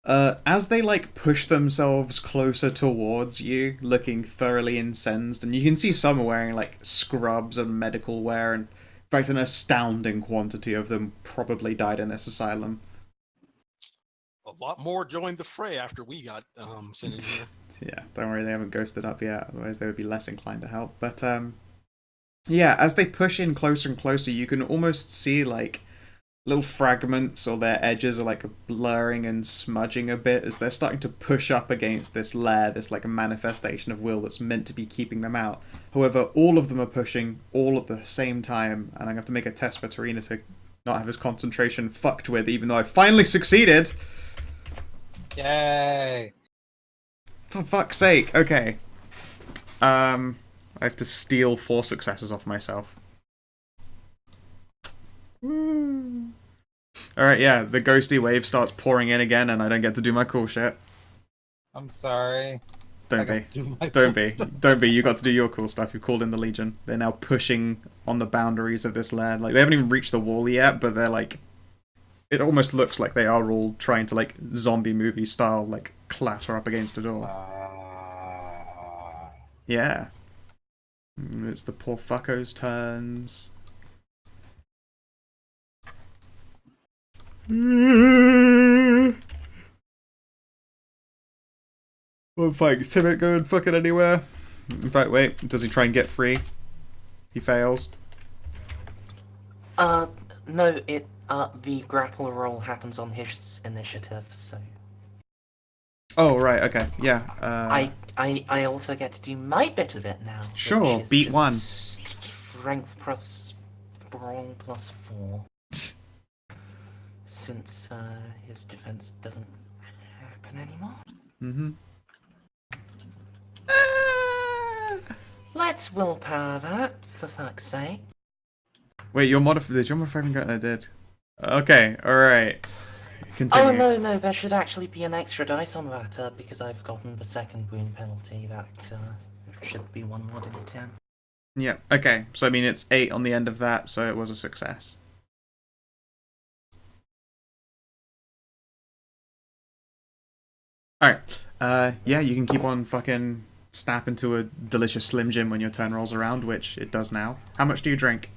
As they like push themselves closer towards you, looking thoroughly incensed, and you can see some are wearing like scrubs and medical wear, and in fact an astounding quantity of them probably died in this asylum. A lot more joined the fray after we got sent in here. Yeah, don't worry, they haven't ghosted up yet, otherwise they would be less inclined to help. But yeah, as they push in closer and closer, you can almost see like little fragments or their edges are like blurring and smudging a bit as they're starting to push up against this lair, this like a manifestation of will that's meant to be keeping them out. However, all of them are pushing all at the same time, and I'm going to have to make a test for Tarina to not have his concentration fucked with, even though I finally succeeded! Yay! For fuck's sake, okay. I have to steal 4 successes off myself. Alright, yeah, the ghosty wave starts pouring in again and I don't get to do my cool shit. I'm sorry. I Don't got be. to do my Don't cool be. stuff. Don't be. You got to do your cool stuff. You've called in the Legion. They're now pushing on the boundaries of this land. Like, they haven't even reached the wall yet, but they're like... It almost looks like they are all trying to, like, zombie movie style, like, clatter up against a door. Yeah. It's the poor fuckos' turns. Well, thanks. Tibbet going fucking anywhere? In fact, wait. Does he try and get free? He fails. No, the grapple roll happens on his initiative, so... Oh, right, okay. Yeah. I also get to do my bit of it now. Sure, which is beat just one. Strength plus brawn plus 4. Since his defense doesn't happen anymore. Mm-hmm. Let's willpower that, for fuck's sake. Wait, your modifier... Did your modifier even go... I did. Okay, alright. Continue. Oh no, there should actually be an extra dice on that, because I've gotten the second wound penalty. That should be 1 more than 10. Yeah, okay. So, I mean, it's 8 on the end of that, so it was a success. Alright. Yeah, you can keep on fucking snap into a delicious Slim Jim when your turn rolls around, which it does now. How much do you drink?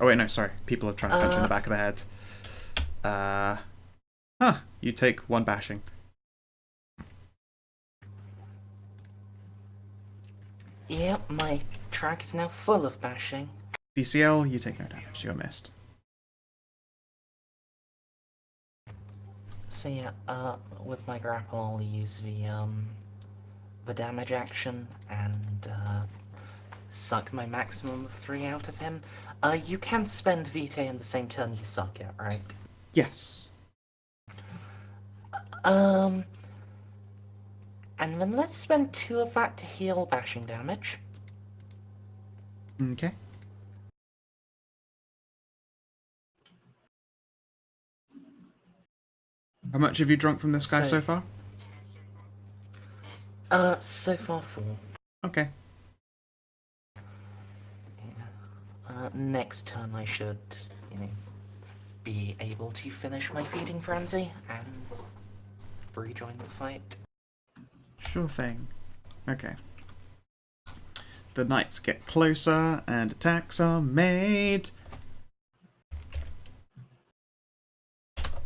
Oh, wait, no, sorry. People are trying to punch you in the back of the head. You take 1 bashing. Yep, my track is now full of bashing. DCL, you take no damage. You're missed. So yeah, with my grapple, I'll use the damage action and suck my maximum of 3 out of him. You can spend Vitae in the same turn you suck it, right? Yes. And then let's spend 2 of that to heal bashing damage. Okay. How much have you drunk from this guy so far? So far 4. Okay. Next turn I should, be able to finish my feeding frenzy and rejoin the fight. Sure thing. Okay. The knights get closer and attacks are made.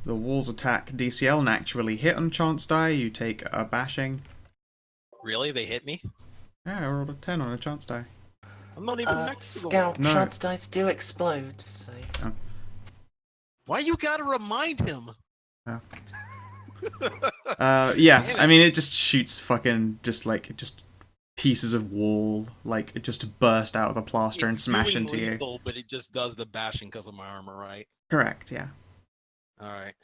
The walls attack DCL and actually hit on chance die. You take a bashing. Really? They hit me? Yeah, I rolled a 10 on a chance die. I'm not even next to the wall. Scout, No. chance dice do explode, so... Why you gotta remind him? Oh. Yeah, I mean, it just shoots fucking, just pieces of wall, like, it just burst out of the plaster and smash doing into you. lethal, but it just does the bashing because of my armor, right? Correct, yeah. Alright.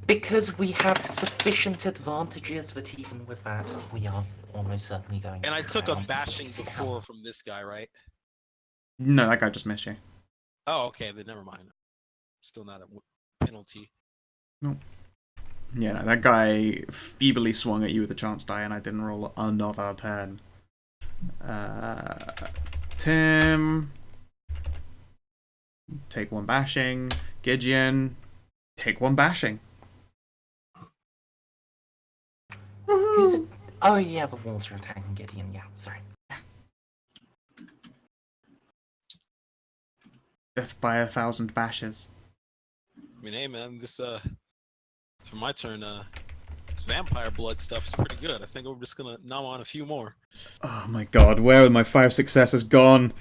Because we have sufficient advantages that even with that, we are almost certainly going to And I took a drown. bashing See before from this guy, right? No, that guy just missed you. Oh, okay, then never mind. Still not a penalty. Nope. Yeah, no, that guy feebly swung at you with a chance die, and I didn't roll another 10. Tim. Take 1 bashing. Gideon. Take 1 bashing. Who's it? Oh yeah, the walls are attacking Gideon, yeah, sorry. Death by 1,000 bashes. I mean, hey man, this for my turn, this vampire blood stuff is pretty good. I think we're just gonna nom on a few more. Oh my god, where are my 5 successes gone?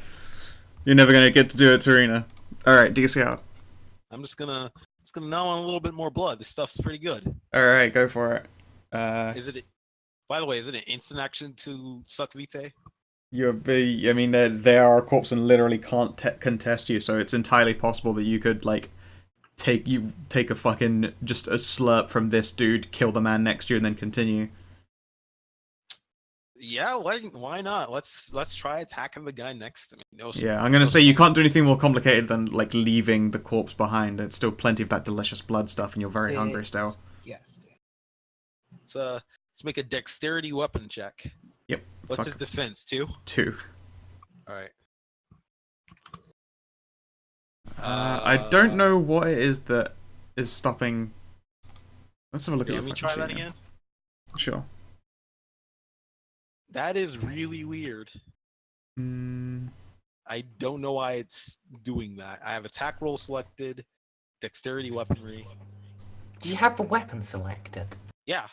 You're never gonna get to do it, Tarina. Alright, DCL. I'm just gonna nom on a little bit more blood. This stuff's pretty good. Alright, go for it. Is it? By the way, is it an instant action to suck Vitae? I mean, they are a corpse and literally can't contest you, so it's entirely possible that you could, like, take a fucking, just a slurp from this dude, kill the man next to you, and then continue. Yeah, why not? Let's try attacking the guy next to me. Yeah, I'm gonna say you can't do anything more complicated than, like, leaving the corpse behind. It's still plenty of that delicious blood stuff, and you're very hungry still. Yes. Let's make a dexterity weapon check. Yep. What's his defense? 2? 2. Alright. I don't know what it is that is stopping. Let's have a look at your Let me fucking try sheet that again. again. Sure. That is really weird. Mm, I don't know why it's doing that. I have attack roll selected, dexterity weaponry. Do you have the weapon selected? Yeah,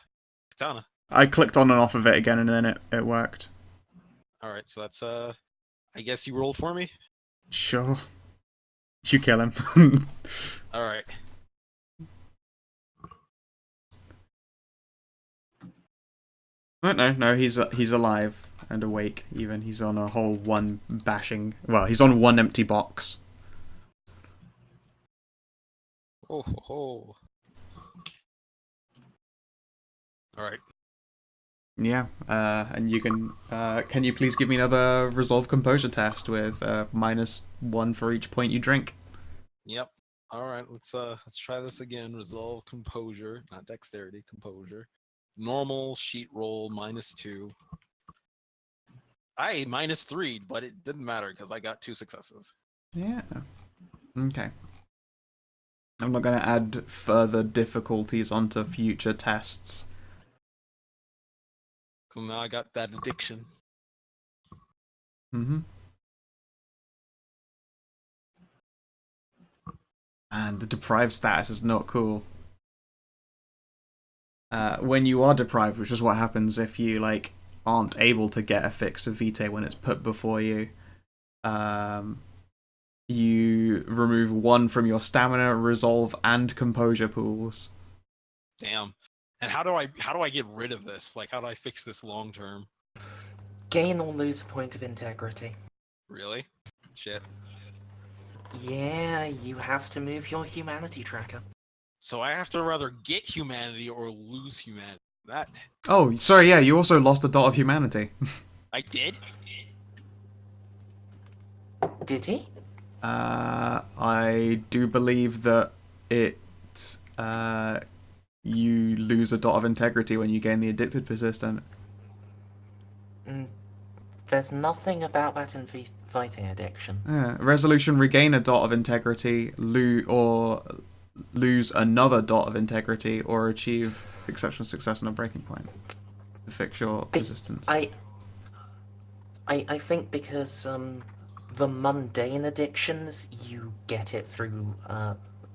katana. I clicked on and off of it again, and then it worked. All right, so that's I guess you rolled for me. Sure. You kill him. All right. No, he's alive and awake. Even he's on a whole 1 bashing. Well, he's on 1 empty box. Oh ho ho. All right. Yeah. And you can you please give me another resolve composure test with -1 for each point you drink? Yep. All right. Let's try this again. Resolve composure, not dexterity. Composure. Normal sheet roll -2. I -3, but it didn't matter because I got 2 successes. Yeah. Okay. I'm not going to add further difficulties onto future tests. So now I got that addiction. Mm-hmm. And the deprived status is not cool. When you are deprived, which is what happens if you, like, aren't able to get a fix of Vitae when it's put before you, you remove 1 from your stamina, resolve, and composure pools. Damn. And how do I get rid of this? Like, how do I fix this long term? Gain or lose a point of integrity. Really? Shit. Yeah, you have to move your humanity tracker. So I have to rather get humanity or lose humanity. That Oh, sorry, yeah, you also lost a dot of humanity. I did? Did he? I do believe that you lose a dot of integrity when you gain the addicted persistent. There's nothing about that in Vitae addiction. Resolution, regain a dot of integrity, lose another dot of integrity, or achieve exceptional success on a breaking point to fix your resistance. I think because the mundane addictions, you get it through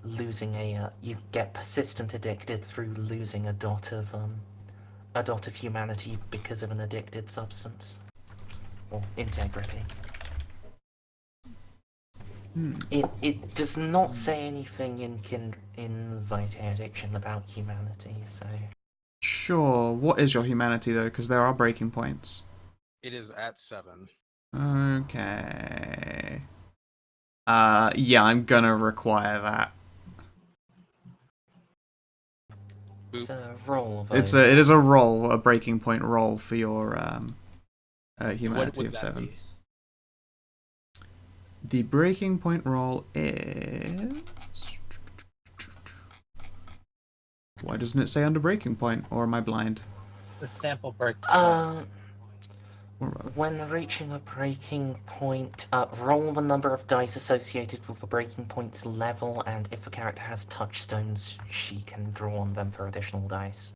losing you get persistent addicted through losing a dot of humanity because of an addicted substance or integrity. It does not say anything in Vitae addiction about humanity, so. Sure. What is your humanity though? Because there are breaking points. It is at 7. Okay. Yeah, I'm gonna require that. It's a roll. It is a roll, a breaking point roll for your humanity of 7. Be? The breaking point roll is. Why doesn't it say under breaking point, or am I blind? The sample break. When reaching a breaking point, roll the number of dice associated with the breaking point's level, and if the character has touchstones, she can draw on them for additional dice.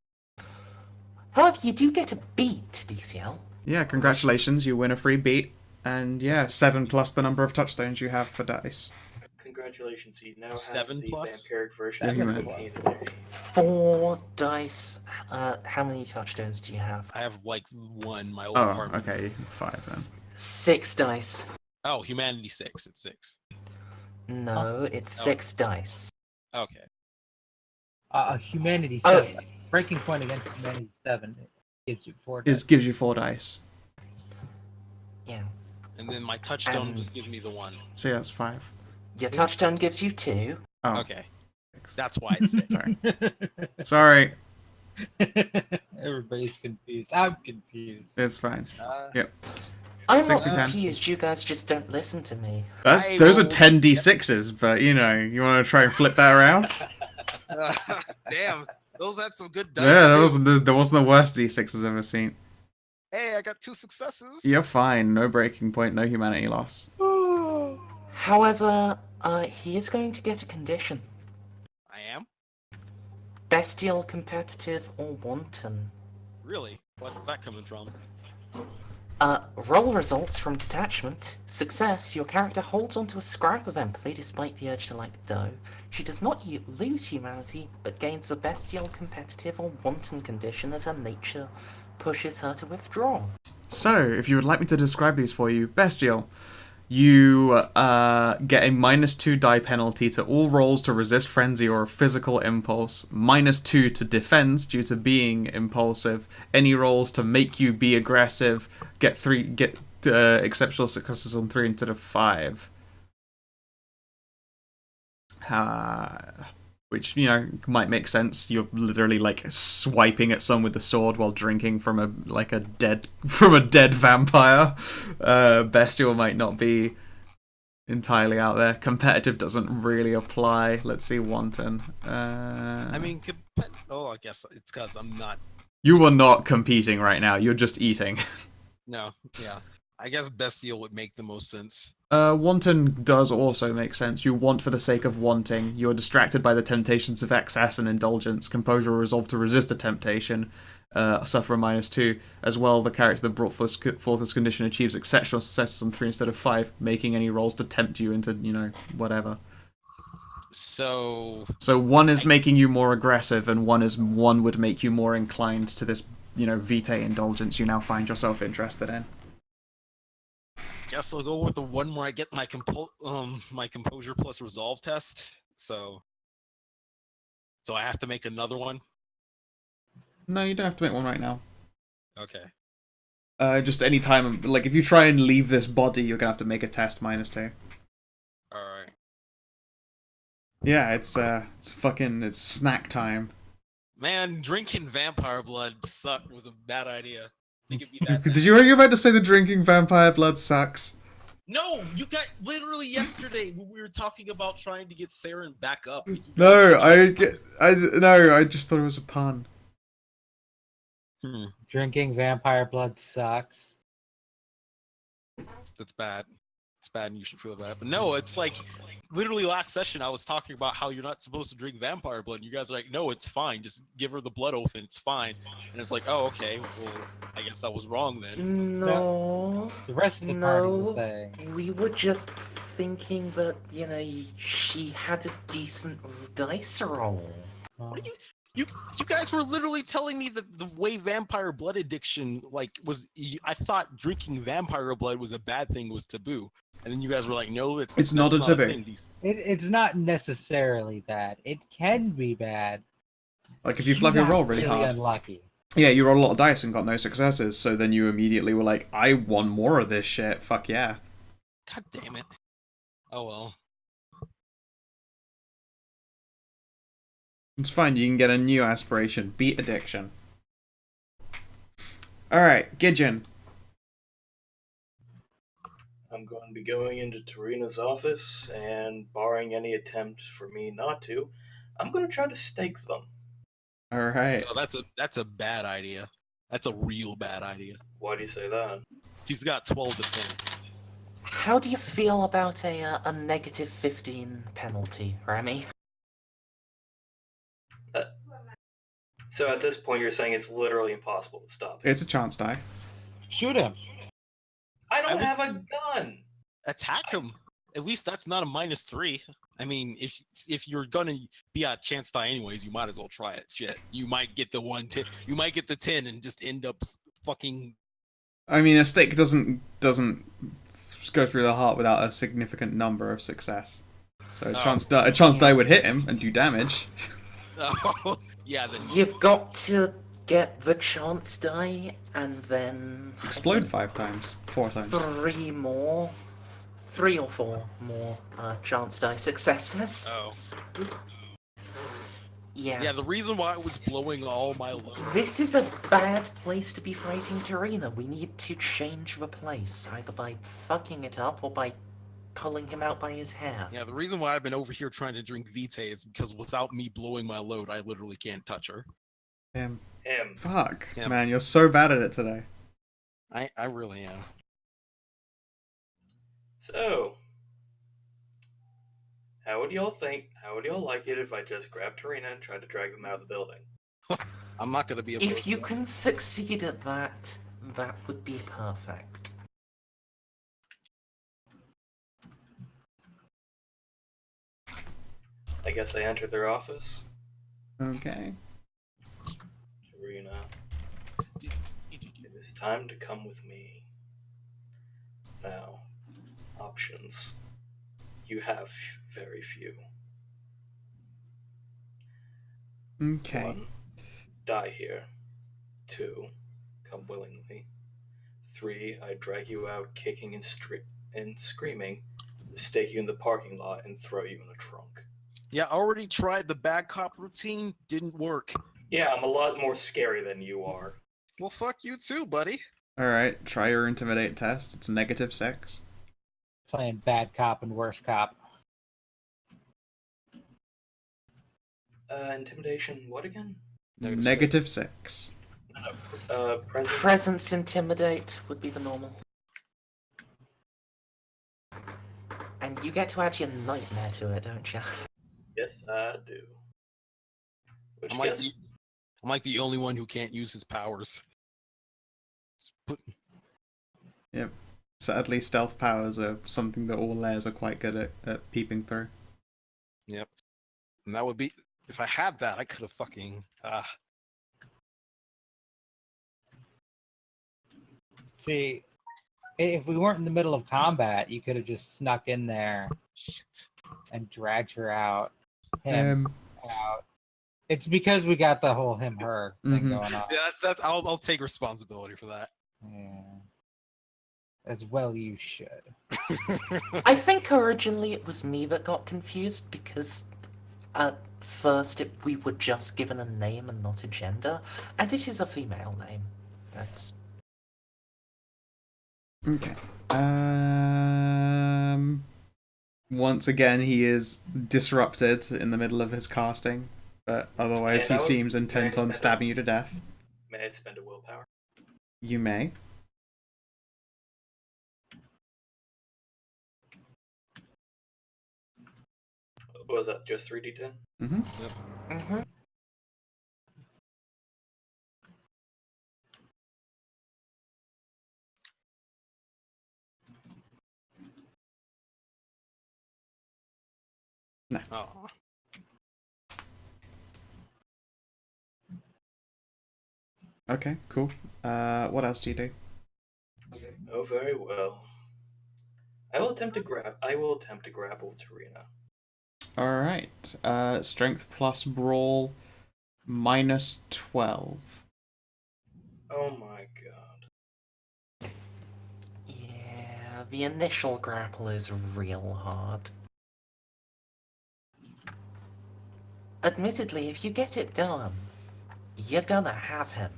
However, you do get a beat, DCL. Yeah, congratulations, you win a free beat, and yeah, 7 plus the number of touchstones you have for dice. Congratulations, you now 7 have the plus? vampiric version Yeah, of you cocaine addiction. 4 dice. How many touchstones do you have? I have like 1, my old Oh, apartment. okay, 5 then. 6 dice. Oh, humanity 6. It's 6. No, it's 6 dice. Okay. Humanity Oh. 7. Breaking point against humanity 7 gives you 4 It dice. gives you 4 dice. Yeah. And then my touchstone just gives me the 1. So yeah, that's 5. Your touchstone gives you 2. Oh, Okay. That's why it's 6. Sorry. Everybody's confused. I'm confused. It's fine. Yep. I'm not 60-10. confused, you guys just don't listen to me. Those are 10d6s, but you know, you want to try and flip that around? Damn. Those had some good dice. Yeah, too. that wasn't the worst d6 I've ever seen. Hey, I got 2 successes. You're fine. No breaking point, no humanity loss. However, he is going to get a condition. I am? Bestial, competitive, or wanton. Really? What's that coming from? Roll results from detachment. Success, your character holds onto a scrap of empathy despite the urge to let go. She does not lose humanity, but gains the bestial, competitive, or wanton condition as her nature pushes her to withdraw. So, if you would like me to describe these for you, bestial. You get a -2 die penalty to all rolls to resist frenzy or physical impulse, -2 to defense due to being impulsive. Any rolls to make you be aggressive get exceptional successes on 3 instead of 5. Which, you know, might make sense. You're literally like swiping at someone with the sword while drinking from a dead vampire. Bestial might not be entirely out there. Competitive doesn't really apply. Let's see, wanton. I mean, I guess it's because I'm not. You are not competing right now. You're just eating. No, yeah. I guess bestial would make the most sense. Wanton does also make sense. You want for the sake of wanting. You are distracted by the temptations of excess and indulgence. Composure or resolve to resist a temptation. Suffer a -2. As well, the character that brought forth this condition achieves exceptional successes on 3 instead of 5, making any rolls to tempt you into, you know, whatever. So 1 is making you more aggressive, and 1 would make you more inclined to this vitae indulgence you now find yourself interested in? Guess I'll go with the one where I get my my composure plus resolve test. So I have to make another one. No, you don't have to make one right now. Okay. Just any time, like if you try and leave this body, you're gonna have to make a test -2. All right. Yeah, it's snack time. Man, drinking vampire blood was a bad idea. I think it'd be that Did bad. you about to say the drinking vampire blood sucks? No, you got literally yesterday when we were talking about trying to get Saren back up. No, I just thought it was a pun. Drinking vampire blood sucks. That's bad. It's bad, and you should feel bad. But no, it's like literally last session I was talking about how you're not supposed to drink vampire blood. And you guys are like, no, it's fine. Just give her the blood oath and it's fine. And it's like, oh, okay. Well, I guess I was wrong then. No. The rest of the party was saying. We were just thinking that, she had a decent dice roll. What are you guys were literally telling me that the way vampire blood addiction was. I thought drinking vampire blood was a bad thing, was taboo, and then you guys were like, "No, it's not a taboo. It's not necessarily bad. It can be bad. Like if you fluff your roll really hard. Unlucky. Yeah, you rolled a lot of dice and got no successes, so then you immediately were like, "I want more of this shit. Fuck yeah!" God damn it! Oh well. It's fine, you can get a new aspiration. Beat addiction. Alright, Gidgeon. I'm going to be going into Tarina's office, and barring any attempt for me not to, I'm going to try to stake them. Alright. Oh, that's a bad idea. That's a real bad idea. Why do you say that? He's got 12 defense. How do you feel about a -15 penalty, Remy? So at this point, you're saying it's literally impossible to stop him. It's a chance die. Shoot him. I don't have a gun! Attack him. At least that's not a -3. I mean, if you're gonna be a chance die anyways, you might as well try it. Shit, you might get the 1-10. You might get the 10 and just end up fucking. I mean, a stake doesn't go through the heart without a significant number of success. So a chance die would hit him and do damage. Oh, yeah. Then You've got to get the chance die and then explode 5 times, 4 times. 3 or 4 more chance die successes. Oh. Yeah. Yeah, the reason why I was blowing all my load. This is a bad place to be fighting Tarina. We need to change the place, either by fucking it up or by pulling him out by his hair. Yeah, the reason why I've been over here trying to drink Vitae is because without me blowing my load, I literally can't touch her. Him. Him. Fuck. Him. Man, you're so bad at it today. I really am. So, how would y'all like it if I just grabbed Tarina and tried to drag them out of the building? I'm not gonna be able If you can succeed at that, that would be perfect. I guess I enter their office. Okay. Tarina, it is time to come with me. Now, options. You have very few. Okay. 1, die here. 2, come willingly. 3, I drag you out kicking and screaming, stake you in the parking lot, and throw you in a trunk. Yeah, I already tried the bad cop routine. Didn't work. Yeah, I'm a lot more scary than you are. Well, fuck you too, buddy. Alright, try your intimidate test. It's -6. Playing bad cop and worse cop. Intimidation, what again? -6. Presence intimidate would be the normal. And you get to add your nightmare to it, don't you? Yes, I do. Which I'm like the only one who can't use his powers. Yep. Sadly, stealth powers are something that all layers are quite good at peeping through. Yep. And that would be... If I had that, I could have fucking... See, if we weren't in the middle of combat, you could have just snuck in there Shit. and dragged her out. Him Um, out. It's because we got the whole him/her thing Mhm. going on. Yeah, that's I'll take responsibility for that. Yeah. As well, you should. I think originally it was me that got confused because at first we were just given a name and not a gender, and it is a female name. That's okay. Once again, he is disrupted in the middle of his casting, but otherwise And he seems intent on spend stabbing you to death. May I spend a willpower? You may. What was that? Just 3d10? Mm-hmm. mhm. Oh. Okay, cool. What else do you do? Oh, very well. I will attempt to grapple Tarina. All right. Strength plus brawl minus 12. Oh my god. Yeah, the initial grapple is real hard. Admittedly, if you get it done, you're gonna have him.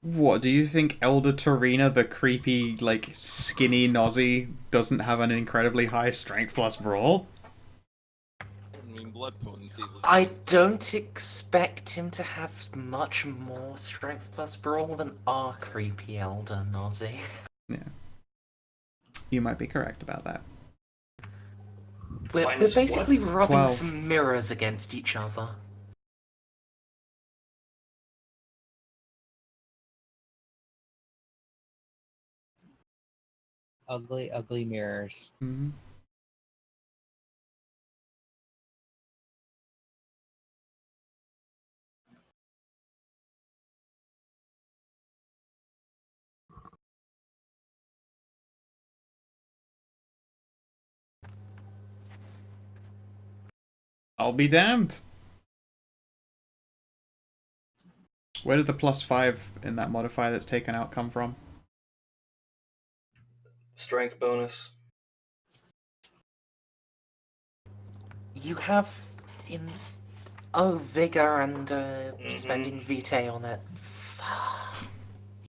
What, do you think Elder Tarina, the creepy, like, skinny Nozzy, doesn't have an incredibly high strength plus brawl? I mean, blood potency is I don't expect him to have much more strength plus brawl than our creepy elder Nozzy. Yeah. You might be correct about that. We're Minus basically what? rubbing 12. some mirrors against each other. Ugly, ugly mirrors. Mm-hmm. I'll be damned. Where did the +5 in that modifier that's taken out come from? Strength bonus. You have in vigor and spending vitae on it.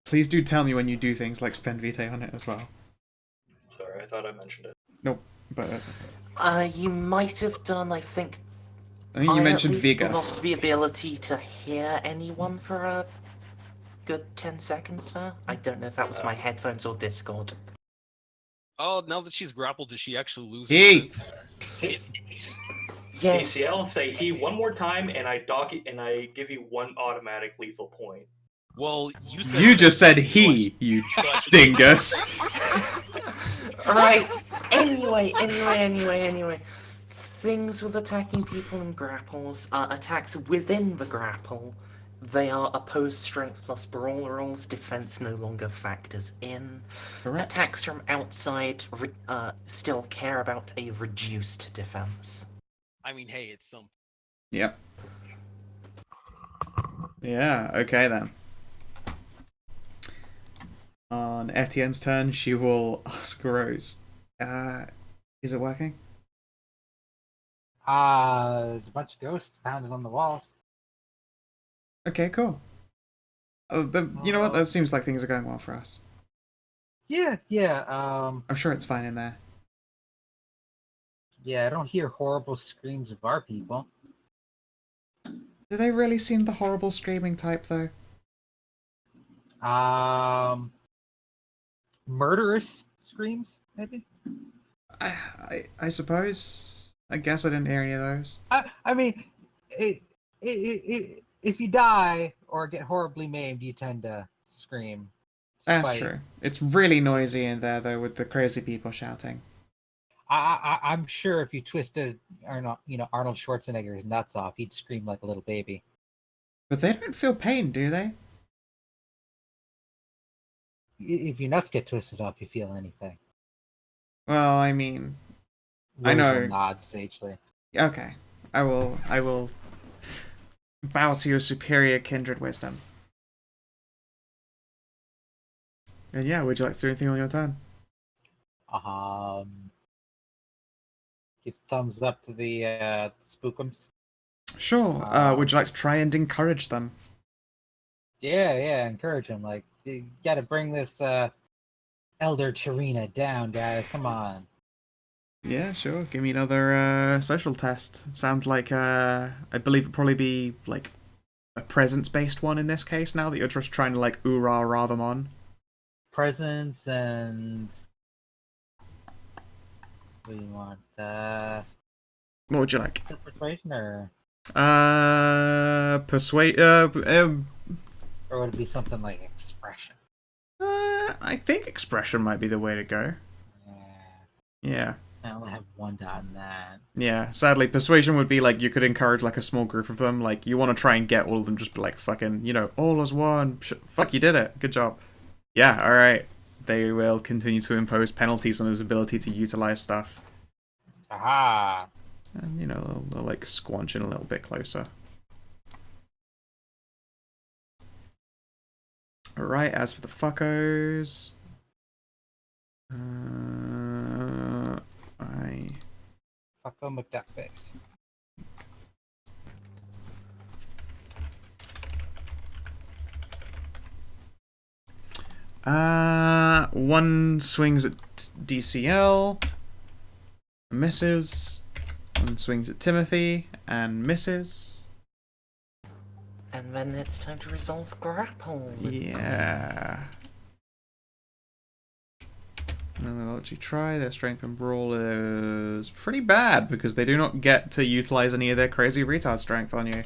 Please do tell me when you do things like spend vitae on it as well. Sorry, I thought I mentioned it. Nope, but that's okay. You might have done, I think. I think you mentioned at least vigor. lost the ability to hear anyone for a good 10 seconds there. I don't know if that was my headphones or Discord. Oh, now that she's grappled, does she actually lose her He! sense? Yes. ACL, say he one more time, and I give you one automatic lethal point. Well, you said You just said so he, you so I should- dingus. Right. Anyway. Things with attacking people in grapples are attacks within the grapple. They are opposed strength plus brawl rolls. Defense no longer factors in. Correct. Attacks from outside still care about a reduced defense. I mean, hey, it's some. Yep. Yeah, okay then. On Etienne's turn, she will ask Rose. Is it working? There's a bunch of ghosts pounding on the walls. Okay, cool. You know what? That seems like things are going well for us. Yeah. I'm sure it's fine in there. Yeah, I don't hear horrible screams of our people. Do they really seem the horrible screaming type, though? Murderous screams, maybe? I suppose. I guess I didn't hear any of those. I mean, if you die or get horribly maimed, you tend to scream. That's Spite. true. It's really noisy in there, though, with the crazy people shouting. I'm sure if you twisted Arnold Schwarzenegger's nuts off, he'd scream like a little baby. But they don't feel pain, do they? if your nuts get twisted off, you feel anything. Well, I mean, I Rose know. will nod sagely. Okay, I will bow to your superior kindred wisdom. And yeah, would you like to do anything on your turn? Give thumbs up to the spookums. Sure. Would you like to try and encourage them? Yeah, encourage him. Like, you gotta bring this Elder Tarina down, guys. Come on. Yeah, sure. Give me another social test. It sounds like I believe it'd probably be like a presence-based one in this case. Now that you're just trying to like rah them on. Presence and what do you want? What would you like? Persuasion or Persuade. or would it be something like expression? I think expression might be the way to go. Yeah. I only have one dot in that. Yeah, sadly, persuasion would be like you could encourage like a small group of them. Like you want to try and get all of them, just be like fucking, all as one. Fuck, you did it. Good job. Yeah, all right. They will continue to impose penalties on his ability to utilize stuff. Aha! And they'll like squanch in a little bit closer. All right. As for the fuckos, Fucko McDuckface. One swings at DCL, misses. One swings at Timothy and misses. And then it's time to resolve grapple. Yeah. And I'll let you try. Their strength and brawl is pretty bad because they do not get to utilize any of their crazy retard strength on you.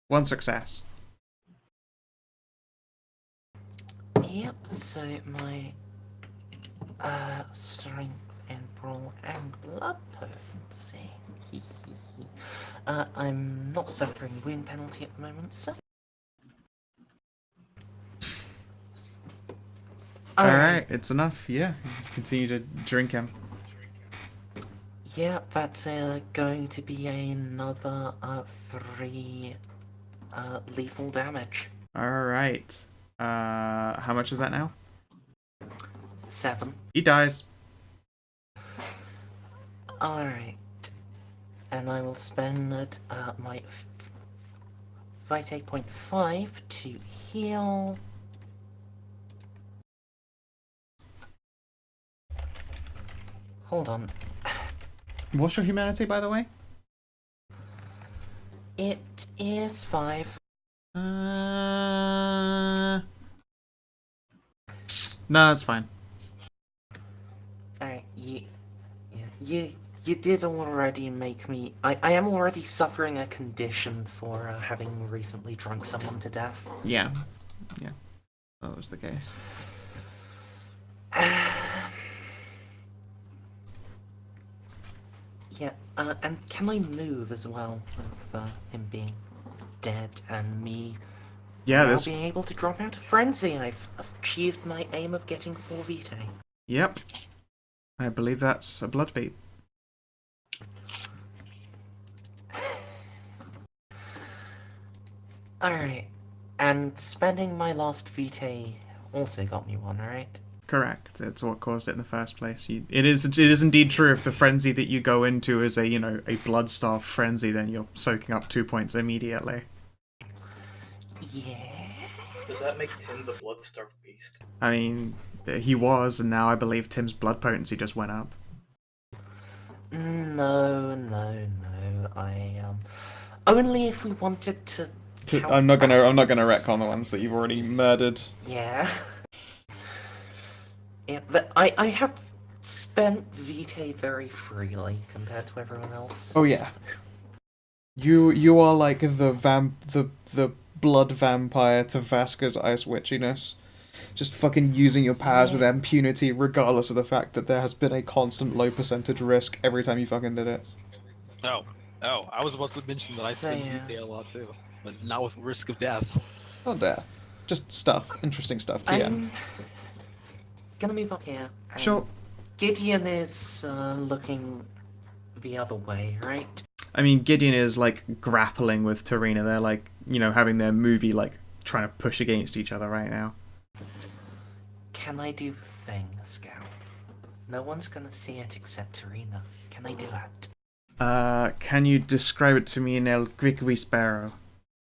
One success. Yep, so my strength and brawl and blood potency. I'm not suffering wound penalty at the moment, so. Alright, it's enough, yeah. Continue to drink him. Yeah, that's going to be another 3 lethal damage. Alright. How much is that now? 7. He dies. Alright. And I will spend my Vitae 8.5 to heal. Hold on. What's your humanity, by the way? It is 5. No, it's fine. Alright, you did already make me... I am already suffering a condition for having recently drunk someone to death. So. Yeah. Yeah. That was the case. Yeah, and can I move as well with him being dead and me now being able to drop out of frenzy? I've achieved my aim of getting 4 vitae. Yep. I believe that's a blood beat. Alright, and spending my last vitae also got me 1, right? Correct. It's what caused it in the first place. It is indeed true. If the frenzy that you go into is a blood-starved frenzy, then you're soaking up 2 points immediately. Yeah. Does that make Tim the blood-starved beast? I mean, he was, and now I believe Tim's blood potency just went up. No. I only if we wanted to. I'm not gonna retcon the ones that you've already murdered. Yeah. Yeah, but I have spent vitae very freely compared to everyone else. Oh yeah. You are like the blood vampire to Vasca's ice witchiness. Just fucking using your powers with impunity regardless of the fact that there has been a constant low percentage risk every time you fucking did it. Oh, I was about to mention that I spend vitae a lot too, but not with risk of death. Not death. Just stuff, interesting stuff. TM. I'm gonna move up here. and Sure. Gideon is looking the other way, right? I mean, Gideon is like grappling with Tarina. They're like, you know, having their movie like trying to push against each other right now. Can I do the thing, Scout? No one's gonna see it except Tarina. Can I do that? Can you describe it to me in El Quick Sparrow?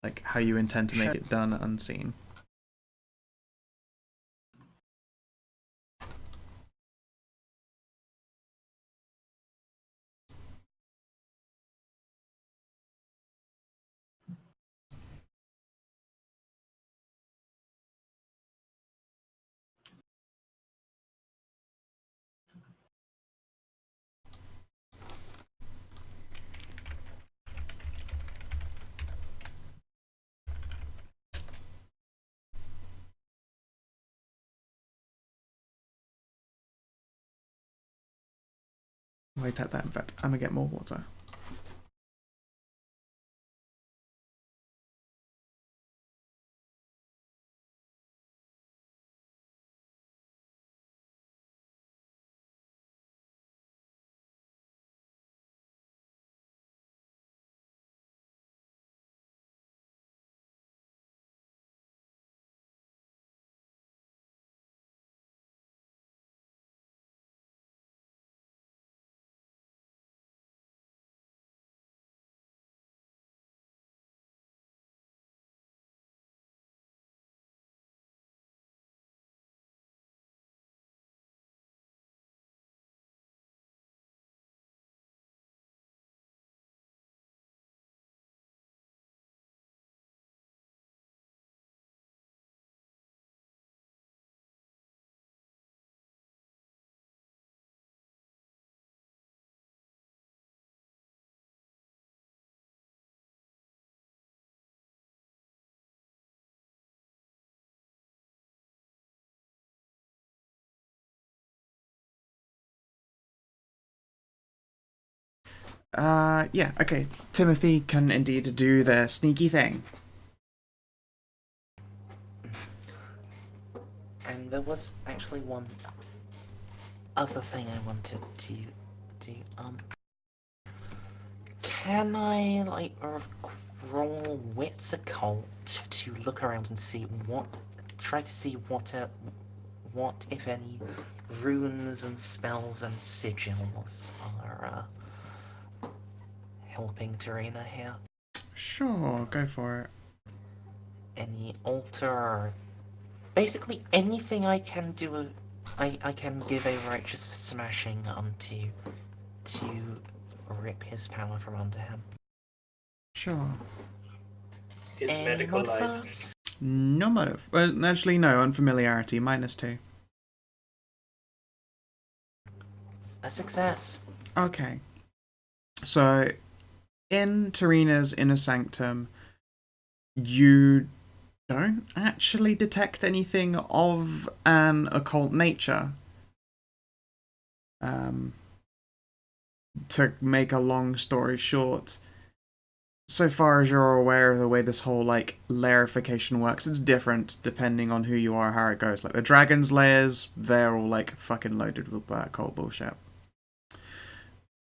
Like how you intend to make it done unseen? Wait at that, in fact. I'm gonna get more water. Yeah, okay. Timothy can indeed do their sneaky thing. And there was actually one other thing I wanted to do. Can I like roll wits occult to look around and see try to see what if any runes and spells and sigils are helping Tarina here? Sure, go for it. Any altar or basically anything I can do. I can give a righteous smashing to rip his power from under him. Sure. His Any medical modifiers? license. No motive. Well, actually, no. Unfamiliarity, -2. A success. Okay. So, in Tarina's inner sanctum, you don't actually detect anything of an occult nature. To make a long story short, so far as you're aware of the way this whole like lairification works, it's different depending on who you are, how it goes. Like the dragon's layers, they're all like fucking loaded with that occult bullshit.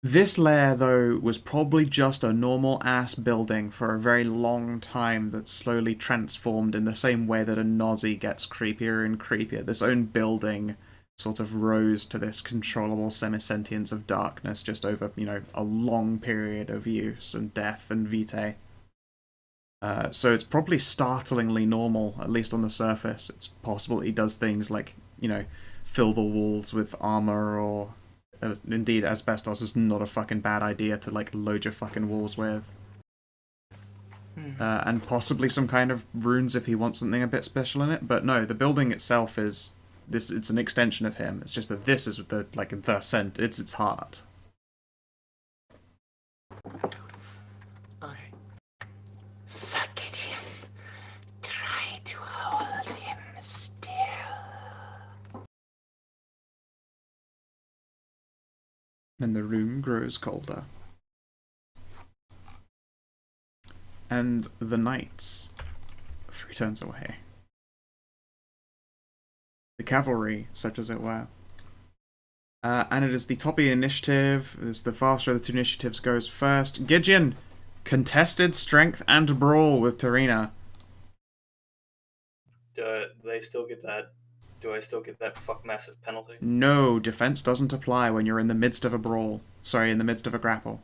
This lair, though, was probably just a normal ass building for a very long time that slowly transformed in the same way that a Nazi gets creepier and creepier. This own building sort of rose to this controllable semi-sentience of darkness just over, you know, a long period of use and death and vitae. So it's probably startlingly normal, at least on the surface. It's possible he does things like, you know, fill the walls with armor, or indeed asbestos is not a fucking bad idea to like load your fucking walls with. And possibly some kind of runes if he wants something a bit special in it. But no, the building itself is this. It's an extension of him. It's just that this is the like the scent. It's its heart. Alright. So Gideon, try to hold him still. And the room grows colder. And the knights, 3 turns away, the cavalry, such as it were. And it is the top of the initiative. It's the faster of the two initiatives goes first. Gideon, contested strength and brawl with Tarina. Do they still get that? Do I still get that fuck massive penalty? No, defense doesn't apply when you're in the midst of a brawl. Sorry, in the midst of a grapple.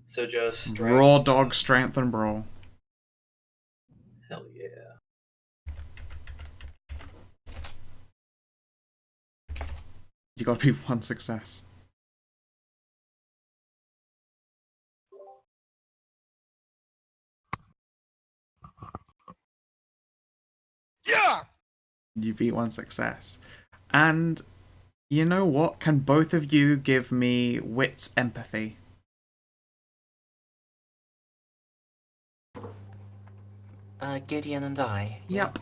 So just strength. Raw dog strength and brawl. Hell yeah. You gotta be one success. Yeah! You beat one success. And you know what? Can both of you give me wits empathy? Gideon and I. Yep.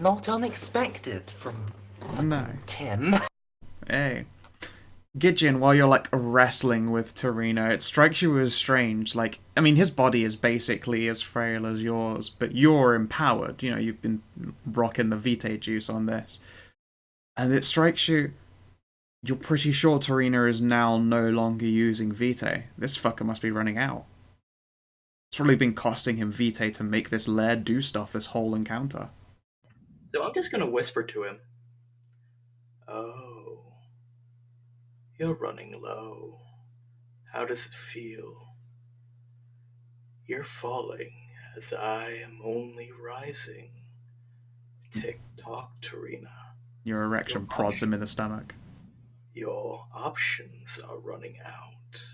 Not unexpected from No. Tim. Hey. Gideon, while you're like wrestling with Torino, it strikes you as strange. Like, I mean, his body is basically as frail as yours, but you're empowered. You know, you've been rocking the Vitae juice on this. And it strikes you, you're pretty sure Torino is now no longer using Vitae. This fucker must be running out. It's probably been costing him Vitae to make this laird do stuff this whole encounter. So I'm just gonna whisper to him. Oh. You're running low. How does it feel? You're falling as I am only rising. Tick-tock, Tarina. Your erection prods him in the stomach. Your options are running out.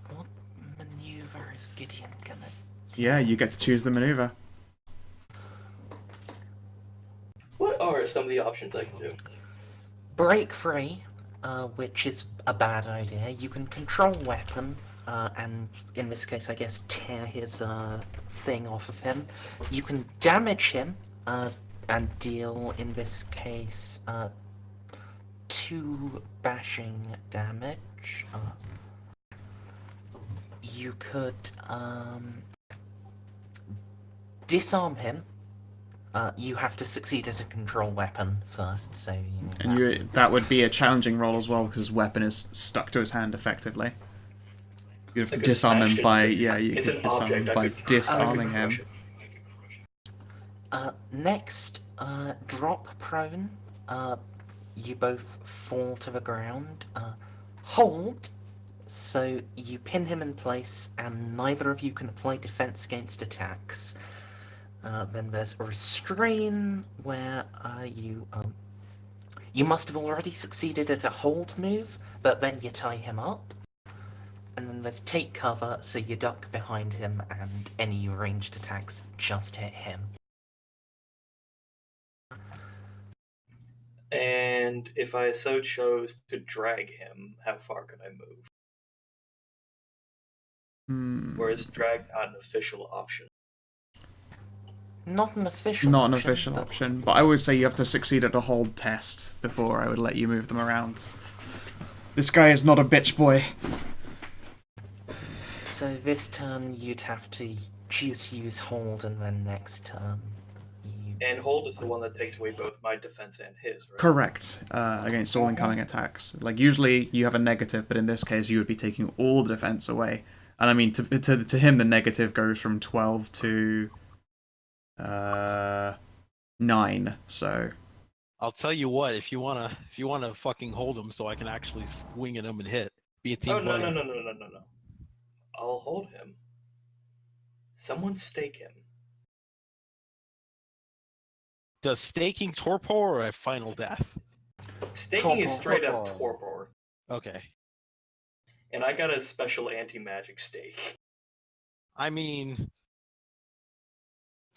What maneuver is Gideon gonna... Yeah, you get to choose the maneuver. What are some of the options I can do? Break free, which is a bad idea. You can control weapon, and in this case, I guess, tear his thing off of him. You can damage him, and deal, in this case, 2 bashing damage. You could disarm him. You have to succeed as a control weapon first, so you know, And that would be a challenging roll as well, because his weapon is stuck to his hand effectively. You have to Like disarm him by it's an object I could disarming him. crush it. Next, drop prone. You both fall to the ground. Hold. So you pin him in place, and neither of you can apply defense against attacks. Then there's restrain, where you must have already succeeded at a hold move, but then you tie him up. And then there's take cover, so you duck behind him, and any ranged attacks just hit him. And if I so chose to drag him, how far could I move? Or is drag not an official option? Not an official Not an option, official but option, but I would say you have to succeed at a hold test before I would let you move them around. This guy is not a bitch boy. So this turn you'd have to choose to use hold, and then next turn you... And hold is the one that takes away both my defense and his, right? Correct. Against all incoming attacks. Like, usually you have a negative, but in this case you would be taking all the defense away. And I mean, to him the negative goes from 12 to 9, so... I'll tell you what, if you wanna fucking hold him so I can actually swing at him and hit. Be a team Oh, no, player. no. I'll hold him. Someone stake him. Does staking torpor or a final death? Staking is Torpor. straight up torpor. Okay. And I got a special anti-magic stake. I mean,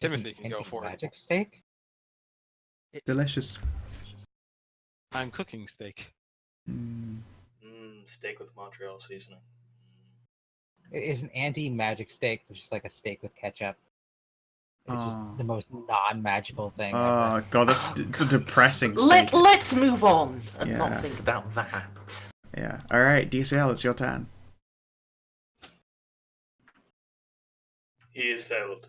Timothy can go for it. Magic steak? Delicious. I'm cooking steak. Steak with Montreal seasoning. It is an anti-magic steak, which is like a steak with ketchup. It's just Oh. the most non-magical thing ever. Oh god, it's a depressing state. Let's move on and not Yeah. think about that. Yeah. Alright, DCL, it's your turn. He is held.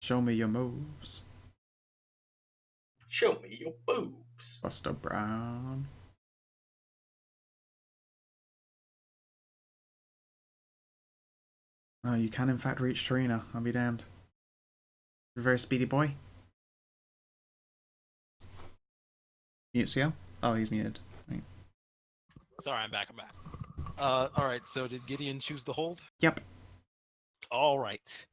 Show me your moves. Show me your boobs. Buster Brown. Oh, you can in fact reach Tarina. I'll be damned. You're a very speedy boy. Mute CL? Oh, he's muted. Right. Sorry, I'm back. All right. So did Gideon choose the hold? Yep. All right.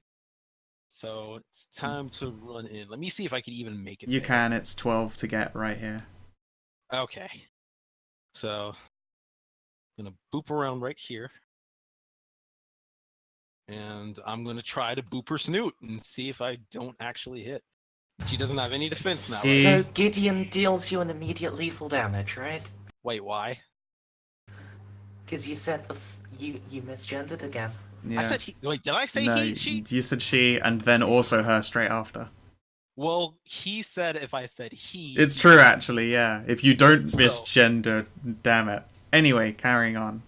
So it's time to run in. Let me see if I can even make it. You there. can. It's 12 to get right here. Okay. So I'm gonna boop around right here. And I'm gonna try to boop her snoot and see if I don't actually hit. She doesn't have any defense now. Right? So Gideon deals you an immediate lethal damage, right? Wait, why? Because you said you misgendered again. Yeah. I said he. Wait, did I say no, he? She? you said she, and then also her straight after. Well, he said if I said he. It's true, actually, yeah. If you don't So- misgender, damn it. Anyway, carrying on.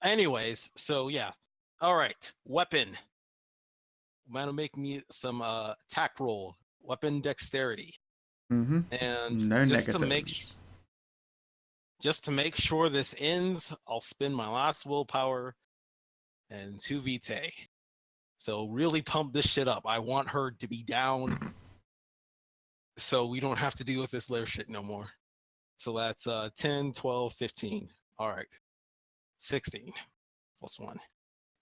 Anyways, so yeah. All right, weapon. I'm gonna make me some attack roll, weapon dexterity, Mm-hmm. and No just negatives. to make sure this ends, I'll spend my last willpower and 2 vitae. So really pump this shit up. I want her to be down, so we don't have to deal with this lair shit no more. So that's 10, 12, 15. All right, 16 plus 1.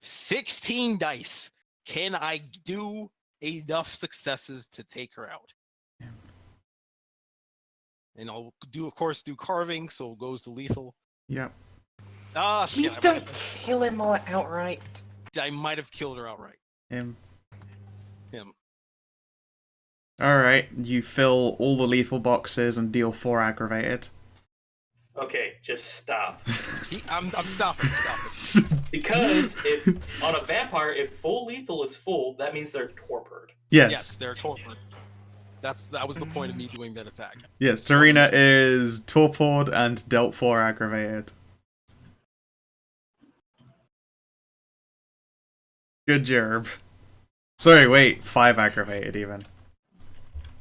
16 dice. Can I do enough successes to take her out? Yeah. And I'll of course, do carving, so it goes to lethal. Yep. Ah, shit, Please don't kill him or outright. I might have killed her outright. Him. Him. Alright, you fill all the lethal boxes and deal 4 aggravated. Okay, just stop. I'm stopping. Because if on a vampire, if full lethal is full, that means they're torpid. Yes. Yes, they're torpid. That was the point of me doing that attack. Yes, Tarina is torpored and dealt 4 aggravated. Good job. Sorry, wait, 5 aggravated even.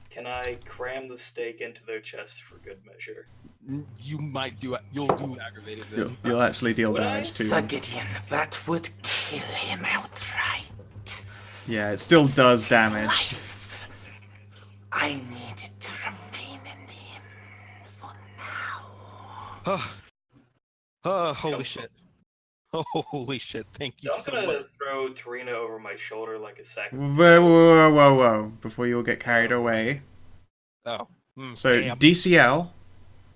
Can I cram the stake into their chest for good measure? You might do it. You'll do aggravated then. You'll actually deal Would I? damage to So them. Gideon, that would kill him outright. Yeah, it still does His damage. life, I need it to remain in him for now. Holy shit. Holy shit. Thank you I'm so gonna much. throw Tarina over my shoulder like a sack. Whoa. Before you all get carried away. Oh. So, damn. DCL,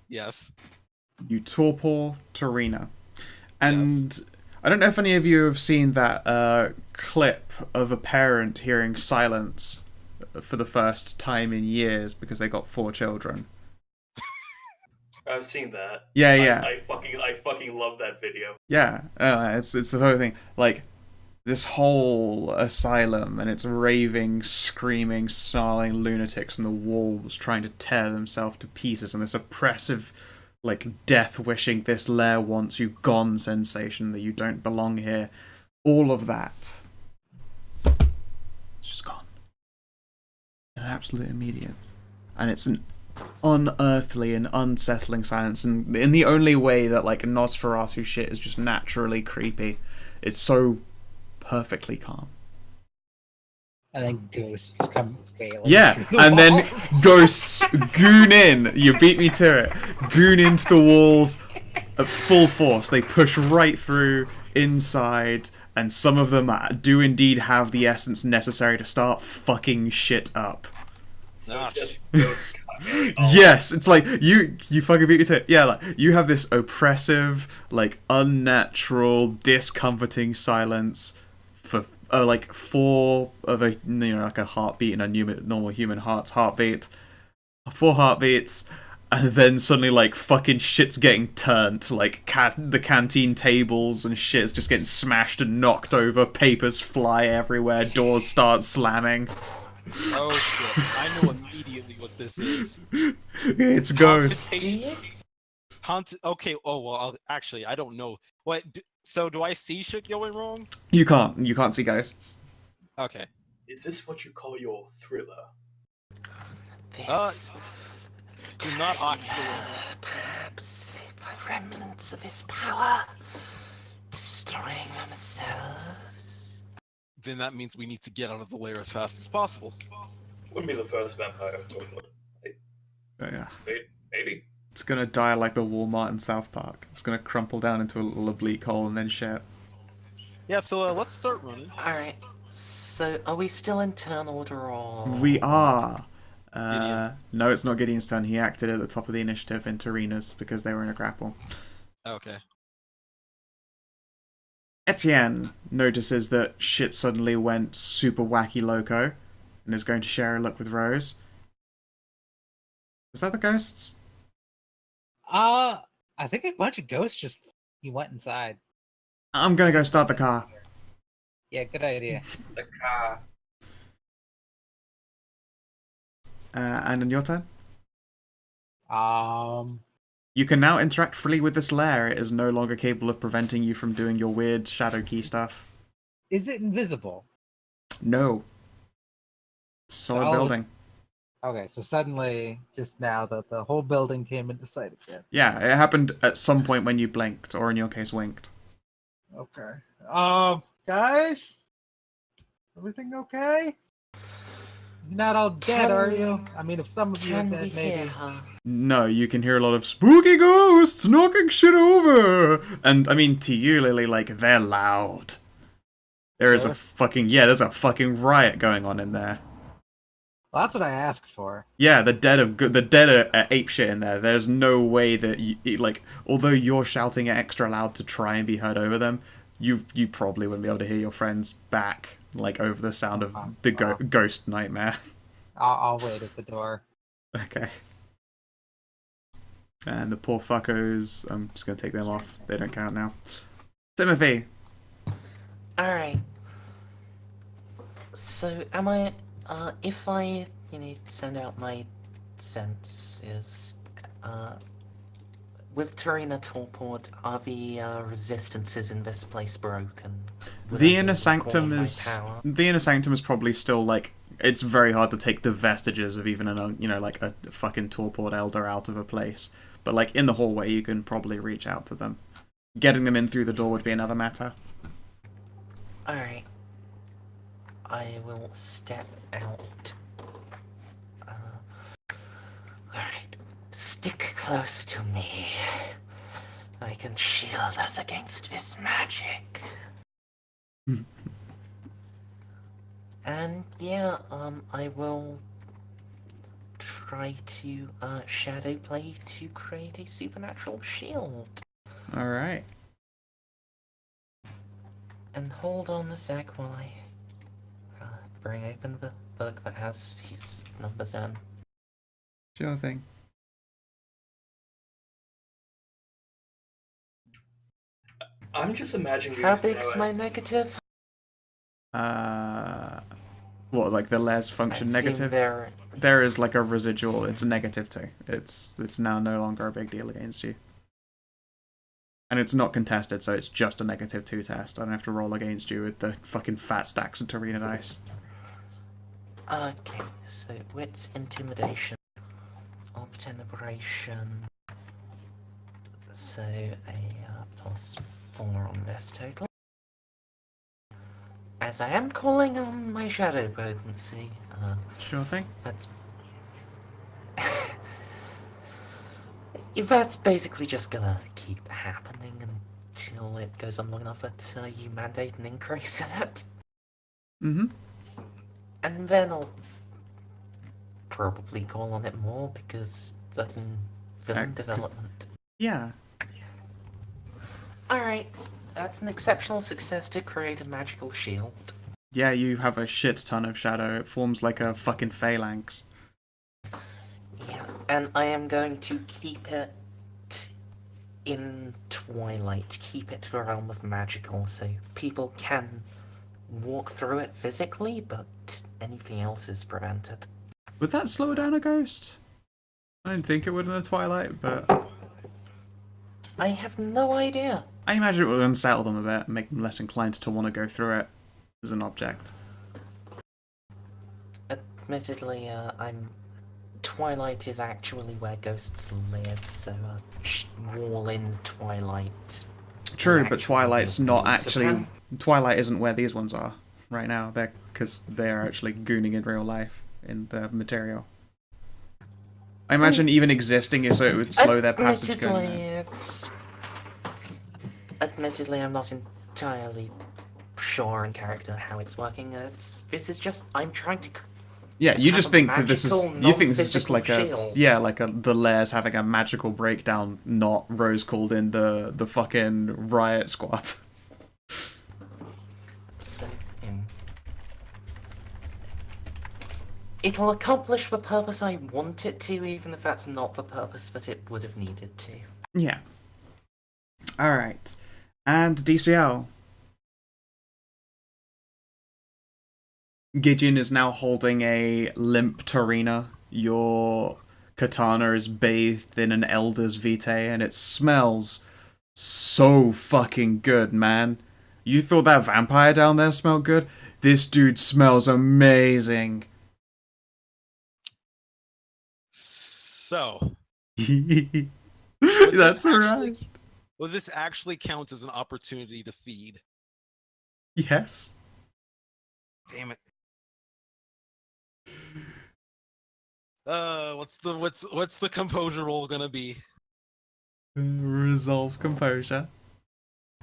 Yes. you torpor Tarina. And I don't know if any of you have seen that clip of a parent hearing silence for the first time in years because they got 4 children. I've seen that. Yeah. I fucking love that video. Yeah, it's the whole thing. Like, this whole asylum and it's raving, screaming, snarling lunatics on the walls trying to tear themselves to pieces, and this oppressive, like, death-wishing this lair wants you gone sensation that you don't belong here. All of that. It's just gone. An absolute immediate. And it's an unearthly and unsettling silence, and in the only way that, like, Nosferatu shit is just naturally creepy. It's so perfectly calm. And then ghosts come wailing. Yeah, through the and then wall. ghosts goon in. You beat me to it. Goon into the walls at full force. They push right through inside, and some of them do indeed have the essence necessary to start fucking shit up. So Ah, it's just ghosts coming. Yes, it's like you fucking beat me to it. Yeah, like you have this oppressive, like unnatural, discomforting silence for like 4 of a like a heartbeat and a normal human heart's heartbeat, 4 heartbeats, And then suddenly, like, fucking shit's getting turned. Like, the canteen tables and shit's just getting smashed and knocked over. Papers fly everywhere. Doors start slamming. Oh shit! I know immediately what this is. It's ghosts. Okay. Oh well. Actually, I don't know. What? So do I see shit going wrong? You can't see ghosts. Okay. Is this what you call your thriller? This Do not actually. perhaps by remnants of his power, destroying themselves. Then that means we need to get out of the lair as fast as possible. Wouldn't be the first vampire I've told you. Yeah. Maybe. It's gonna die like the Walmart in South Park. It's gonna crumple down into a little oblique hole and then shit. Yeah. So let's start running. Alright, so are we still in turn order or... We are. Gideon. No, it's not Gideon's turn. He acted at the top of the initiative in Tarina's because they were in a grapple. Okay. Etienne notices that shit suddenly went super wacky loco and is going to share a look with Rose. Is that the ghosts? I think a bunch of ghosts just he went inside. I'm gonna go start the car. Yeah, good idea. The car. And on your turn? You can now interact freely with this lair. It is no longer capable of preventing you from doing your weird shadow key stuff. Is it invisible? No. Solid Solid. building. Okay, so suddenly, just now, the whole building came into sight again. Yeah, it happened at some point when you blinked, or in your case, winked. Okay. Guys? Everything okay? You're not all dead, are you? I mean, if some of you are Can we dead, hear maybe. her? No, you can hear a lot of spooky ghosts knocking shit over. And, I mean, to you, Lily, like, they're loud. There's a fucking riot going on in there. Well, that's what I asked for. Yeah, the dead are ape shit in there. There's no way that like, although you're shouting extra loud to try and be heard over them, you probably wouldn't be able to hear your friends back, like, over the sound of the ghost nightmare. I'll wait at the door. Okay. And the poor fuckos, I'm just gonna take them off. They don't count now. Timothy. Alright. So, am I... if I, send out my senses, with Tarina torport, are the resistances in this place broken? The inner sanctum is probably still, like, it's very hard to take the vestiges of even like a fucking torport elder out of a place. But, like, in the hallway, you can probably reach out to them. Getting them in through the door would be another matter. Alright. I will step out. Alright. Stick close to me. I can shield us against this magic. And yeah, I will try to shadow play to create a supernatural shield. Alright. And hold on a sec while I bring open the book that has these numbers in. Sure thing. I'm just imagining. How big's my negative? What, like the lair's function negative? There is like a residual. It's a -2. It's now no longer a big deal against you. And it's not contested, so it's just a -2 test. I don't have to roll against you with the fucking fat stacks of Tarina dice. Okay, so wits, intimidation, obteneration. So a +4 on this total. As I am calling on my shadow potency. Sure thing. That's basically just gonna keep happening until it goes on long enough that you mandate an increase in it. Mm-hmm. And then I'll probably call on it more because villain development. Yeah. Alright, that's an exceptional success to create a magical shield. Yeah, you have a shit ton of shadow. It forms like a fucking phalanx. Yeah, And I am going to keep it in Twilight, keep it to the realm of magical, so people can walk through it physically, but anything else is prevented. Would that slow down a ghost? I don't think it would in the Twilight, but I have no idea. I imagine it would unsettle them a bit and make them less inclined to want to go through it as an object. Admittedly, Twilight is actually where ghosts live, so wall in Twilight. True, would but actually Twilight's be not to actually... them. Twilight isn't where these ones are right now. Because they're actually gooning in real life in the material. I imagine even existing is so it would slow their passage going there. Admittedly, I'm not entirely sure in character how it's working. This is just I'm trying to. Yeah, you have just a think that this is... magical, You think this is just like a... non-physical shield. Yeah, like the Lairs having a magical breakdown, not Rose called in the fucking riot squad. So, it'll accomplish the purpose I want it to, even if that's not the purpose that it would have needed to. Yeah. Alright. And DCL. Gideon is now holding a limp Tarina. Your katana is bathed in an elder's vitae, and it smells so fucking good, man. You thought that vampire down there smelled good? This dude smells amazing. So, That's right. will this actually count as an opportunity to feed? Yes. Damn it. What's the composure roll gonna be? Resolve composure.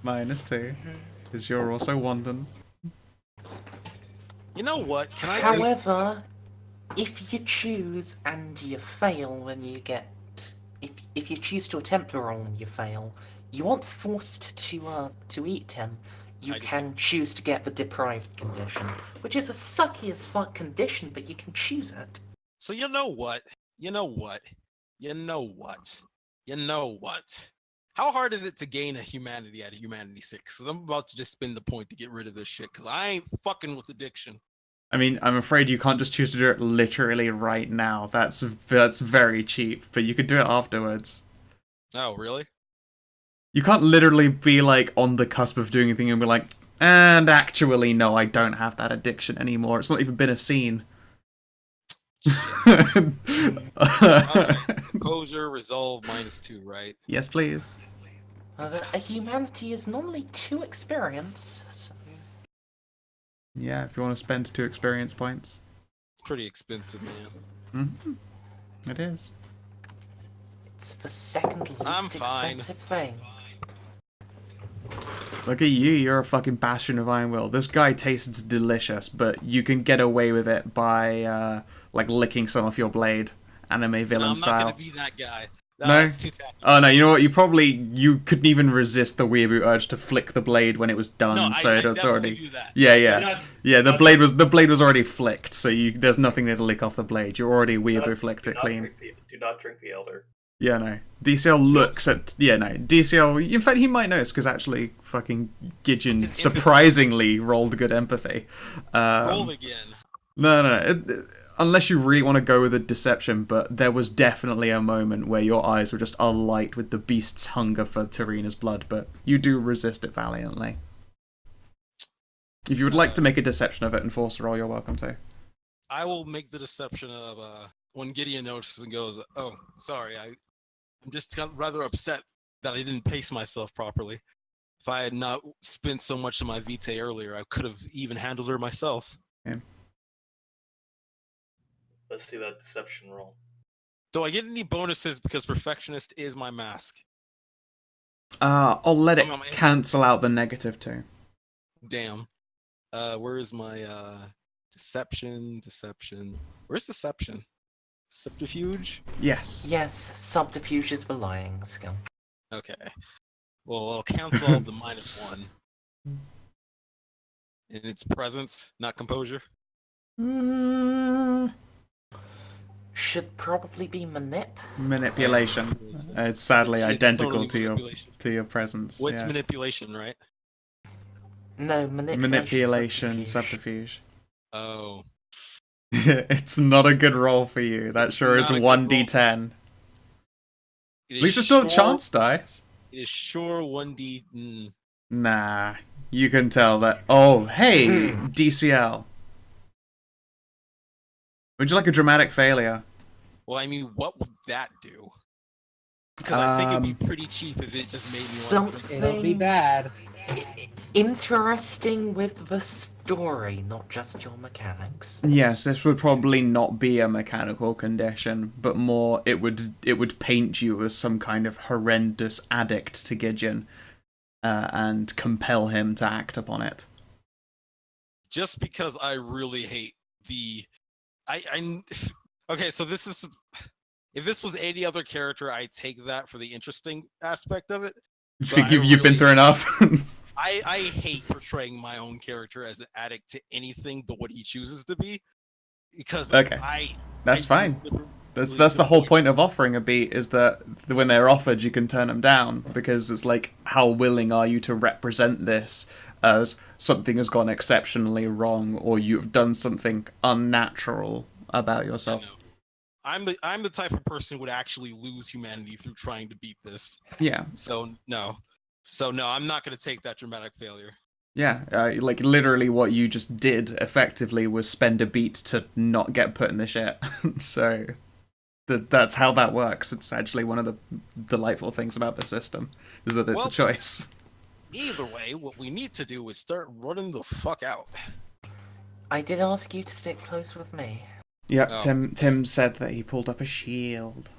-2. Because you're also Wanden. You know what? Can I just... However, if you choose and you fail when you get, if you choose to attempt the roll and you fail, you aren't forced to eat him. You can choose to get the deprived condition, which is a sucky as fuck condition, but you can choose it. So you know what? You know what? You know what? You know what? How hard is it to gain a humanity at a humanity 6? Because I'm about to just spin the point to get rid of this shit, because I ain't fucking with addiction. I mean, I'm afraid you can't just choose to do it literally right now. That's very cheap, but you could do it afterwards. Oh, really? You can't literally be like on the cusp of doing anything and be like, and actually, no, I don't have that addiction anymore. It's not even been a scene. Composure, resolve, -2, right? Yes, please. A humanity is normally 2 experience. So... Yeah, if you want to spend 2 experience points. It's pretty expensive, man. Mm-hmm. It is. It's the second least expensive thing. Look at you, you're a fucking bastion of Iron Will. This guy tastes delicious, but you can get away with it by, like, licking some off your blade. Anime villain style. I'm not gonna be that guy. No? That's too tacky. Oh no, you know what, you couldn't even resist the weeaboo urge to flick the blade when it was done, No, so I it's already... do that. Yeah. The blade was already flicked, so there's nothing there to lick off the blade. You already weeaboo flicked it clean. Do not drink the elder. Yeah, no. DCL looks at... Yeah, no. DCL... In fact, he might notice, because actually, fucking Gideon surprisingly rolled good empathy. Roll again. No. Unless you really want to go with a deception, but there was definitely a moment where your eyes were just alight with the beast's hunger for Tarina's blood, but you do resist it valiantly. If you would like to make a deception of it and force a roll, you're welcome to. I will make the deception of when Gideon notices and goes, "Oh, sorry, I'm just rather upset that I didn't pace myself properly. If I had not spent so much of my vitae earlier, I could have even handled her myself." Yeah. Let's see that deception roll. Do I get any bonuses because Perfectionist is my mask? I'll let it cancel out the negative too. Damn. Where is my deception? Where's deception? Subterfuge? Yes. Yes, subterfuge is the lying skill. Okay. Well, I'll cancel out the -1. In its presence, not composure. should probably be manip. Manipulation. It's sadly Shit, identical totally to manipulation. your presence. What's yeah. manipulation, right? No, Manipulation subterfuge. Oh. It's not a good roll for you. That It's sure is not a good 1d10. It At least it's not chance dice. It is sure 1D. Nah. You can tell that. Oh, hey, DCL. Would you like a dramatic failure? Well, I mean, what would that do? Because I think it'd be pretty cheap if it just made me want to drink. It'll be bad. Interesting with the story, not just your mechanics. Yes, this would probably not be a mechanical condition, but more it would paint you as some kind of horrendous addict to Gideon, and compel him to act upon it. Just because I really hate the, okay. So this is, if this was any other character, I'd take that for the interesting aspect of it. You think you've been through enough? I hate portraying my own character as an addict to anything but what he chooses to be, because that's fine. That's the whole point of offering a beat, is that when they're offered, you can turn them down, because it's like, how willing are you to represent this as something has gone exceptionally wrong, or you've done something unnatural about yourself. I'm the type of person who would actually lose humanity through trying to beat this. Yeah. So no, I'm not going to take that dramatic failure. Yeah, like literally what you just did effectively was spend a beat to not get put in the shit. So that's how that works. It's actually one of the delightful things about the system, is that it's a choice. Either way, what we need to do is start running the fuck out. I did ask you to stick close with me. Yep, oh. Tim said that he pulled up a shield.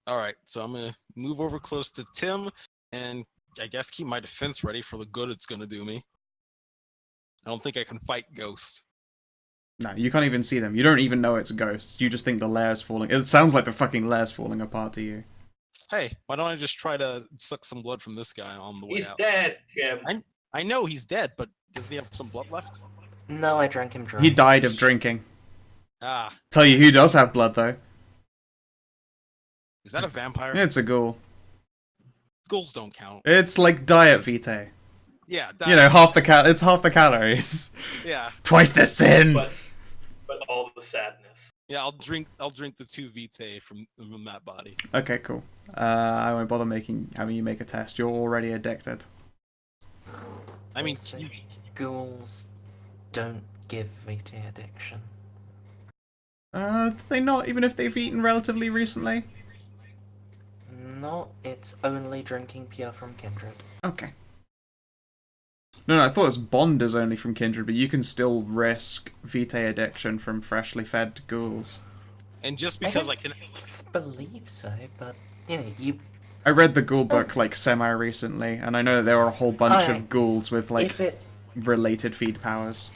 Alright, so I'm going to move over close to Tim, and I guess keep my defense ready for the good it's going to do me. I don't think I can fight ghosts. No, you can't even see them. You don't even know it's ghosts. You just think the lair's falling. It sounds like the fucking lair's falling apart to you. Hey, why don't I just try to suck some blood from this guy on the way out? He's dead, Jim. I know he's dead, but does he have some blood left? No, I drank him dry. He died of drinking. Ah. Tell you who does have blood, though. Is that a vampire? It's a ghoul. Ghouls don't count. It's like diet vitae. Yeah, you know, it's half the calories. Yeah. Twice the sin. But all the sadness. Yeah, I'll drink the 2 vitae from that body. Okay, cool. I won't bother having you make a test. You're already addicted. I mean, ghouls don't give vitae addiction. Do they not, even if they've eaten relatively recently? No, it's only drinking pure from kindred. Okay. No, I thought bond is only from kindred, but you can still risk vitae addiction from freshly fed ghouls. And just because I can believe so, but I read the ghoul book like semi-recently, and I know that there are a whole bunch of ghouls with like related feed powers.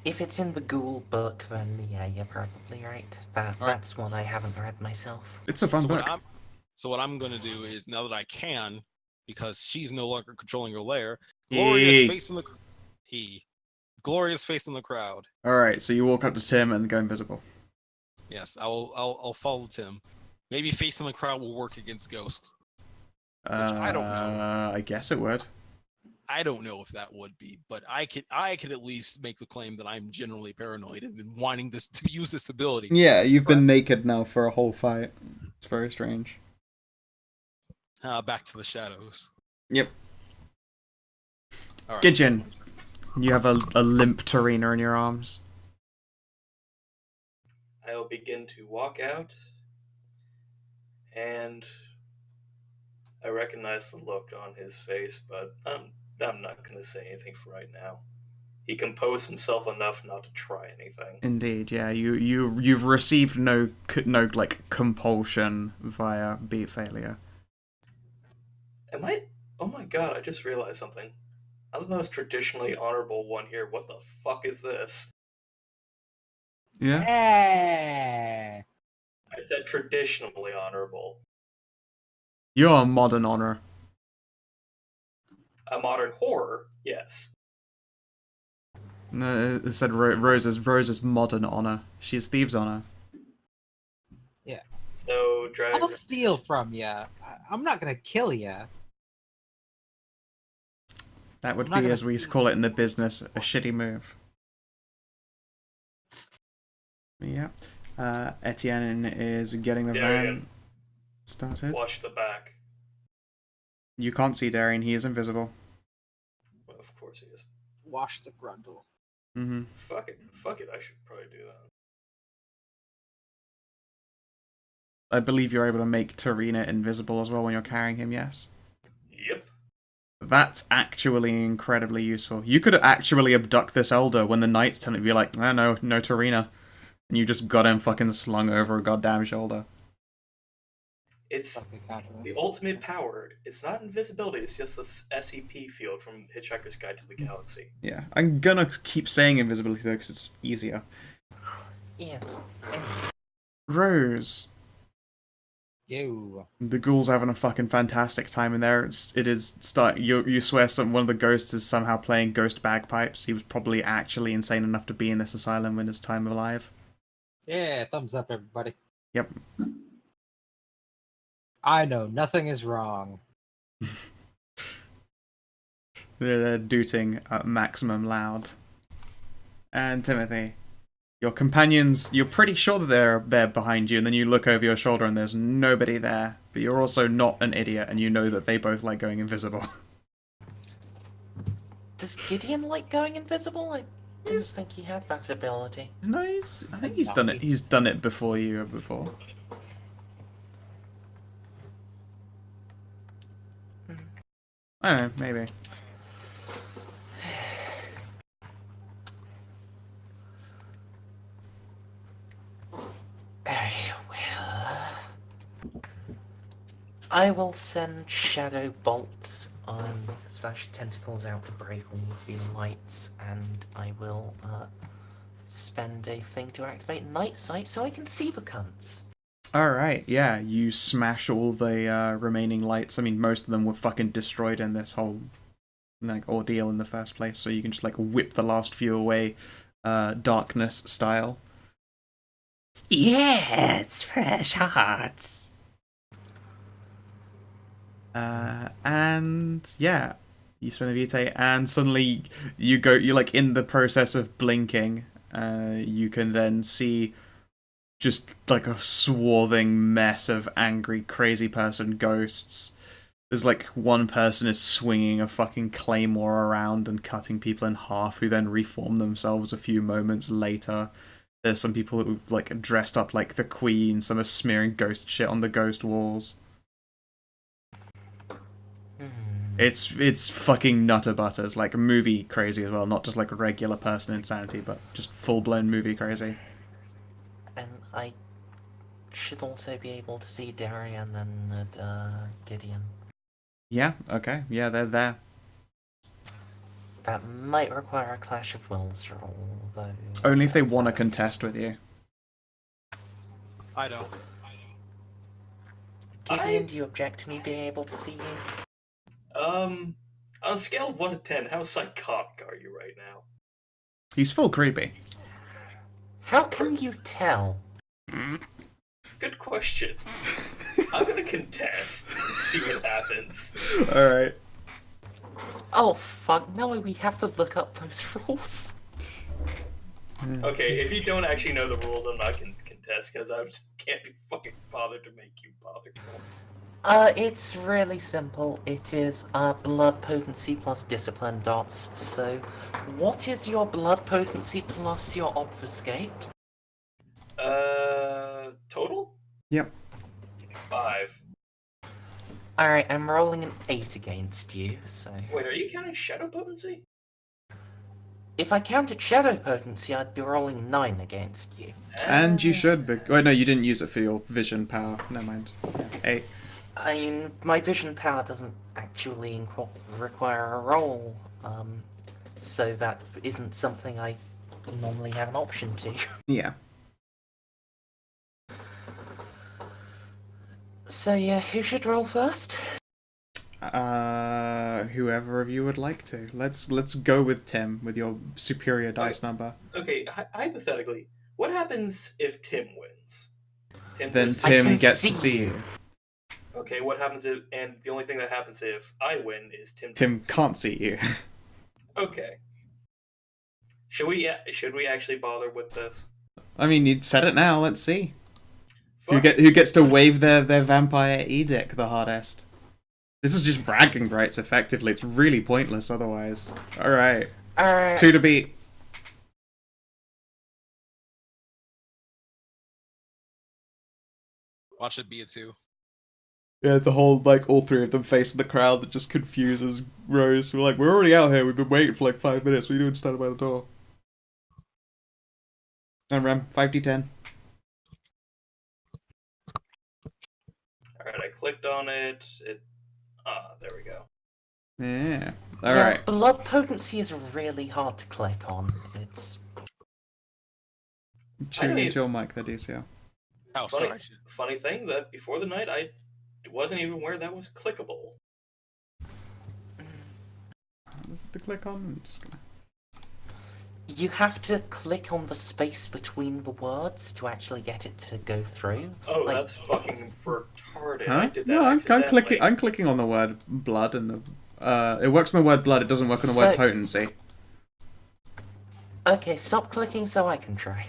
If it's in the ghoul book, then yeah, you're probably right. That's one I haven't read myself. It's a fun book. So what I'm gonna do is, now that I can, because she's no longer controlling her lair, Gloria's facing the crowd. Alright, so you walk up to Tim and go invisible. Yes, I'll follow Tim. Maybe facing the crowd will work against ghosts. Which I don't know. I guess it would. I don't know if that would be, but I could at least make the claim that I'm generally paranoid and been wanting to use this ability. Yeah, you've been naked now for a whole fight. It's very strange. Back to the shadows. Yep. All right. Gideon, you have a limp Tarina in your arms. I will begin to walk out, and I recognize the look on his face, but I'm not going to say anything for right now. He composed himself enough not to try anything. Indeed, yeah. You've received no like compulsion via beat failure. Oh my god, I just realized something. I'm the most traditionally honorable one here. What the fuck is this? Yeah. I said traditionally honorable. You're a modern honor. A modern horror, yes. No, it said Rose's modern honor. She's Thieves' honor. Yeah. So drag. I'll steal from you. I'm not gonna kill you. That would I'm not be, gonna as we call it in the business, a shitty move. Yeah. Etienne is getting the Darian. van started. Watch the back. You can't see Darian, he is invisible. Well, of course he is. Wash the grundle. Mm-hmm. Fuck it. Fuck it. I should probably do that. I believe you're able to make Tarina invisible as well when you're carrying him, yes? Yep. That's actually incredibly useful. You could actually abduct this elder when the knights tell him to be like, no, Tarina. And you just got him fucking slung over a goddamn shoulder. It's the ultimate power. It's not invisibility, it's just this SCP field from Hitchhiker's Guide to the Galaxy. Yeah, I'm gonna keep saying invisibility though, because it's easier. Yeah. Rose. Yo. The ghoul's having a fucking fantastic time in there. You swear one of the ghosts is somehow playing ghost bagpipes. He was probably actually insane enough to be in this asylum in his time alive. Yeah, thumbs up, everybody. Yep. I know nothing is wrong. They're dooting at maximum loud. And Timothy, your companions, you're pretty sure that they're behind you, and then you look over your shoulder and there's nobody there. But you're also not an idiot, and you know that they both like going invisible. Does Gideon like going invisible? I didn't think he had that ability. No, I think he's done it. He's done it before you before. I don't know, maybe. Very well. I will send shadow bolts slash tentacles out to break all of the lights, and I will spend a thing to activate night sight so I can see the cunts. Alright, yeah, you smash all the remaining lights. I mean, most of them were fucking destroyed in this whole ordeal in the first place, so you can just whip the last few away, darkness style. Yes, fresh hearts. And yeah, you spend a vitae, and suddenly you're in the process of blinking. You can then see just a swarthing mess of angry, crazy person ghosts. There's one person is swinging a fucking claymore around and cutting people in half, who then reform themselves a few moments later. There's some people who dressed up like the Queen. Some are smearing ghost shit on the ghost walls. It's fucking nutter butters, movie crazy as well, not just regular person insanity, but just full blown movie crazy. And I should also be able to see Darian and Gideon. Yeah, okay, yeah, they're there. That might require a Clash of Wills roll, though. Only if they want to contest with you. I don't. Gideon, do you object to me being able to see you? On a scale of 1 to 10, how psychotic are you right now? He's full creepy. How can you tell? Good question. I'm gonna contest. See what happens. Alright. Oh fuck, now we have to look up those rules. Okay, if you don't actually know the rules, I'm not gonna contest, because I can't be fucking bothered to make you bothered. It's really simple. It is blood potency plus discipline dots. So, what is your blood potency plus your obfuscate? Total? Yep. 5. Alright, I'm rolling an 8 against you, so... Wait, are you counting shadow potency? If I counted shadow potency, I'd be rolling 9 against you. And you should be... Oh, no, you didn't use it for your vision power. Never mind. Yeah. 8. I mean, my vision power doesn't actually require a roll, so that isn't something I normally have an option to. Yeah. So yeah, who should roll first? Whoever of you would like to. Let's go with Tim, with your superior dice number. Okay, hypothetically, what happens if Tim wins? then first- Tim gets to see you. Okay, what happens if? And the only thing that happens if I win is Tim. Tim doesn't see can't see you. me. Okay. Should we actually bother with this? I mean, you said it now. Let's see. Fine. Who gets to wave their vampire edict the hardest? This is just bragging rights, effectively. It's really pointless otherwise. Alright. 2 to beat. Watch it be a 2. Yeah, the whole, like, all 3 of them facing the crowd that just confuses Rose. We're like, we're already out here. We've been waiting for like 5 minutes. What are you doing standing by the door? And Rem, 5d10. Alright, I clicked on it. There we go. Yeah. Yeah, Alright. blood potency is really hard to click on. It's Tune into your mic there, DCL. Oh, Funny, sorry. funny thing that before the night I wasn't even aware that was clickable. What is it to click on? I'm just gonna... you have to click on the space between the words to actually get it to go through. Oh, Like- that's fucking retarded. Huh? I did that No, I'm accidentally. clicking on the word blood and the. It works on the word blood. It doesn't work on the word So- potency. Okay, stop clicking so I can try.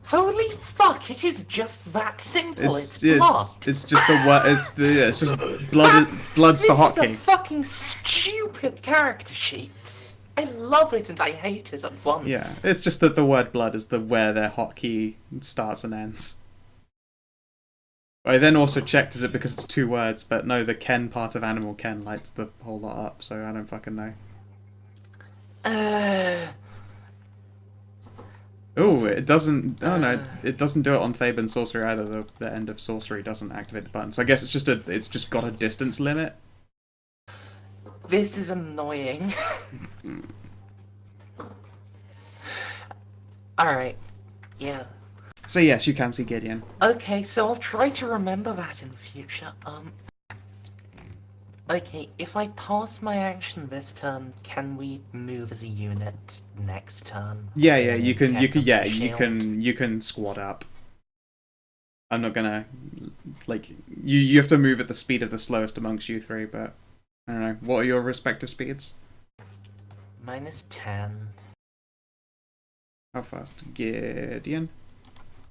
Holy fuck! It is just that simple. It's blood. It's just the word. It's just blood. Blood's the This is a hotkey. fucking stupid character sheet. I love it and I hate it at once. Yeah, it's just that the word blood is the where their hotkey starts and ends. I then also checked is it because it's 2 words, but no, the Ken part of animal Ken lights the whole lot up, so I don't fucking know. Oh, it doesn't. Oh no, it doesn't do it on Thaben's sorcery either. The end of sorcery doesn't activate the button. So I guess it's just got a distance limit. This is annoying. Alright. Yeah. So yes, you can see Gideon. Okay, so I'll try to remember that in the future. Okay, if I pass my action this turn, can we move as a unit next turn? Yeah, you can, Get them yeah, shield? you can squad up. I'm not gonna, like, you have to move at the speed of the slowest amongst you 3, but I don't know. What are your respective speeds? Minus 10. How fast? Gideon.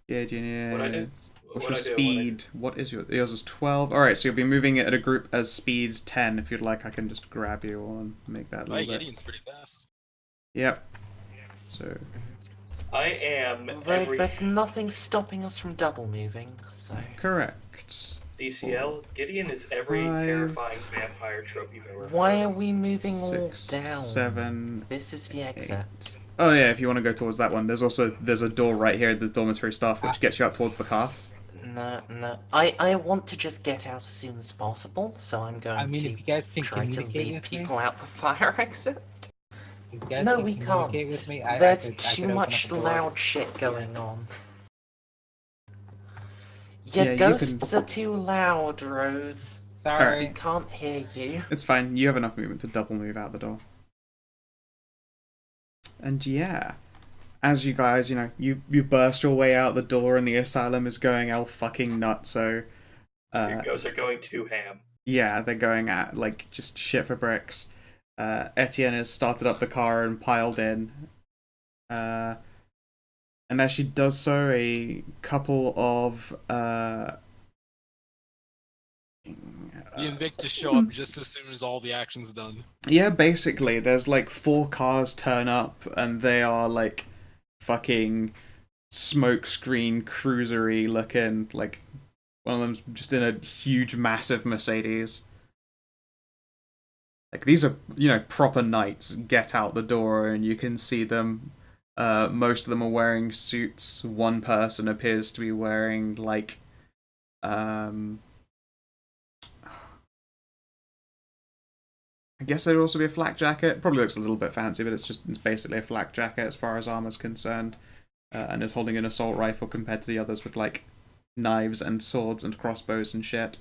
Gideon What I is. do? What's What your I do, speed? What is yours? Is 12. All right, so you'll be moving it at a group as speed 10. If you'd like, I can just grab you and make that a Oh, little bit. Gideon's pretty fast. Yep. So I am Though there's nothing stopping us from double moving, so... correct. DCL. Gideon is every 5. terrifying vampire trope you've ever heard. Why are we moving all 6, down? 7. This is the exit. Oh yeah, if you want to go towards that one, there's a door right here at the dormitory staff which gets you up towards the car. No. I want to just get out as soon as possible, so I'm going I mean, to if you guys can try to communicate lead with me, people out the fire exit. if you guys No, can we communicate can't. with me, I There's could too open much up the door. loud shit going on. Yeah, Your you ghosts can- are too loud, Rose. Sorry. We can't hear you. It's fine. You have enough movement to double move out the door. And yeah, as you guys, you burst your way out the door, and the asylum is going all fucking nuts. So, Your ghosts are going too ham. yeah, they're going at like just shit for bricks. Etienne has started up the car and piled in. And as she does so, a couple of The Invictus show up just as soon as all the action's done. yeah, basically, there's like 4 cars turn up, and they are like fucking smokescreen cruisery looking. Like one of them's just in a huge, massive Mercedes. Like these are, proper knights get out the door, and you can see them. Most of them are wearing suits. One person appears to be wearing like, I guess there'd also be a flak jacket. Probably looks a little bit fancy, but it's basically a flak jacket as far as armor's concerned, and is holding an assault rifle compared to the others with like knives and swords and crossbows and shit.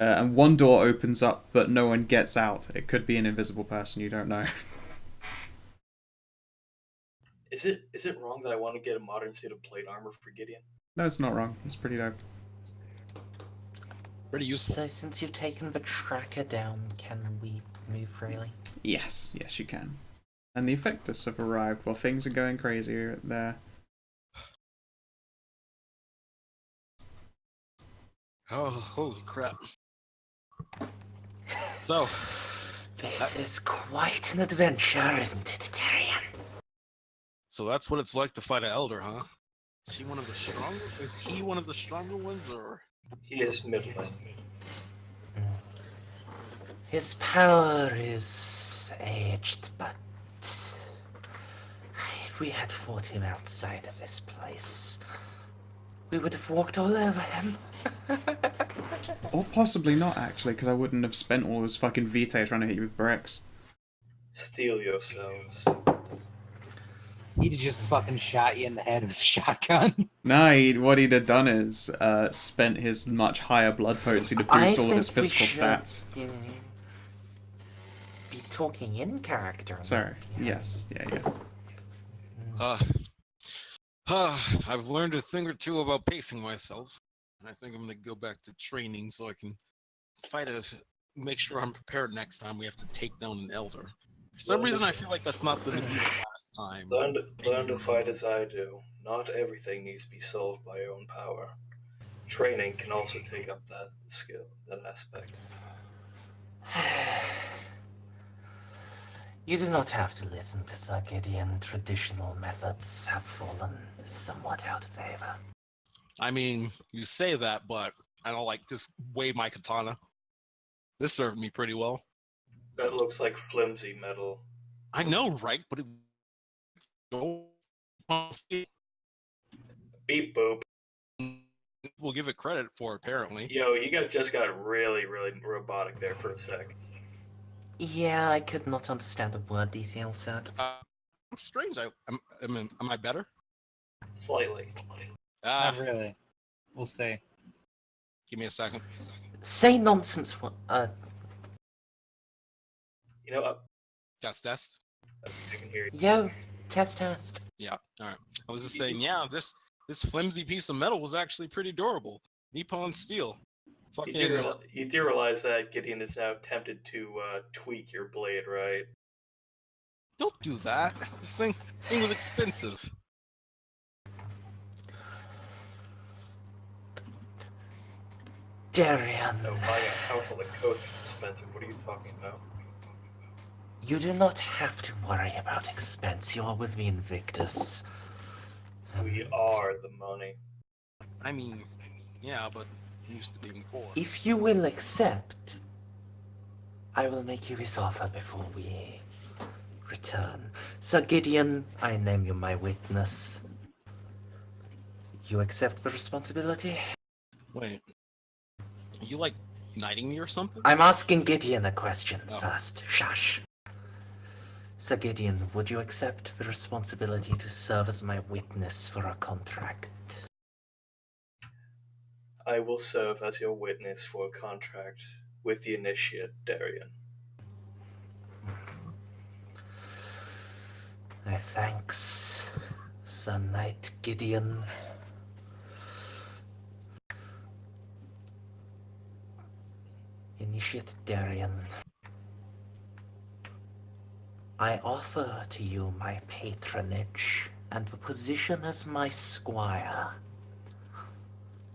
And one door opens up, but no one gets out. It could be an invisible person, you don't know. Is it wrong that I want to get a modern suit of plate armor for Gideon? No, it's not wrong. It's pretty dope. Pretty useful. So since you've taken the tracker down, can we move freely? Yes, yes, you can. And the effectors have arrived while things are going crazy there. Oh, holy crap. So, This is quite an adventure, isn't it, Tyrion? so that's what it's like to fight an elder, huh? Is he one of the stronger? Is he one of the stronger ones, or? He is middling. His power is aged, but if we had fought him outside of this place, we would have walked all over him. Or possibly not, actually, because I wouldn't have spent all his fucking vitae trying to hit you with bricks. Steel yourselves. He'd have just fucking shot you in the head with a shotgun. No, what he'd have done is spent his much higher blood potency to boost all of his physical stats. Be talking in character. Sorry. Yes. Yeah. I've learned a thing or two about pacing myself, and I think I'm gonna go back to training so I can make sure I'm prepared next time we have to take down an elder. For some reason, I feel like that's not going to be the last time. Learn to fight as I do. Not everything needs to be solved by your own power. Training can also take up that skill, that aspect. You do not have to listen to Sir Gideon. Traditional methods have fallen somewhat out of favor. I mean, you say that, but I don't like just wave my katana. This served me pretty well. That looks like flimsy metal. I know, right? But it... Beep boop. We'll give it credit for, apparently. Yo, you just got really, really robotic there for a sec. Yeah, I could not understand a word DCL said. Strange. Am I better? Slightly. Not really. We'll see. Give me a second. Say nonsense. You know, Test. I can hear you. Yo, test. Yeah. All right. I was just saying. Yeah, this flimsy piece of metal was actually pretty durable. Nippon steel. Fucking. You do realize that Gideon is now tempted to tweak your blade, right? Don't do that. This thing was expensive. Darian, No, my house on the coast is expensive. What are you talking about? you do not have to worry about expense. You are with the Invictus. We are the money. I mean, yeah, but I'm used to being poor. If you will accept, I will make you this offer before we return. Sir Gideon, I name you my witness. You accept the responsibility? Wait. Are you like knighting me or something? I'm asking Gideon a question Oh. first. Shush. Sir Gideon, would you accept the responsibility to serve as my witness for a contract? I will serve as your witness for a contract with the initiate, Darian. My thanks, Sir Knight Gideon. Initiate Darian. I offer to you my patronage and the position as my squire,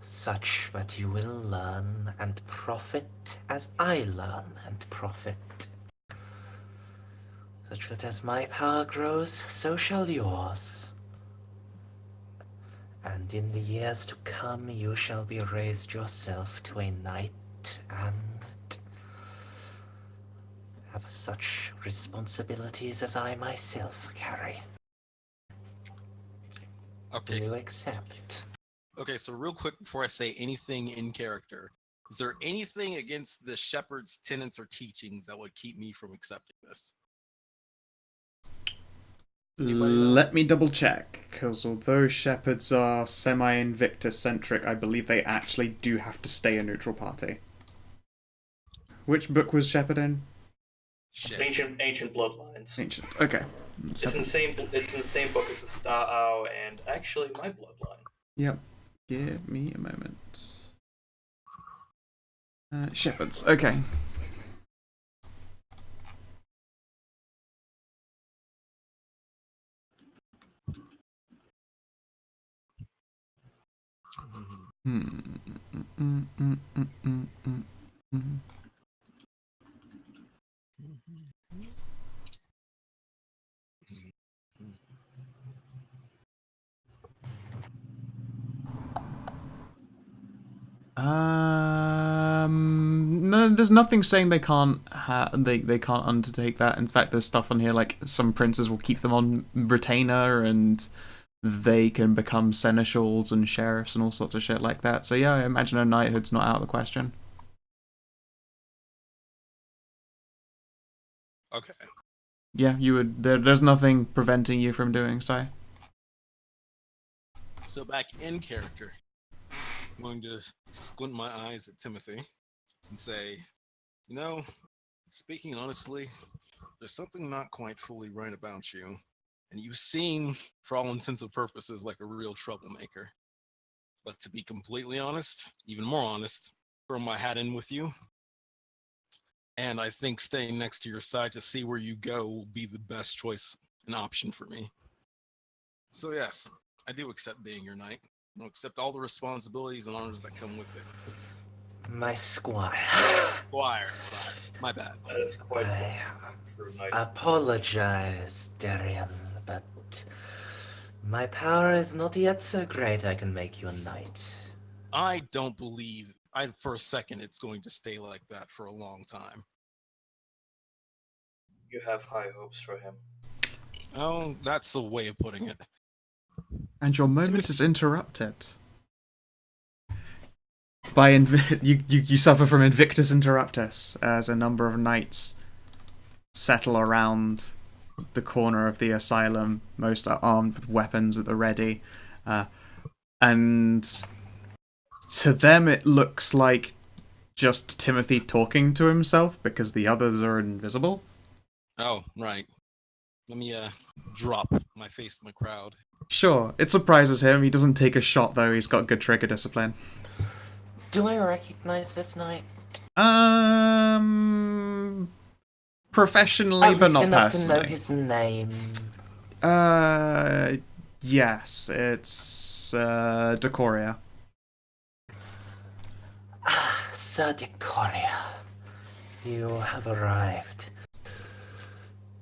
such that you will learn and profit as I learn and profit, such that as my power grows, so shall yours. And in the years to come, you shall be raised yourself to a knight and have such responsibilities as I myself carry. Okay. Do you accept? Okay, so real quick before I say anything in character, is there anything against the shepherd's tenets or teachings that would keep me from accepting this? Let me double check, because although shepherds are semi-Invictus centric, I believe they actually do have to stay a neutral party. Which book was Shepherd in? Shit. Ancient bloodlines. Ancient. Okay. It's in the same. It's in the same book as the Sta'ao and actually my bloodline. Yep. Give me a moment. Shepherds. Okay. No, there's nothing saying they can't they can't undertake that. In fact, there's stuff on here like some princes will keep them on retainer and they can become seneschals and sheriffs and all sorts of shit like that. So yeah, I imagine a knighthood's not out of the question. Okay. Yeah, you would. There's nothing preventing you from doing so. So back in character, I'm going to squint my eyes at Timothy and say, you know, speaking honestly, there's something not quite fully right about you. And you seem, for all intents and purposes, like a real troublemaker. But to be completely honest, even more honest, throw my hat in with you. And I think staying next to your side to see where you go will be the best choice and option for me. So yes, I do accept being your knight. I'll accept all the responsibilities and honors that come with it. My squire. Squire. My bad. That is quite I true knight. apologize, Darian, but my power is not yet so great I can make you a knight. I don't believe, for a second, it's going to stay like that for a long time. You have high hopes for him. Oh, that's the way of putting it. And your moment is interrupted. By you suffer from Invictus Interruptus as a number of knights settle around the corner of the asylum, most are armed with weapons at the ready, and to them it looks like just Timothy talking to himself because the others are invisible. Oh, right. Let me drop my face in the crowd. Sure, it surprises him. He doesn't take a shot though. He's got good trigger discipline. Do I recognize this knight? Professionally, At but least not enough personally. to know his name. Yes, it's Decoria. Ah, Sir Decoria, you have arrived.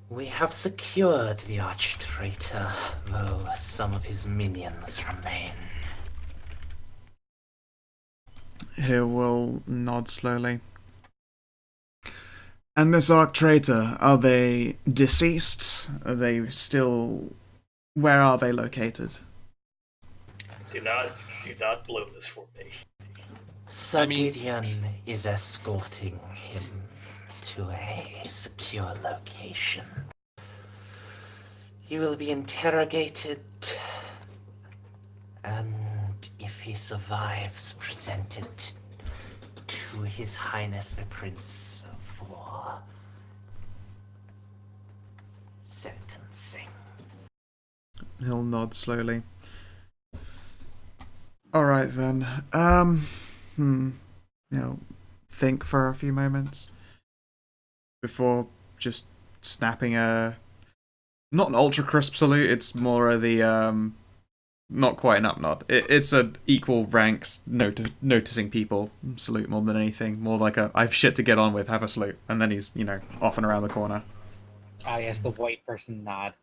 We have secured the arch-traitor, though some of his minions remain. He will nod slowly. And this arch-traitor, are they deceased? Are they still... Where are they located? Do not blow this for me. Sir Gideon is escorting him to a secure location. He will be interrogated, and if he survives, presented to His Highness the Prince for sentencing. He'll nod slowly. Alright then. Think for a few moments before just snapping a... Not an ultra crisp salute, it's more of the, not quite an up nod. It's an equal ranks noticing people salute more than anything. More like a, I've shit to get on with, have a salute. And then he's, off and around the corner. Ah, yes, the white person nod.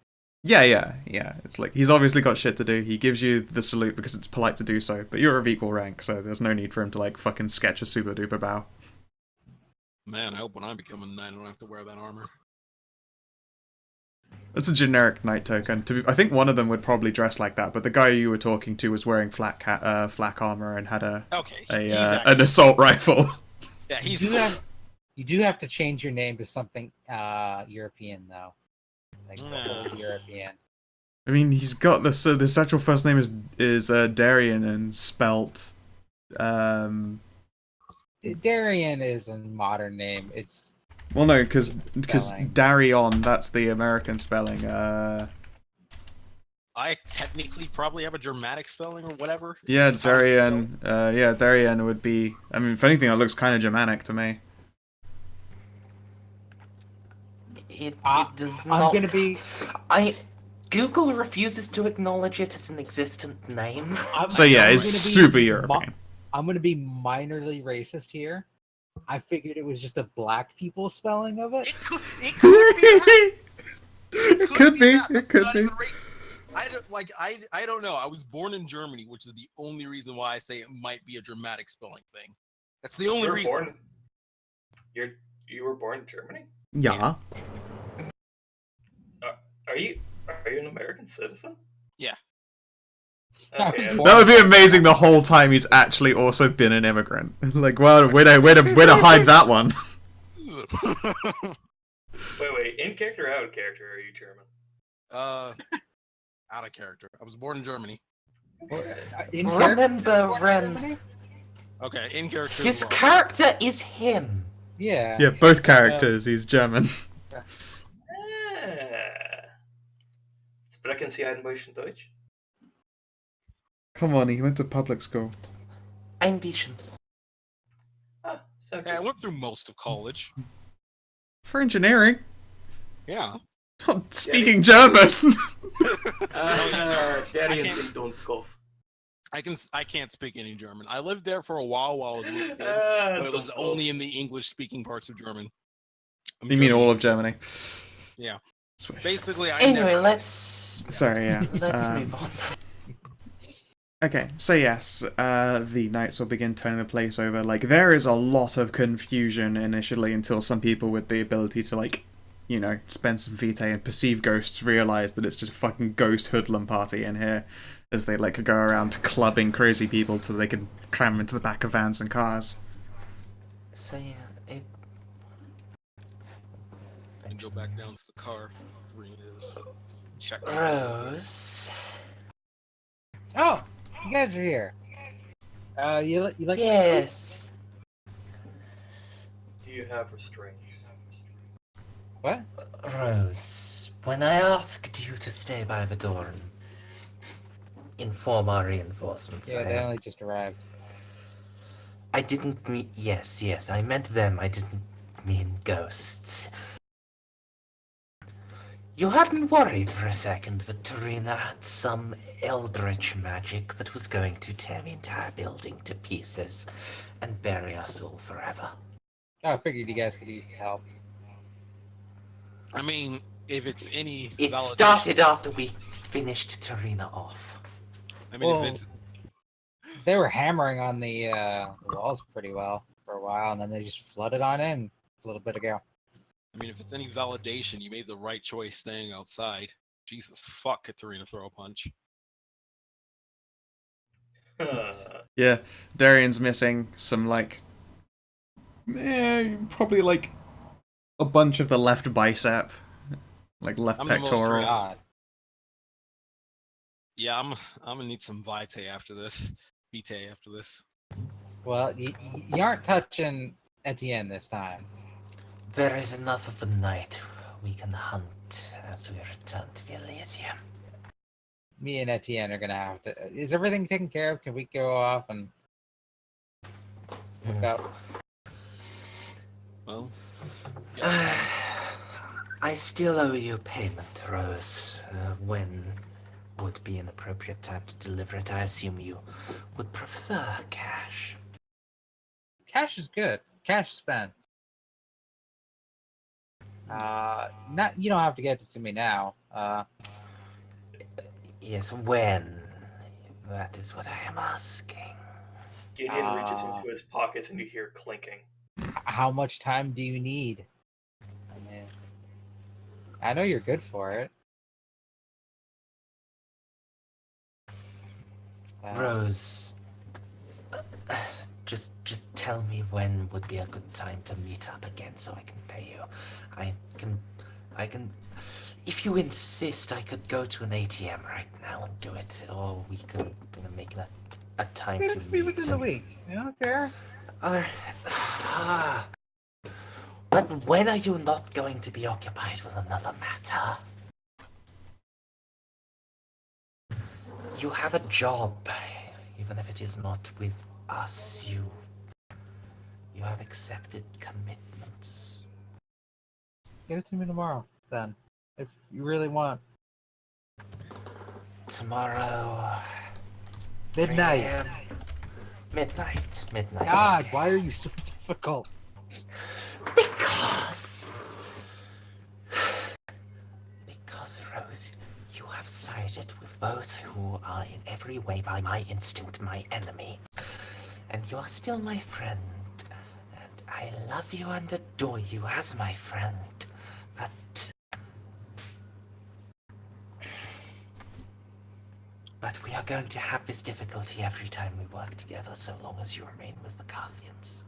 Yeah. It's like, he's obviously got shit to do. He gives you the salute because it's polite to do so, but you're of equal rank, so there's no need for him to, fucking sketch a super duper bow. Man, I hope when I become a knight I don't have to wear that armor. It's a generic knight token. I think one of them would probably dress like that, but the guy you were talking to was wearing flak armor and had an assault rifle. Yeah, he's You do have to change your name to something European, though. Like old European. I mean, he's got this actual first name is Darian and spelt. Darian is a modern name. It's Well, no, because Spelling. Darion, that's the American spelling. I technically probably have a Germanic spelling or whatever. Yeah, This is how it's spelled. Darian would be. I mean, if anything, that looks kind of Germanic to me. It does I'm not. gonna be. Google refuses to acknowledge it as an existent name. So yeah, it's super European. I'm gonna be minorly racist here. I figured it was just a black people spelling of it. It could be. It could be. that. It That's could not be. even racist. I don't know. I was born in Germany, which is the only reason why I say it might be a dramatic spelling thing. That's the only You were reason. born. You were born in Germany. Yeah. Are you an American citizen? Yeah. Okay. That would be amazing. The whole time he's actually also been an immigrant. Like, well, way to hide that one. Wait. In character or out of character are you German? Out of character. I was born in Germany. Remember, Ren, Okay, in character. his as well. character is him. Yeah. Yeah, both characters. He's German. Sprechen Sie ein bisschen Deutsch? Come on, he went to public school. Ein bisschen. Ah, so Yeah, I went through most of college. For engineering. Yeah. Not speaking German. Darian don't go. I can't speak any German. I lived there for a while I was a little kid, but it was only in the English-speaking parts of German. You mean all of Germany? Yeah. Swish. Basically, Anyway, let's Sorry, yeah. let's move on. Okay, so yes, the knights will begin turning the place over. Like, there is a lot of confusion initially until some people with the ability to, like, you know, spend some vitae and perceive ghosts realize that it's just a fucking ghost hoodlum party in here as they, like, go around clubbing crazy people so they can cram into the back of vans and cars. So yeah, and go back down to the car where it is. Check. Rose. Oh, you guys are here. You like? Yes. Do you have restraints? What? Rose, when I asked you to stay by the door and inform our reinforcements, Yeah, they only just arrived. I didn't mean. Yes, I meant them. I didn't mean ghosts. You hadn't worried for a second that Tarina had some eldritch magic that was going to tear the entire building to pieces and bury us all forever. Oh, I figured you guys could use the help. I mean, if it's any It validation- started after we finished Tarina off. I mean, Well, if it's They were hammering on the walls pretty well for a while, and then they just flooded on in a little bit ago. if it's any validation, you made the right choice staying outside. Jesus fuck, Katarina throw a punch. Yeah, Darian's missing some, like, probably, like, a bunch of the left bicep. Like, left I'm the most pectoral. God. Yeah, I'm gonna need some vitae after this. Vitae after this. Well, you aren't touching Etienne this time. There is enough of the night we can hunt as we return to the Elysium. Me and Etienne are gonna have to. Is everything taken care of? Can we go off and look up? Well, I still owe you payment, Rose. When would be an appropriate time to deliver it? I assume you would prefer cash. Cash is good. Cash spent. Not you don't have to get it to me now. Yes, when? That is what I am asking. Gideon reaches into his pockets and you hear clinking. How much time do you need? I mean, I know you're good for it. Rose, just tell me when would be a good time to meet up again so I can pay you. I can. If you insist, I could go to an ATM right now and do it, or we could make a time Get to it to me meet within the and- week. You don't care. But when are you not going to be occupied with another matter? You have a job, even if it is not with us. You have accepted commitments. Get it to me tomorrow, then, if you really want. Tomorrow, 3 Midnight. a.m. Midnight. God, Okay. why are you so difficult? Because Rose, you have sided with those who are in every way by my instinct my enemy. And you are still my friend. And I love you and adore you as my friend. But we are going to have this difficulty every time we work together, so long as you remain with the Guardians.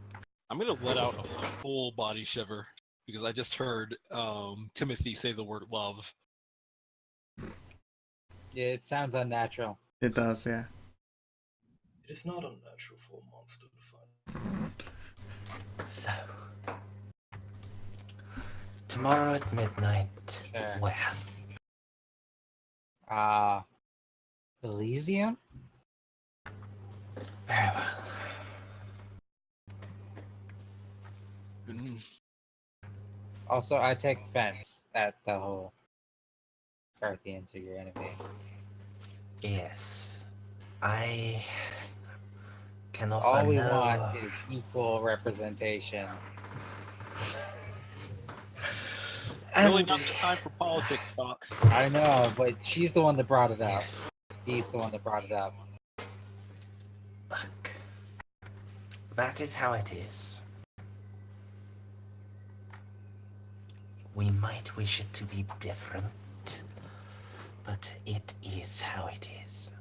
I'm gonna let out a full body shiver because I just heard Timothy say the word love. Yeah, it sounds unnatural. It does, yeah. It is not unnatural for a monster to find. So, tomorrow at midnight, Sure. where? Elysium? Very well. Mm. Also, I take offense at the whole Parthians are your enemy. Yes. I can offer All we no... want is equal representation. Really And not the time for politics talk. I know, but she's the one that brought it up. yes, He's the one that brought it up. look, that is how it is. We might wish it to be different, but it is how it is.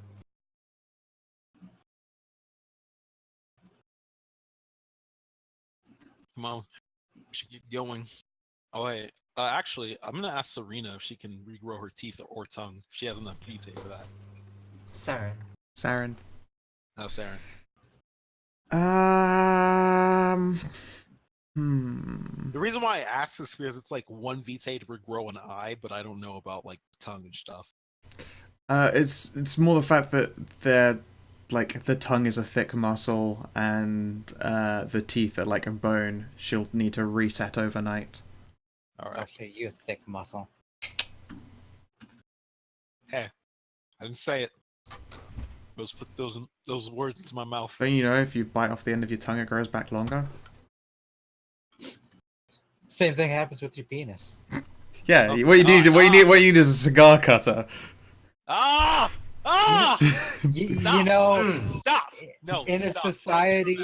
Come on, we should get going. Oh wait, actually, I'm gonna ask Serena if she can regrow her teeth or tongue. She has enough vitae for that. Saren. Saren. No, Saren. The reason why I ask is because it's like 1 vitae to regrow an eye, but I don't know about like tongue and stuff. It's more the fact that they're like the tongue is a thick muscle and the teeth are like a bone. She'll need to reset overnight. All right. Actually, you thick muscle. Hey, I didn't say it. Put those words into my mouth. Don't you know if you bite off the end of your tongue, it grows back longer? Same thing happens with your penis. Yeah. Oh, what you need is a cigar cutter. Ah! Ah! You Stop. know, Stop! No. in a stop. society,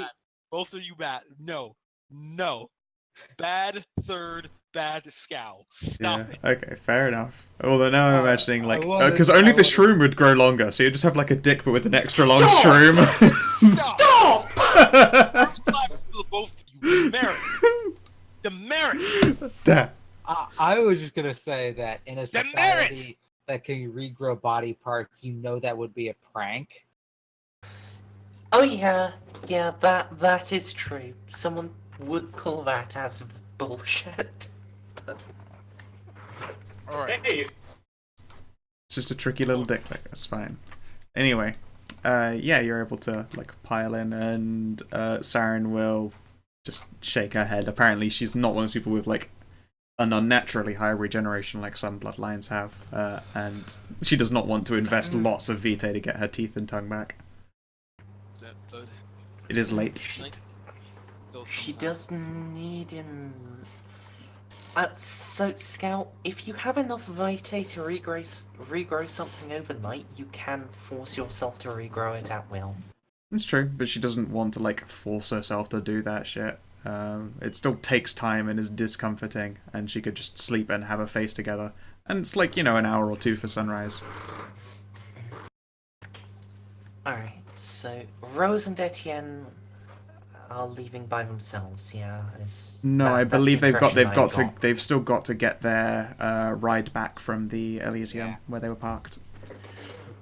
Both of you bad. No. No. Bad third. Bad scowl. Stop Yeah. it. Okay. Fair enough. Although now I'm imagining like because I only the wanted- shroom would grow longer, so you just have like a dick but with an extra long Stop! shroom. Stop! Slaps to both of you. The merit. Damn. I was just gonna say that in a Demerit! society that can regrow body parts, you know that would be a prank. Oh yeah, that is true. Someone would pull that as bullshit. All right. Hey, It's just a tricky little dick pic. That's fine. Anyway, yeah, you're able to like pile in, and Saren will just shake her head. Apparently, she's not one of those people with like an unnaturally high regeneration like some bloodlines have, and she does not want to invest lots of vitae to get her teeth and tongue back. Is that good? It is late. Like, still She sometime. does need an... so, Scout, if you have enough vitae to regrow something overnight, you can force yourself to regrow it at will. It's true, but she doesn't want to like force herself to do that shit. It still takes time and is discomforting, and she could just sleep and have her face together. And it's like, you know, an hour or two for sunrise. Alright, so Rose and Etienne are leaving by themselves, yeah? No, I That's the believe impression they've still got to get their ride back from the Elysium Yeah. where they were parked.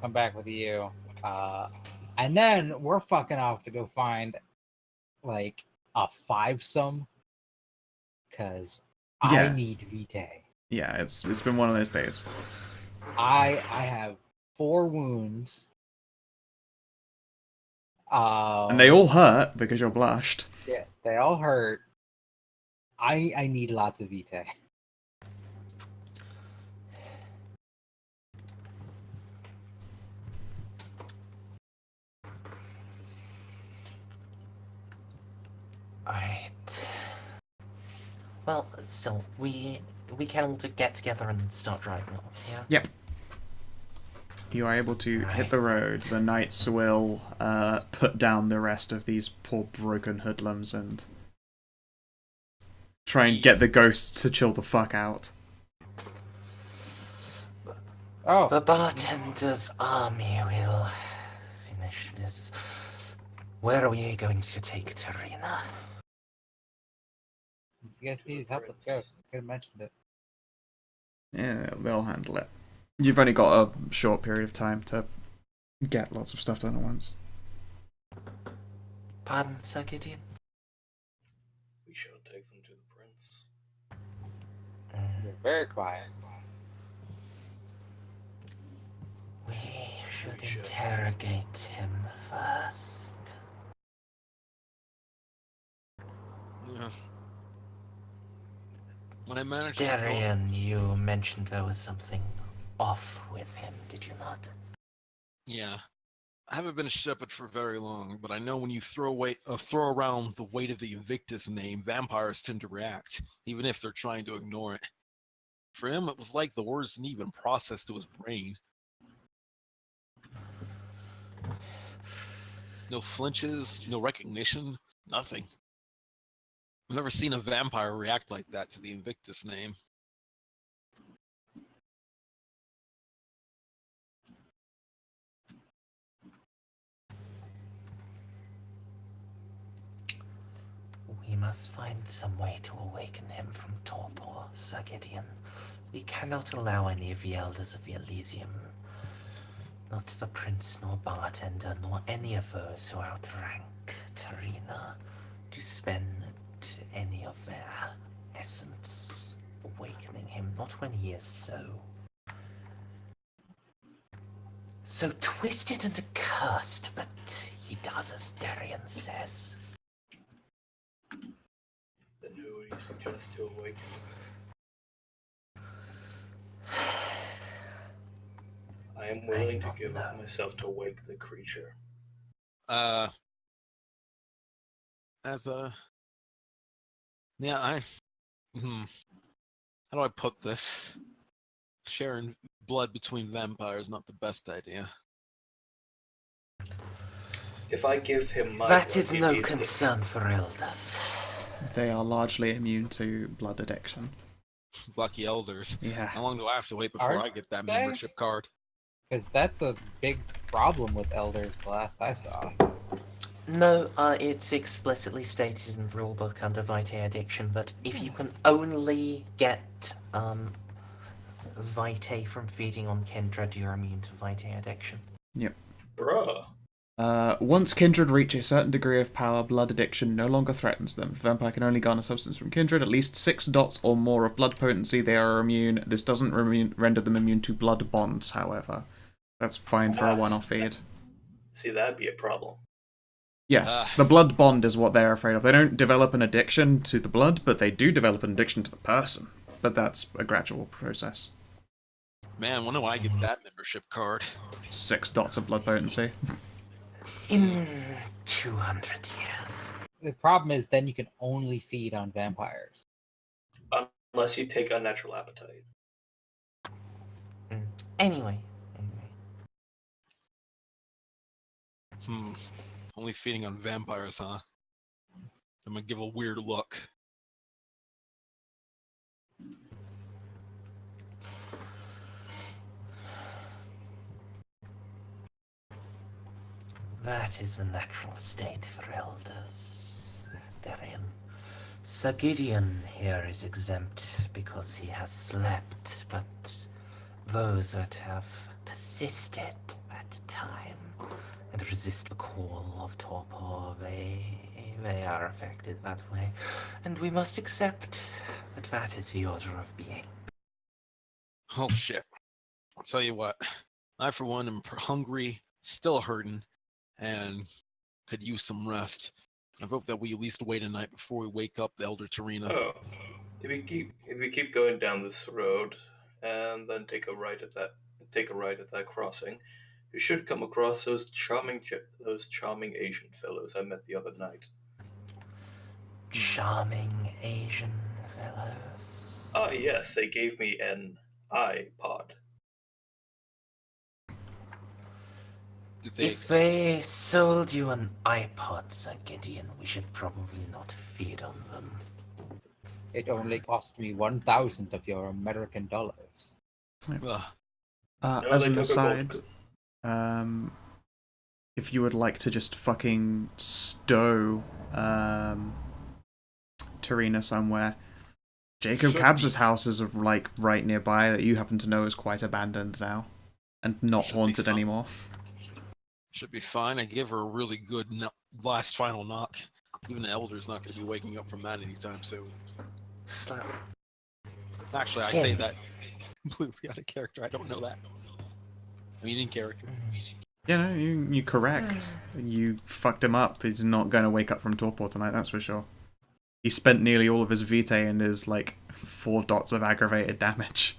Come back with you, and then we're fucking off to go find like a 5-some because Yeah. I need vitae. Yeah, it's been one of those days. I have 4 wounds. And they all hurt because you're blushed. Yeah, they all hurt. I need lots of vitae. Alright. Well, still, we can all get together and start driving off, yeah? Yep. You are able to hit the road. The knights will put down the rest of these poor broken hoodlums and try and get the ghosts to chill the fuck out. Oh, The bartender's army will finish this. Where are we going to take Tarina? you guys need help with ghosts. Could have mentioned it. Yeah, they'll handle it. You've only got a short period of time to get lots of stuff done at once. Pardon, Sir Gideon? We shall take them to the prince. You're very quiet. We should interrogate him first. Yeah. When I managed to Darian, you mentioned there was something off with him, did you not? Yeah. I haven't been a shepherd for very long, but I know when you throw around the weight of the Invictus name, vampires tend to react, even if they're trying to ignore it. For him, it was like the words didn't even process to his brain. No flinches, no recognition, nothing. I've never seen a vampire react like that to the Invictus name. We must find some way to awaken him from torpor, Sir Gideon. We cannot allow any of the elders of the Elysium, not the prince nor bartender, nor any of those who outrank Tarina, to spend any of their essence awakening him, not when he is so twisted and accursed, but he does as Darian says. Then who would you suggest to awaken? I am willing to give up myself to wake the creature. How do I put this? Sharing blood between vampires, not the best idea. If I give him my That blood, is he no needs concern for elders. They are largely immune to blood addiction. Lucky elders. Yeah. How long do I have to wait before Are I get that they? membership card? Because that's a big problem with elders, the last I saw. No, it's explicitly stated in the rulebook under Vitae Addiction that if you can only get Vitae from feeding on kindred, you're immune to Vitae Addiction. Yep. Bruh. Once kindred reach a certain degree of power, blood addiction no longer threatens them. If a vampire can only garner substance from kindred, at least 6 dots or more of blood potency, they are immune. This doesn't render them immune to blood bonds, however. That's fine for a one-off feed. See, that'd be a problem. Yes, the blood bond is what they're afraid of. They don't develop an addiction to the blood, but they do develop an addiction to the person. But that's a gradual process. Man, when do I get that membership card? 6 dots of blood potency. In 200 years. The problem is then you can only feed on vampires. Unless you take unnatural appetite. Anyway. Only feeding on vampires, huh? I'm gonna give a weird look. That is the natural state for elders, Darian. Sir Gideon here is exempt because he has slept, but those that have persisted at time and resist the call of torpor, they they are affected that way, and we must accept that that is the order of being. Oh shit! I'll tell you what. I, for one, am hungry, still hurting, and could use some rest. I hope that we at least wait a night before we wake up the Elder Tarina. Oh, if you keep going down this road and then take a right at that crossing, you should come across those charming Asian fellows I met the other night. Charming Asian fellows. Ah, yes, they gave me an iPod. Did they If they sold you an iPod, Sir Gideon, we should probably not feed on them. It only cost me 1,000 of your American dollars. Ugh. As they an took a aside, gold. if you would like to just fucking stow Tarina somewhere, Jacob Should Cabs' be. house is like right nearby that you happen to know is quite abandoned now and not Should be haunted fun. anymore. Should be fine. I give her a really good last final knock. Even the Elder's not going to be waking up from that anytime soon. Slap. Actually, I say that completely out of character. I don't know that. I mean, in character. Yeah, no, you correct. You fucked him up. He's not going to wake up from torpor tonight, that's for sure. He spent nearly all of his vitae in his, 4 dots of aggravated damage.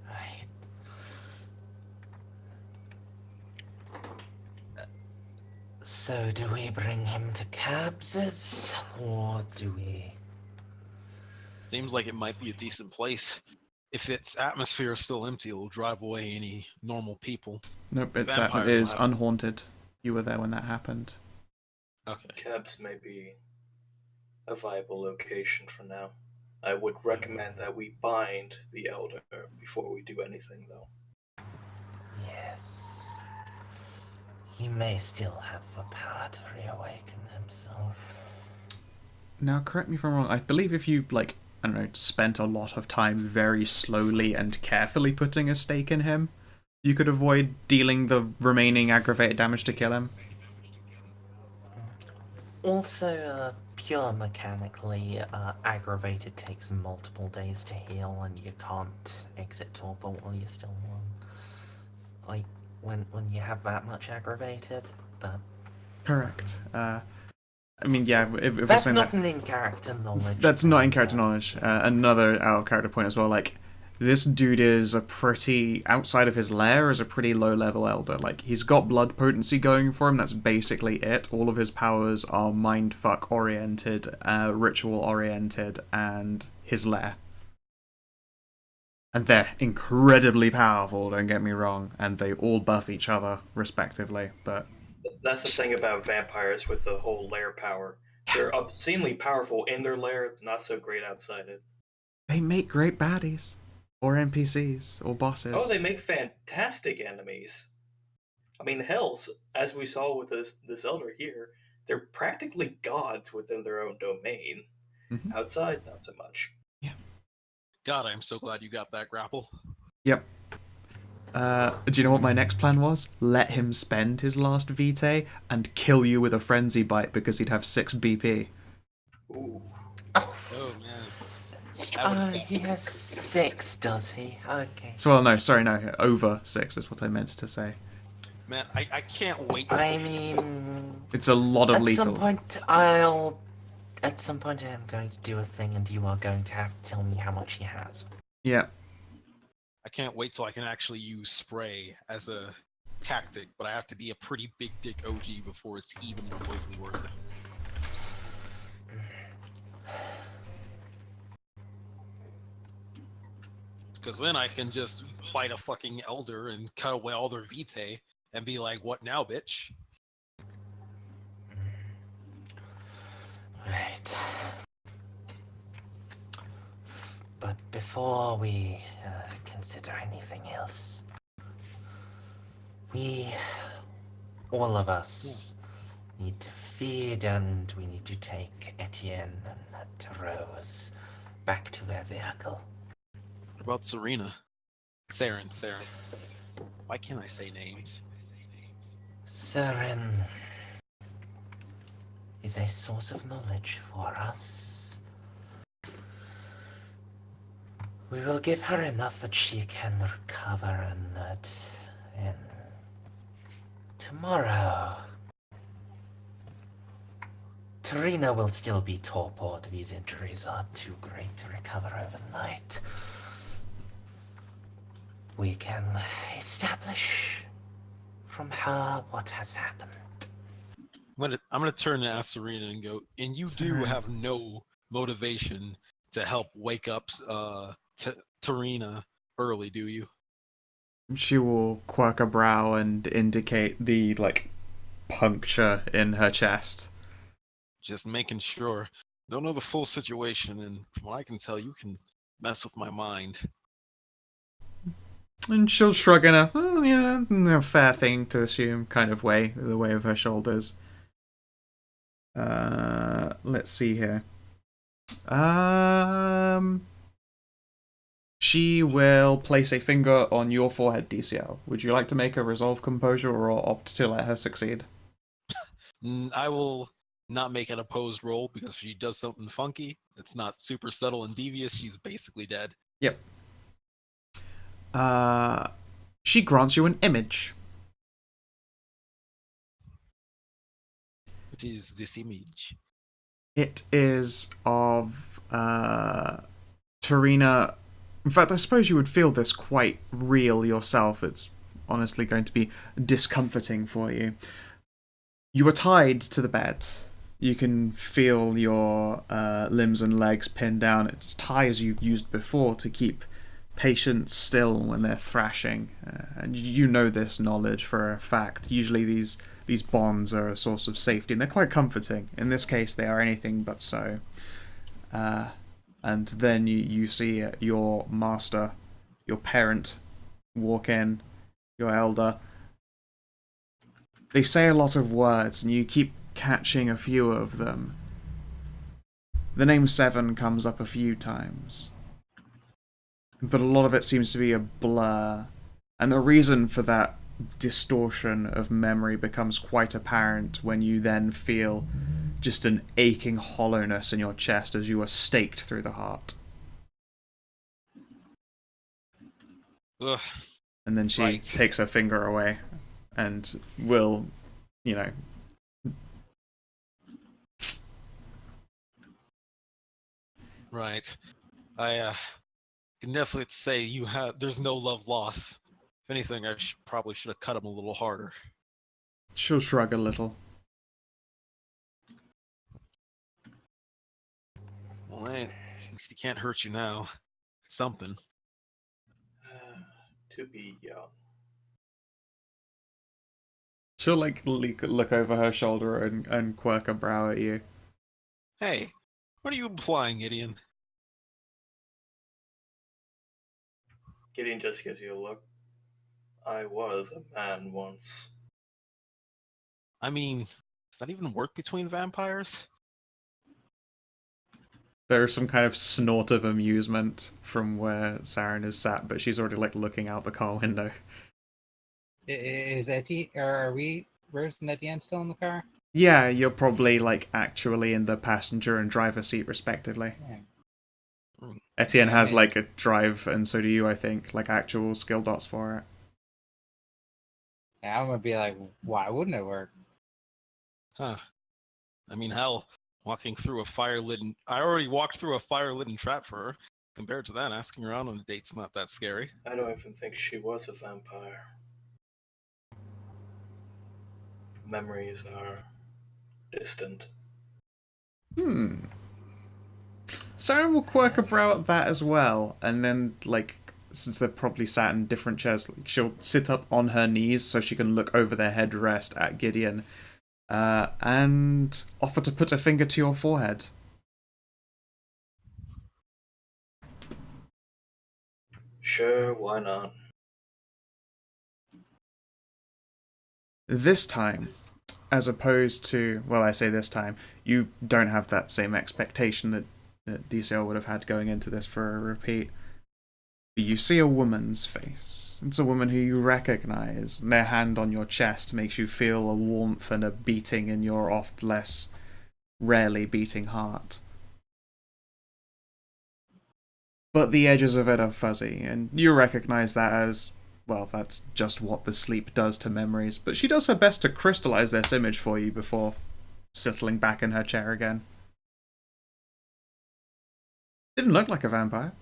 Right. So, do we bring him to Cabs's, or do we... Seems like it might be a decent place. If its atmosphere is still empty, it'll drive away any normal people. Nope, it Vampires is will have- unhaunted. You were there when that happened. Okay. Cabs may be a viable location for now. I would recommend that we bind the Elder before we do anything, though. Yes. He may still have the power to reawaken himself. Now, correct me if I'm wrong, I believe if you, I don't know, spent a lot of time very slowly and carefully putting a stake in him, you could avoid dealing the remaining aggravated damage to kill him. Also, pure mechanically, aggravated takes multiple days to heal, and you can't exit torpor while you're still warm. Like, when you have that much aggravated, but... Correct. I mean, yeah, if we're That's saying not that... an in-character knowledge. That's not in character knowledge. Another out-of-character point as well, this dude is a pretty... Outside of his lair is a pretty low-level elder. He's got blood potency going for him, that's basically it. All of his powers are mindfuck-oriented, ritual-oriented, and his lair. And they're incredibly powerful, don't get me wrong, and they all buff each other, respectively, but... That's the thing about vampires with the whole lair power. They're obscenely powerful in their lair, not so great outside it. They make great baddies. Or NPCs, or bosses. Oh, they make fantastic enemies. I mean, hells, as we saw with this elder here, they're practically gods within their own domain. Mhm. Outside, not so much. God, I'm so glad you got that grapple. Yep. Do you know what my next plan was? Let him spend his last vitae and kill you with a frenzy bite because he'd have 6 BP. Ooh. Oh man. That would've He has 6, does he? Okay. So, well, no, sorry, no, over 6 is what I meant to say. Man, I can't wait. I mean... It's a lot of At lethal. some point, I am going to do a thing, and you are going to have to tell me how much he has. Yeah. I can't wait till I can actually use spray as a tactic, but I have to be a pretty big dick OG before it's even remotely worth it. Because then I can just fight a fucking elder and cut away all their vitae and be like, what now, bitch? Right. But before we consider anything else, all of us, need to feed, and we need to take Etienne and Rose back to their vehicle. What about Serena? Saren. Why can't I say names? Saren is a source of knowledge for us. We will give her enough that she can recover and tomorrow. Tarina will still be torpor. These injuries are too great to recover overnight. We can establish from her what has happened. I'm gonna turn to ask Serena and go, and you do have no motivation to help wake up Tarina early, do you? She will quirk a brow and indicate the, like, puncture in her chest. Just making sure. Don't know the full situation, and from what I can tell, you can mess with my mind. And she'll shrug in a fair thing to assume kind of way, the way of her shoulders. Let's see here. She will place a finger on your forehead, DCL. Would you like to make a resolve composure or opt to let her succeed? I will not make an opposed roll because if she does something funky, it's not super subtle and devious, she's basically dead. Yep. She grants you an image. What is this image? It is of Tarina. In fact, I suppose you would feel this quite real yourself. It's honestly going to be discomforting for you. You are tied to the bed. You can feel your limbs and legs pinned down. It's ties you've used before to keep patients still when they're thrashing. And you know this knowledge for a fact. Usually these bonds are a source of safety, and they're quite comforting. In this case, they are anything but so. And then you see your master, your parent, walk in, your elder. They say a lot of words, and you keep catching a few of them. The name Seven comes up a few times, but a lot of it seems to be a blur. And the reason for that distortion of memory becomes quite apparent when you then feel just an aching hollowness in your chest as you are staked through the heart. Ugh. And then she takes her finger away and will, Right. I can definitely say there's no love lost. If anything, I probably should have cut him a little harder. She'll shrug a little. Well, at least he can't hurt you now. It's something. To be young. She'll look over her shoulder and quirk a brow at you. Hey, what are you implying, Gideon? Gideon just gives you a look. I was a man once. I mean, does that even work between vampires? There is some kind of snort of amusement from where Saren is sat, but she's already looking out the car window. Is Rose and Etienne still in the car? Yeah, you're probably actually in the passenger and driver seat respectively. Yeah. Etienne has a drive, and so do you, I think, actual skill dots for it. Yeah, I'm gonna be like, why wouldn't it work? Huh. I mean, hell, walking through a fire-lit... I already walked through a fire-lit trap for her. Compared to that, asking her out on a date's not that scary. I don't even think she was a vampire. Memories are distant. Saren will quirk a brow at that as well, and then, since they're probably sat in different chairs, she'll sit up on her knees so she can look over their headrest at Gideon, and offer to put a finger to your forehead. Sure, why not? This time, as opposed to, well, I say this time, you don't have that same expectation that DCL would have had going into this for a repeat. You see a woman's face. It's a woman who you recognize, and their hand on your chest makes you feel a warmth and a beating in your oft less rarely beating heart. But the edges of it are fuzzy, and you recognize that as, well, that's just what the sleep does to memories, but she does her best to crystallize this image for you before settling back in her chair again. Didn't look like a vampire.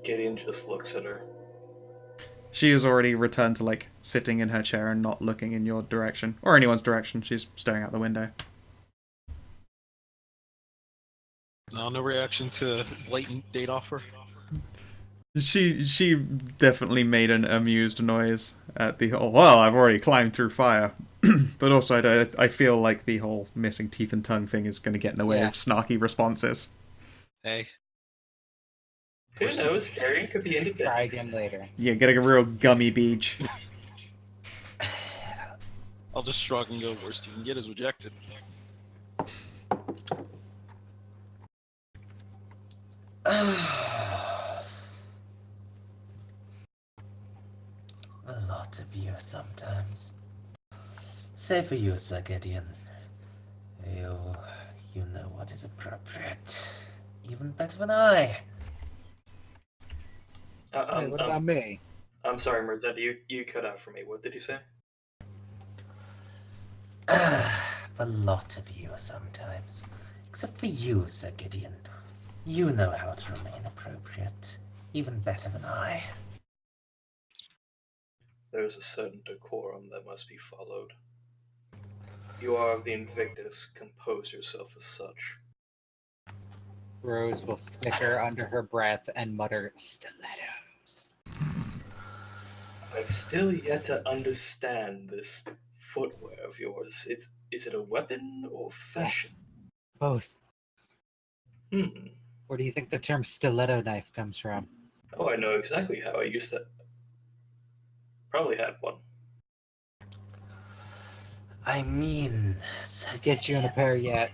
Gideon just looks at her. She has already returned to, like, sitting in her chair and not looking in your direction, or anyone's direction. She's staring out the window. No reaction to blatant date offer. She definitely made an amused noise at the whole, well, I've already climbed through fire. But also, I feel like the whole missing teeth and tongue thing is going to get in the way of snarky responses. Hey. Who knows? Darian could be independent. Try again later. Yeah, getting a real gummy beach. I'll just shrug and go, worst you can get is rejected. A lot of you sometimes. Say for you, Sir Gideon. You know what is appropriate. Even better than I. Hey, what about me? I'm sorry, Merzette, you cut out for me. What did you say? A lot of you sometimes. Except for you, Sir Gideon. You know how to remain appropriate. Even better than I. There is a certain decorum that must be followed. You are of the Invictus. Compose yourself as such. Rose will snicker under her breath and mutter, stilettos. I've still yet to understand this footwear of yours. Is it a weapon or fashion? Both. Hmm. Where do you think the term stiletto knife comes from? Oh, I know exactly how I used to. Probably had one. I mean, I'll get you in a pair yet.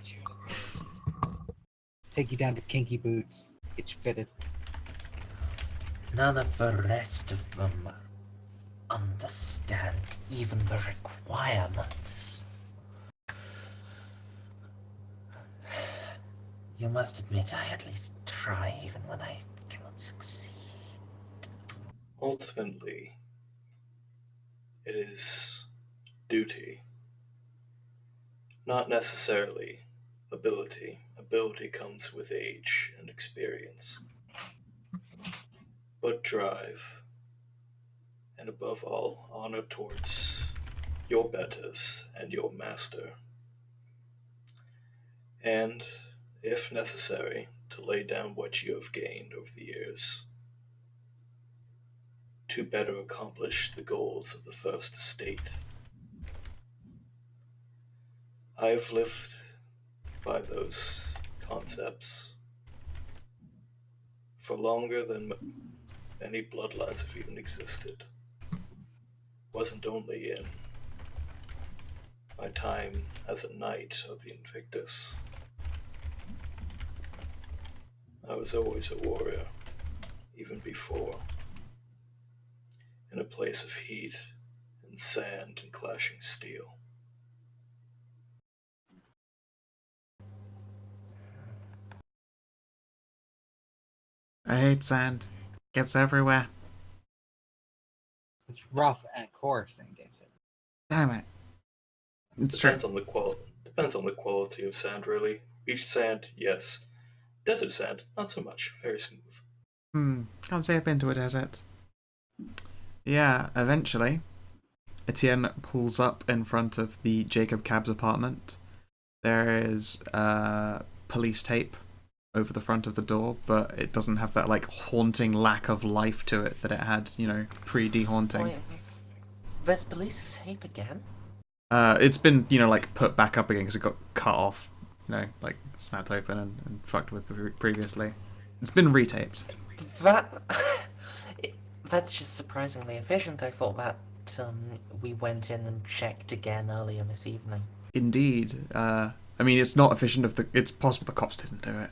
Take you down to Kinky Boots. Get you fitted. none of the rest of them understand even the requirements. You must admit I at least try even when I cannot succeed. Ultimately, it is duty, not necessarily ability. Ability comes with age and experience, but drive, and above all, honor towards your betters and your master, and, if necessary, to lay down what you have gained over the years to better accomplish the goals of the First Estate. I've lived by those concepts for longer than any bloodlines have even existed. Wasn't only in my time as a knight of the Invictus. I was always a warrior, even before, in a place of heat and sand and clashing steel. I hate sand. Gets everywhere. It's rough and coarse and gets it. Damn it. It's true. Depends on the quality of sand, really. Beach sand, yes. Desert sand, not so much. Very smooth. Can't say I've been to a desert. Yeah, eventually, Etienne pulls up in front of the Jacob Cab's apartment. There is police tape over the front of the door, but it doesn't have that like haunting lack of life to it that it had, pre-dehaunting. Wait, there's police tape again? It's been, like put back up again because it got cut off, like snapped open and fucked with previously. It's been retaped. That's just surprisingly efficient. I thought that we went in and checked again earlier this evening. Indeed, I mean, it's not efficient if it's possible the cops didn't do it.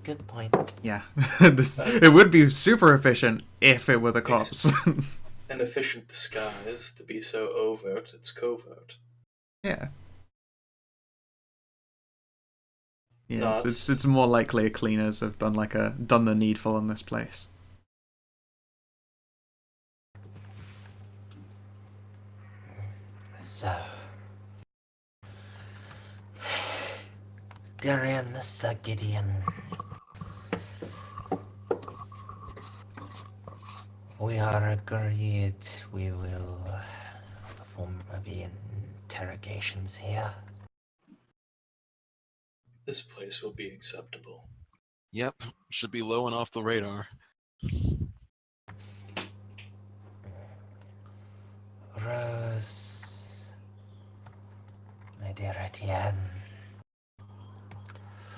Good point. Yeah. It would be super efficient if it were the cops. An efficient disguise to be so overt it's covert. Yeah. Yeah, No, it's more likely cleaners have done the needful in this place. So, Darian, Sir Gideon, we are agreed we will perform the interrogations here. this place will be acceptable. Yep, should be low and off the radar. Rose, my dear Etienne, You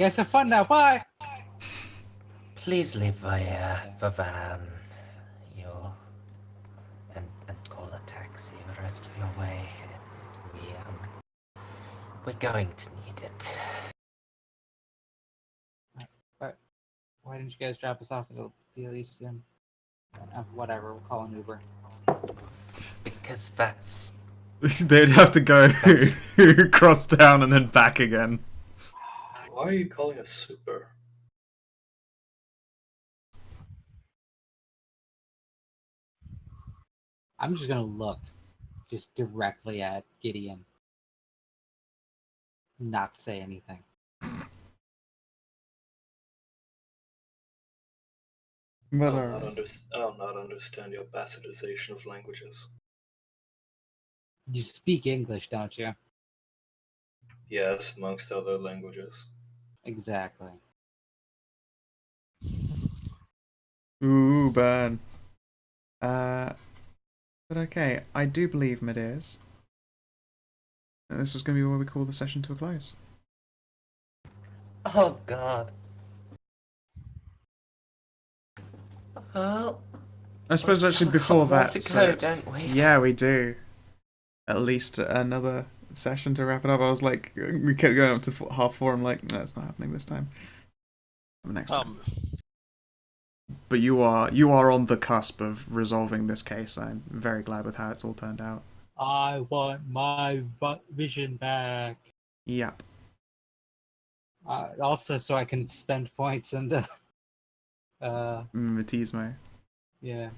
guys have fun now. Bye. please leave the van, and call a taxi the rest of your way. We're going to need it. Why didn't you guys drop us off at the Elysium? Whatever, we'll call an Uber. Because that's... They'd have to go across town and then back again. Why are you calling us super? I'm just gonna look just directly at Gideon. Not say anything. But I'll not understand your bastardization of languages. You speak English, don't you? Yes, amongst other languages. Exactly. Ooh, burn. But okay, I do believe, Medeas, that this was going to be where we call the session to a close. Oh, God. Well, I suppose let's actually have a before couple more that, to go, don't we? yeah, we do. At least another session to wrap it up. I was like, we kept going up to 4:30. I'm like, no, it's not happening this time. Next time. But you are on the cusp of resolving this case. I'm very glad with how it's all turned out. I want my vision back. Yep. Also, so I can spend points and Mimetismo. yeah.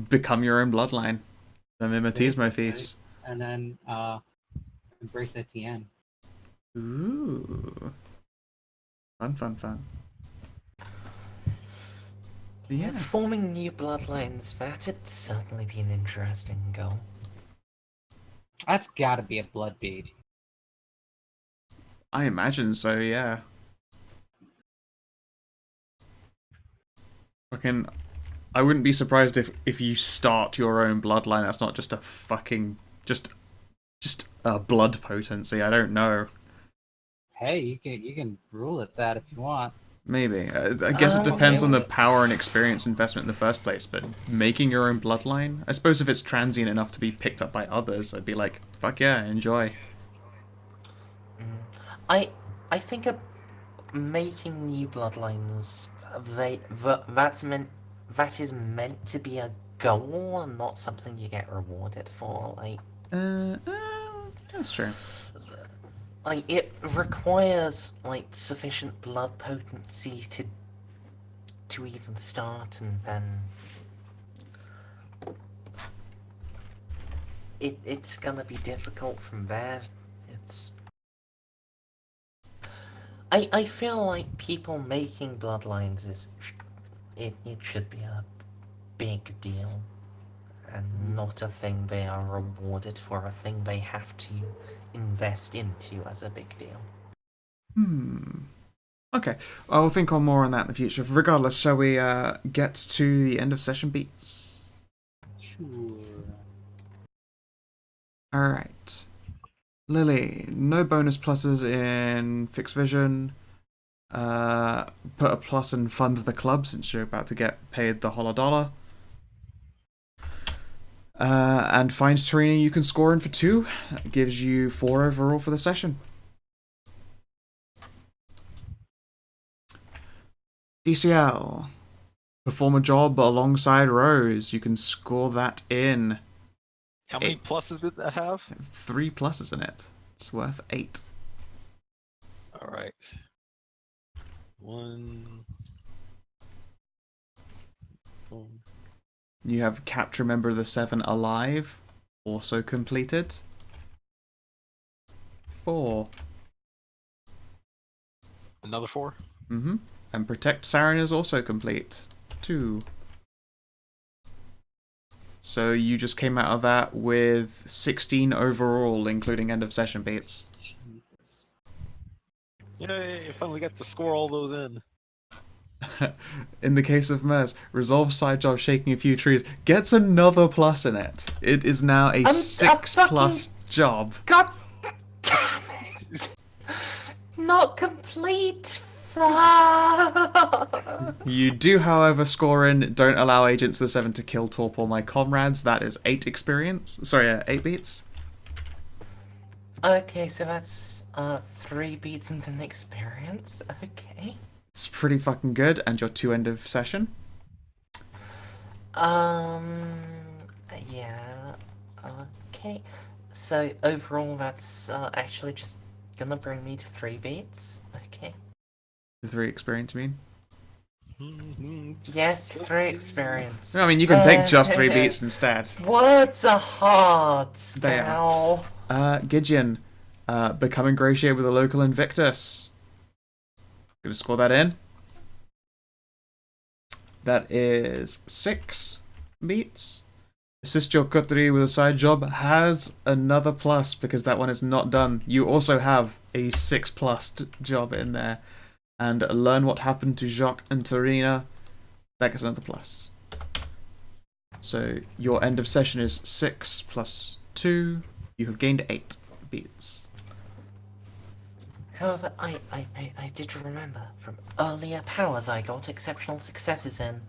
Become your own bloodline. The Mimetismo thieves. And then embrace Etienne. Ooh. Fun. Yeah, Yeah. forming new bloodlines, that'd certainly be an interesting goal. That's gotta be a blood bead. I imagine so, yeah. Fucking, I wouldn't be surprised if you start your own bloodline. That's not just a fucking just a blood potency. I don't know. Hey, you can rule at that if you want. Maybe. I guess it depends on the power and experience investment in the first place. But making your own bloodline, I suppose if it's transient enough to be picked up by others, I'd be like, fuck yeah, enjoy. I think making new bloodlines, that is meant to be a goal and not something you get rewarded for. Like, That's true. like it requires like sufficient blood potency to even start, and then it's gonna be difficult from there. I feel like people making bloodlines it should be a big deal and not a thing they are rewarded for, a thing they have to invest into as a big deal. Okay, I'll think on more on that in the future. Regardless, shall we get to the end of session beats? Sure. Alright. Lily, no bonus pluses in fixed vision. Put a plus and fund the club since you're about to get paid the $100. And finds Tarina you can score in for 2. That gives you 4 overall for the session. DCL. Perform a job alongside Rose. You can score that in. How many pluses did that have? 3 pluses in it. It's worth 8. All right. 1. Boom. You have Capture Member of the 7 alive. Also completed. 4. Another 4. Mm-hmm. And Protect Saren is also complete. 2. So you just came out of that with 16 overall, including end of session beats. Jesus. Yay! I finally got to score all those in. In the case of Mers, resolve side job shaking a few trees gets another plus in it. It is now a 6 plus job. God damn it! Not complete. You do, however, score in Don't Allow Agents of the 7 to kill Torpor my comrades. That is 8 experience. Sorry, 8 beats. Okay, so that's 3 beats into an experience. Okay. It's pretty fucking good, and your 2 end of session. Yeah. Okay. So overall, that's actually just gonna bring me to 3 beats. Okay. The 3 experience, you mean? Yes, 3 experience. No, I mean, you can take just 3 beats instead. Words are hard. They are. Gideon, become ingratiated with a local Invictus. Gonna score that in. That is 6 beats. Assist your coterie with a side job has another plus because that one is not done. You also have a 6 plus job in there. And learn what happened to Jacques and Tarina. That gets another plus. So your end of session is 6 plus 2. You have gained 8 beats. However, I did remember from earlier powers I got exceptional successes in.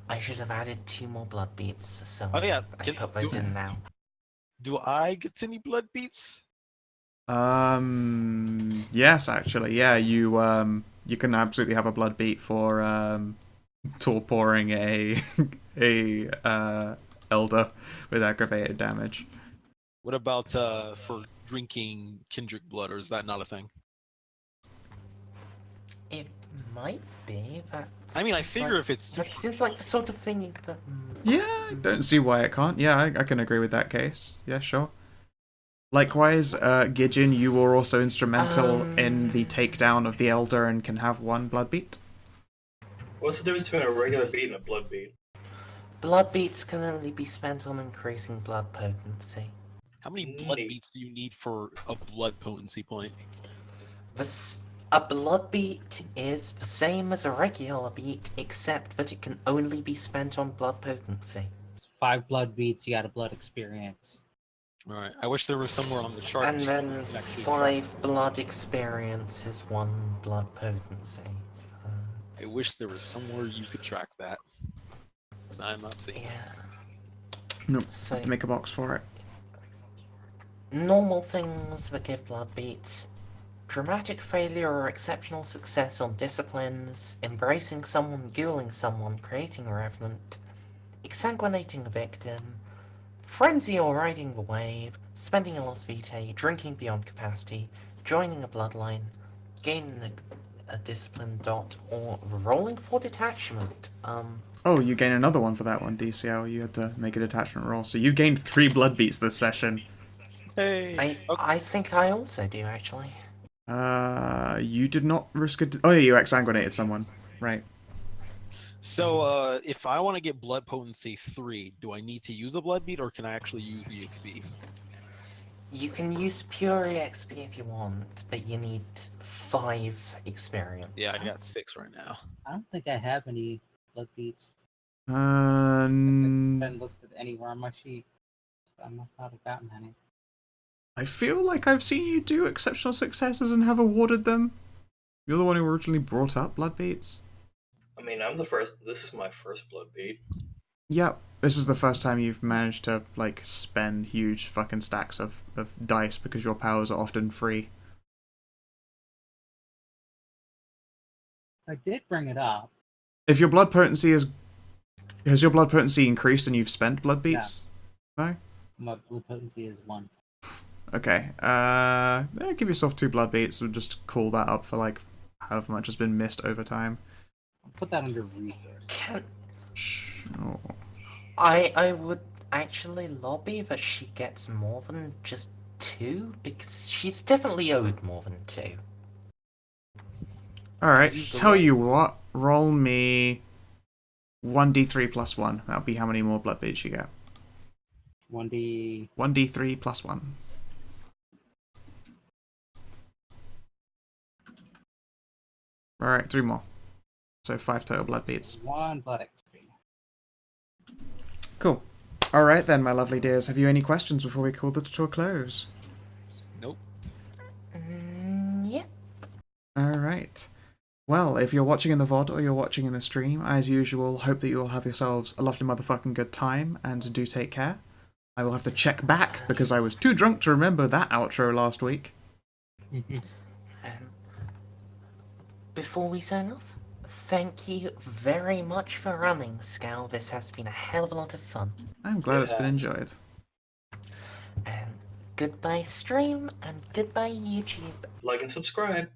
I should have added 2 more blood beats, so Oh yeah, I put those in now. Do I get any blood beats? Yes, actually, yeah. You can absolutely have a blood beat for torporing a elder with aggravated damage. What about for drinking Kindred blood, or is that not a thing? It might be, but I mean, I figure if it's that seems like the sort of thing that. Yeah, I don't see why it can't. Yeah, I can agree with that case. Yeah, sure. Likewise, Gideon, you were also instrumental in the takedown of the Elder and can have 1 blood beat. What's the difference between a regular beat and a blood beat? Blood beats can only be spent on increasing blood potency. how many blood beats do you need for a blood potency point? A blood beat is the same as a regular beat, except that it can only be spent on blood potency. 5 blood beats, you got a blood experience. All right. I wish there was somewhere on the chart. And then 5 blood experience is 1 blood potency. I wish there was somewhere you could track that. I'm not seeing. Yeah. Nope, So, have to make a box for it. normal things that give blood beats. Dramatic failure or exceptional success on disciplines, embracing someone, ghouling someone, creating a revenant, exsanguinating a victim, frenzy or riding the wave, spending a lost vitae, drinking beyond capacity, joining a bloodline, gaining a discipline dot, or rolling for detachment. Oh, you gain another one for that one, DCL. You had to make a detachment roll. So you gained 3 blood beats this session. Hey. I think I also do, actually. You did not risk it. Oh, yeah, you exsanguinated someone. Right. So, if I want to get blood potency 3, do I need to use a blood beat, or can I actually use EXP? You can use pure EXP if you want, but you need 5 experience. Yeah, I got 6 right now. I don't think I have any blood beats. It's Um, been listed anywhere on my sheet. I must not have gotten any. I feel like I've seen you do exceptional successes and have awarded them. You're the one who originally brought up blood beats. I mean, I'm the first. This is my first blood beat. Yep. This is the first time you've managed to, like, spend huge fucking stacks of dice because your powers are often free. I did bring it up. If your blood potency is... Has your blood potency increased and you've spent blood beats? No? My blue potency is 1. Okay. Give yourself 2 blood beats and just call that up for, like, however much has been missed over time. I'll put that under resource. Sure. I would actually lobby that she gets more than just 2, because she's definitely owed more than 2. Alright, So tell what- you what, roll me 1d3 plus 1. That'll be how many more blood beats you get. 1d. 1d3 plus 1. Alright, 3 more. So 5 total blood beats. 1 blood XP. Cool. Alright then, my lovely dears. Have you any questions before we call the to a close? Nope. Yeah. Alright. Well, if you're watching in the VOD or you're watching in the stream, as usual, hope that you all have yourselves a lovely motherfucking good time, and do take care. I will have to check back, because I was too drunk to remember that outro last week. Before we sign off, thank you very much for running, Scal. This has been a hell of a lot of fun. I'm glad it's been Yes. enjoyed. And goodbye stream, and goodbye YouTube. Like and subscribe.